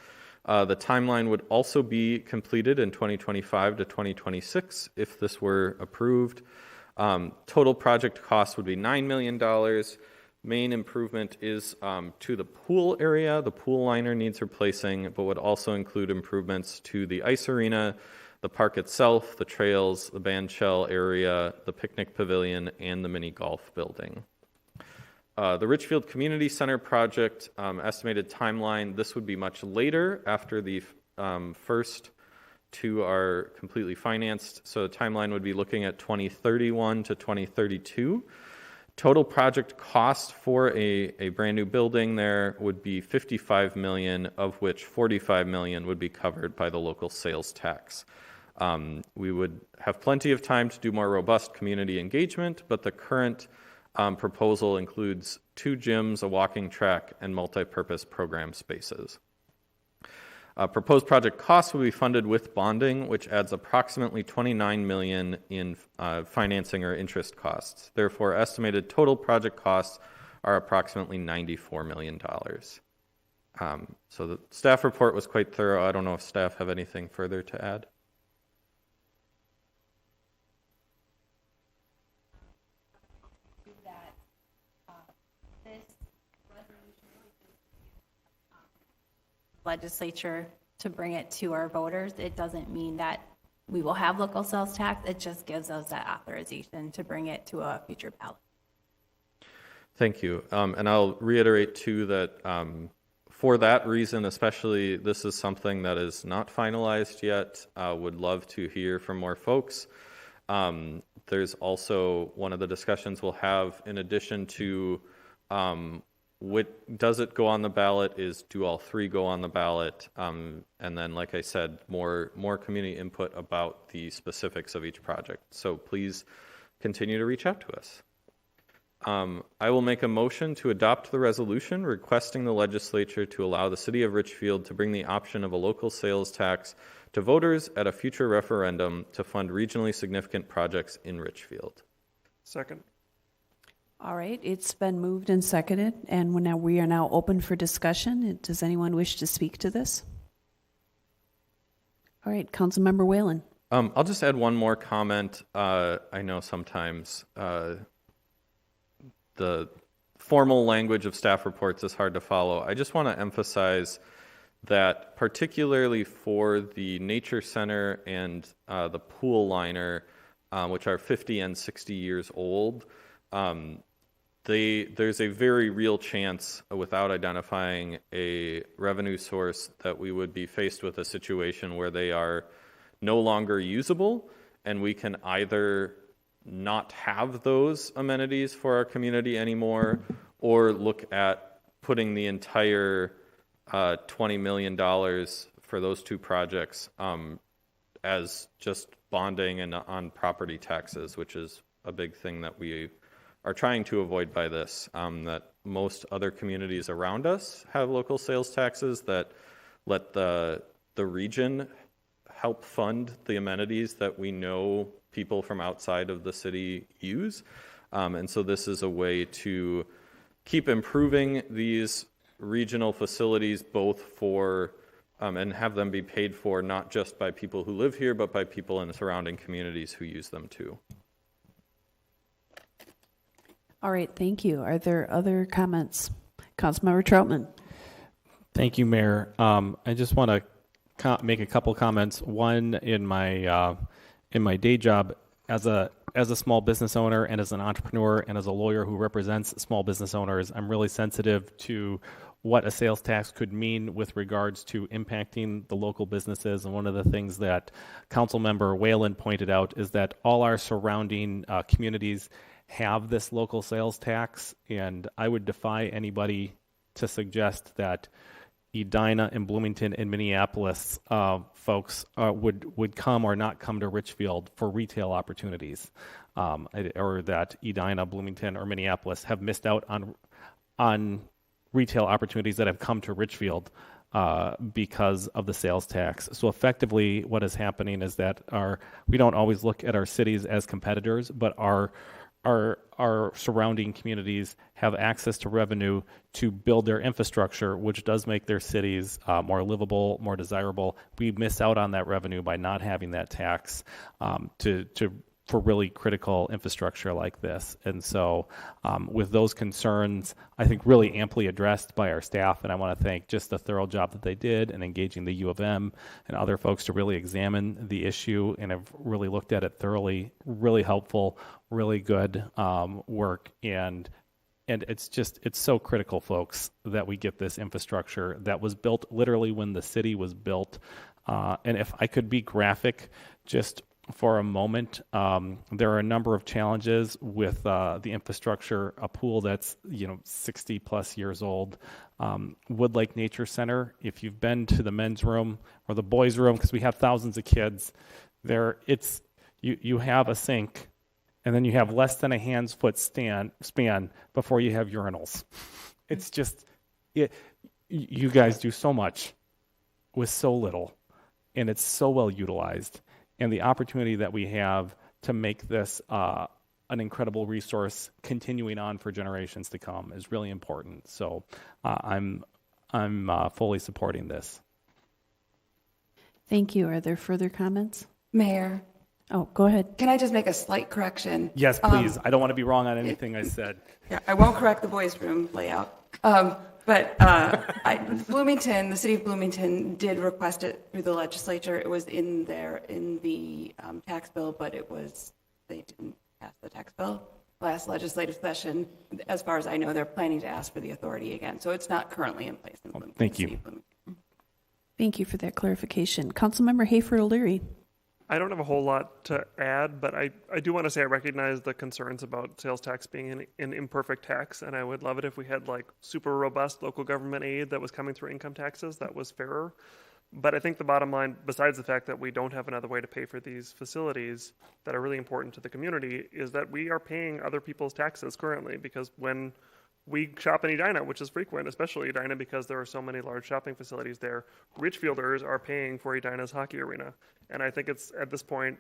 T: the timeline would also be completed in 2025 to 2026 if this were approved. Total project cost would be $9 million. Main improvement is to the pool area. The pool liner needs replacing, but would also include improvements to the ice arena, the park itself, the trails, the band shell area, the picnic pavilion, and the mini golf building. The Richfield Community Center project, estimated timeline, this would be much later after the first 2 are completely financed. So the timeline would be looking at 2031 to 2032. Total project cost for a brand new building there would be $55 million, of which $45 million would be covered by the local sales tax. We would have plenty of time to do more robust community engagement, but the current proposal includes 2 gyms, a walking track, and multi-purpose program spaces. Proposed project costs will be funded with bonding, which adds approximately $29 million in financing or interest costs. Therefore, estimated total project costs are approximately $94 million. So the staff report was quite thorough. I don't know if staff have anything further to add.
I: Legislature to bring it to our voters. It doesn't mean that we will have local sales tax. It just gives us that authorization to bring it to a future ballot.
T: Thank you. And I'll reiterate too that for that reason, especially, this is something that is not finalized yet. Would love to hear from more folks. There's also one of the discussions we'll have in addition to does it go on the ballot is do all 3 go on the ballot? And then, like I said, more community input about the specifics of each project. So please continue to reach out to us. I will make a motion to adopt the resolution requesting the legislature to allow the city of Richfield to bring the option of a local sales tax to voters at a future referendum to fund regionally significant projects in Richfield.
U: Second.
A: All right, it's been moved and seconded, and we are now open for discussion. Does anyone wish to speak to this? All right, Councilmember Whalen.
T: I'll just add one more comment. I know sometimes the formal language of staff reports is hard to follow. I just want to emphasize that particularly for the Nature Center and the pool liner, which are 50 and 60 years old, there's a very real chance, without identifying a revenue source, that we would be faced with a situation where they are no longer usable, and we can either not have those amenities for our community anymore, or look at putting the entire $20 million for those two projects as just bonding and on property taxes, which is a big thing that we are trying to avoid by this, that most other communities around us have local sales taxes that let the region help fund the amenities that we know people from outside of the city use. And so this is a way to keep improving these regional facilities, both for and have them be paid for not just by people who live here, but by people in the surrounding communities who use them too.
A: All right, thank you. Are there other comments? Councilmember Troutman.
C: Thank you, Mayor. I just want to make a couple comments. One, in my day job as a small business owner and as an entrepreneur and as a lawyer who represents small business owners, I'm really sensitive to what a sales tax could mean with regards to impacting the local businesses. And one of the things that Councilmember Whalen pointed out is that all our surrounding communities have this local sales tax, and I would defy anybody to suggest that Edina and Bloomington and Minneapolis folks would come or not come to Richfield for retail opportunities, or that Edina, Bloomington, or Minneapolis have missed out on retail opportunities that have come to Richfield because of the sales tax. So effectively, what is happening is that we don't always look at our cities as competitors, but our surrounding communities have access to revenue to build their infrastructure, which does make their cities more livable, more desirable. We miss out on that revenue by not having that tax for really critical infrastructure like this. And so with those concerns, I think really amply addressed by our staff, and I want to thank just the thorough job that they did in engaging the U of M and other folks to really examine the issue and have really looked at it thoroughly, really helpful, really good work. And it's so critical, folks, that we get this infrastructure that was built literally when the city was built. And if I could be graphic just for a moment, there are a number of challenges with the infrastructure. A pool that's 60 plus years old, Wood Lake Nature Center. If you've been to the men's room or the boys' room, because we have thousands of kids there, you have a sink, and then you have less than a hand's foot span before you have urinals. It's just you guys do so much with so little, and it's so well utilized. And the opportunity that we have to make this an incredible resource continuing on for generations to come is really important. So I'm fully supporting this.
A: Thank you. Are there further comments?
Q: Mayor.
A: Oh, go ahead.
Q: Can I just make a slight correction?
C: Yes, please. I don't want to be wrong on anything I said.
Q: Yeah, I won't correct the boys' room layout. But Bloomington, the city of Bloomington did request it through the legislature. It was in the tax bill, but they didn't pass the tax bill last legislative session. As far as I know, they're planning to ask for the authority again. So it's not currently in place in Bloomington.
C: Thank you.
A: Thank you for that clarification. Councilmember Hayford O'Leary.
U: I don't have a whole lot to add, but I do want to say I recognize the concerns about sales tax being an imperfect tax, and I would love it if we had like super robust local government aid that was coming through income taxes that was fairer. But I think the bottom line, besides the fact that we don't have another way to pay for these facilities that are really important to the community, is that we are paying other people's taxes currently, because when we shop in Edina, which is frequent, especially Edina because there are so many large shopping facilities there, Richfielders are paying for Edina's hockey arena. And I think it's at this point,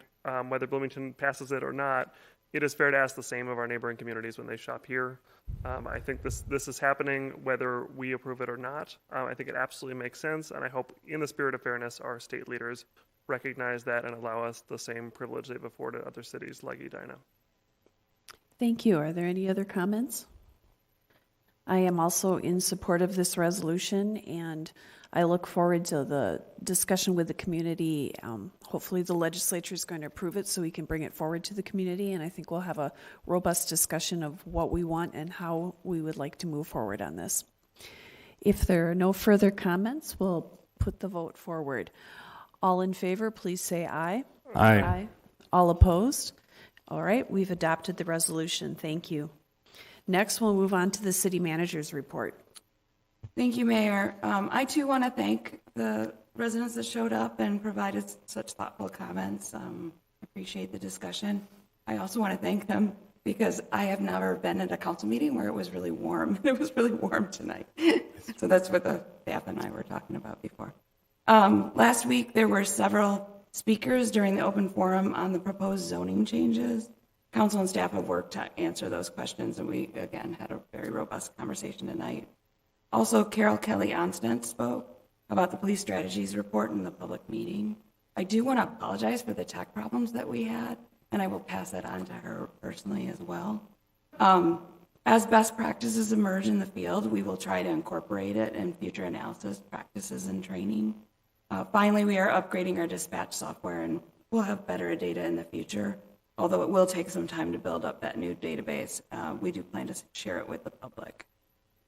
U: whether Bloomington passes it or not, it is fair to ask the same of our neighboring communities when they shop here. I think this is happening whether we approve it or not. I think it absolutely makes sense, and I hope in the spirit of fairness our state leaders recognize that and allow us the same privilege they've afforded other cities like Edina.
A: Thank you. Are there any other comments? I am also in support of this resolution, and I look forward to the discussion with the community. Hopefully the legislature is going to approve it so we can bring it forward to the community, and I think we'll have a robust discussion of what we want and how we would like to move forward on this. If there are no further comments, we'll put the vote forward. All in favor, please say aye.
C: Aye.
A: All opposed? All right, we've adopted the resolution. Thank you. Next, we'll move on to the city manager's report.
Q: Thank you, Mayor. I too want to thank the residents that showed up and provided such thoughtful comments. Appreciate the discussion. I also want to thank them because I have never been at a council meeting where it was really warm. It was really warm tonight. So that's what the staff and I were talking about before. Last week, there were several speakers during the open forum on the proposed zoning changes. Council and staff have worked to answer those questions, and we, again, had a very robust conversation tonight. Also, Carol Kelly Onstent spoke about the police strategies report in the public meeting. I do want to apologize for the tech problems that we had, and I will pass that on to her personally as well. As best practices emerge in the field, we will try to incorporate it in future analysis practices and training. Finally, we are upgrading our dispatch software, and we'll have better data in the future. Although it will take some time to build up that new database, we do plan to share it with the public.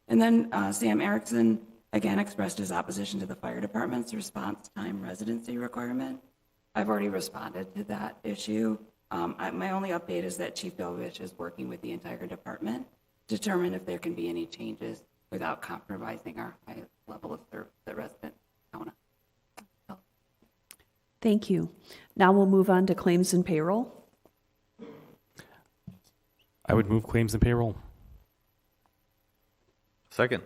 Q: And then Sam Erickson again expressed his opposition to the fire department's response time residency requirement. I've already responded to that issue. My only update is that Chief Dovich is working with the entire department to determine if there can be any changes without compromising our high level of service that residents count on.
A: Thank you. Now we'll move on to claims and payroll.
C: I would move claims and payroll.
T: Second.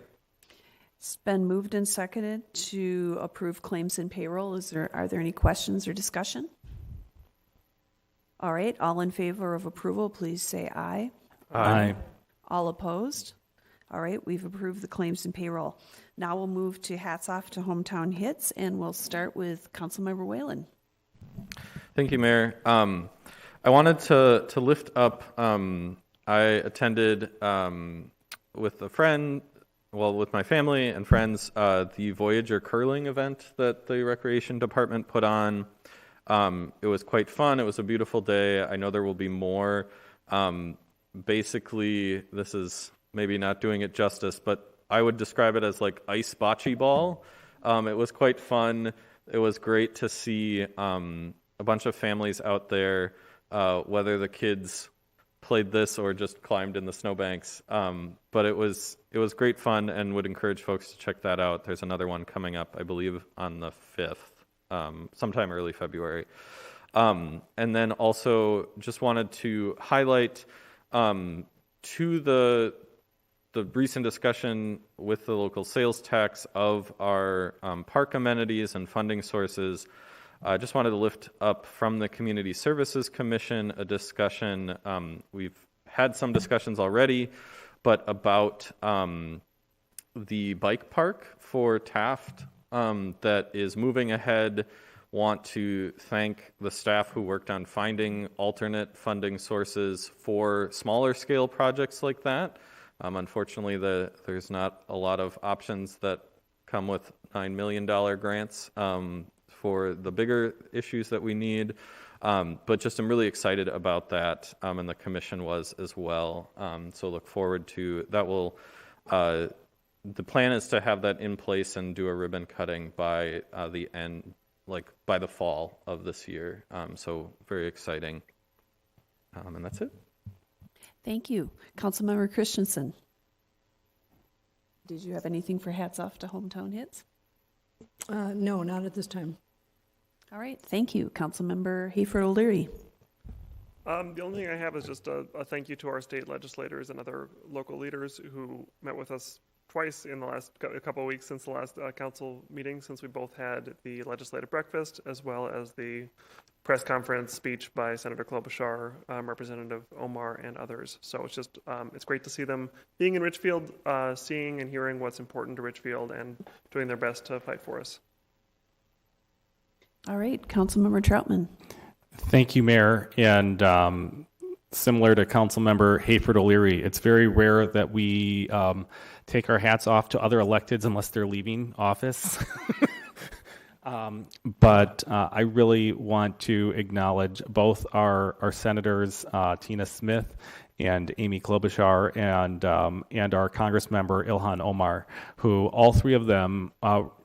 A: It's been moved and seconded to approve claims and payroll. Are there any questions or discussion? All right, all in favor of approval, please say aye.
C: Aye.
A: All opposed? All right, we've approved the claims and payroll. Now we'll move to hats off to hometown hits, and we'll start with Councilmember Whalen.
T: Thank you, Mayor. I wanted to lift up, I attended with a friend, with my family and friends, the Voyager curling event that the Recreation Department put on. It was quite fun. It was a beautiful day. I know there will be more. Basically, this is maybe not doing it justice, but I would describe it as like ice bocce ball. It was quite fun. It was great to see a bunch of families out there, whether the kids played this or just climbed in the snowbanks. But it was great fun, and would encourage folks to check that out. There's another one coming up, I believe, on the 5th, sometime early February. And then also just wanted to highlight to the recent discussion with the local sales tax of our park amenities and funding sources. I just wanted to lift up from the Community Services Commission a discussion. We've had some discussions already, but about the bike park for Taft that is moving ahead. Want to thank the staff who worked on finding alternate funding sources for smaller scale projects like that. Unfortunately, there's not a lot of options that come with $9 million grants for the bigger issues that we need. But just I'm really excited about that, and the commission was as well. So look forward to that. The plan is to have that in place and do a ribbon cutting by the end, like by the fall of this year. So very exciting. And that's it.
A: Thank you. Councilmember Christensen. Did you have anything for hats off to hometown hits?
V: No, not at this time.
A: All right, thank you. Councilmember Hayford O'Leary.
U: The only thing I have is just a thank you to our state legislators and other local leaders who met with us twice in the last couple of weeks since the last council meeting, since we both had the legislative breakfast as well as the press conference speech by Senator Klobuchar, Representative Omar, and others. So it's just, it's great to see them being in Richfield, seeing and hearing what's important to Richfield and doing their best to fight for us.
A: All right, Councilmember Troutman.
C: Thank you, Mayor. And similar to Councilmember Hayford O'Leary, it's very rare that we take our hats off to other electeds unless they're leaving office. But I really want to acknowledge both our senators, Tina Smith and Amy Klobuchar, and our Congress member Ilhan Omar, who all three of them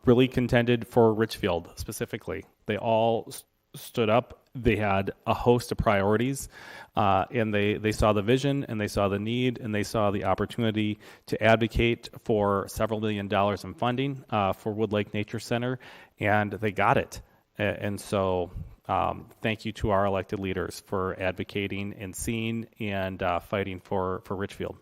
C: really contended for Richfield specifically. They all stood up. They had a host of priorities, and they saw the vision, and they saw the need, and they saw the opportunity to advocate for several $1 million in funding for Wood Lake Nature Center, and they got it. And so thank you to our elected leaders for advocating and seeing and fighting for Richfield.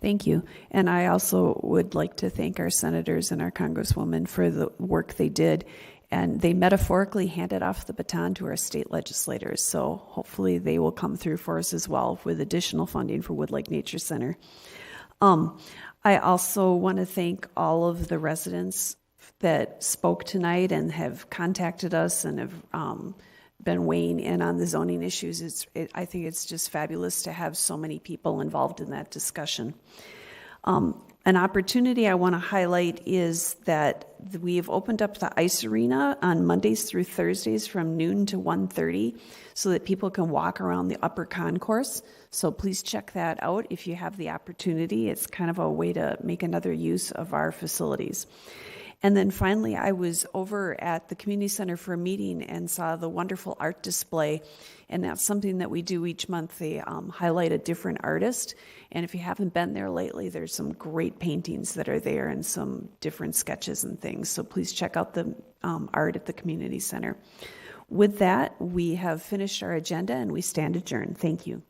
A: Thank you. And I also would like to thank our senators and our congresswomen for the work they did. And they metaphorically handed off the baton to our state legislators. So hopefully they will come through for us as well with additional funding for Wood Lake Nature Center. I also want to thank all of the residents that spoke tonight and have contacted us and have been weighing in on the zoning issues. I think it's just fabulous to have so many people involved in that discussion. An opportunity I want to highlight is that we have opened up the ice arena on Mondays through Thursdays from noon to 1:30 so that people can walk around the upper concourse. So please check that out if you have the opportunity. It's kind of a way to make another use of our facilities. And then finally, I was over at the community center for a meeting and saw the wonderful art display. And that's something that we do each month. They highlight a different artist. And if you haven't been there lately, there's some great paintings that are there and some different sketches and things. So please check out the art at the community center. With that, we have finished our agenda and we stand adjourned. Thank you.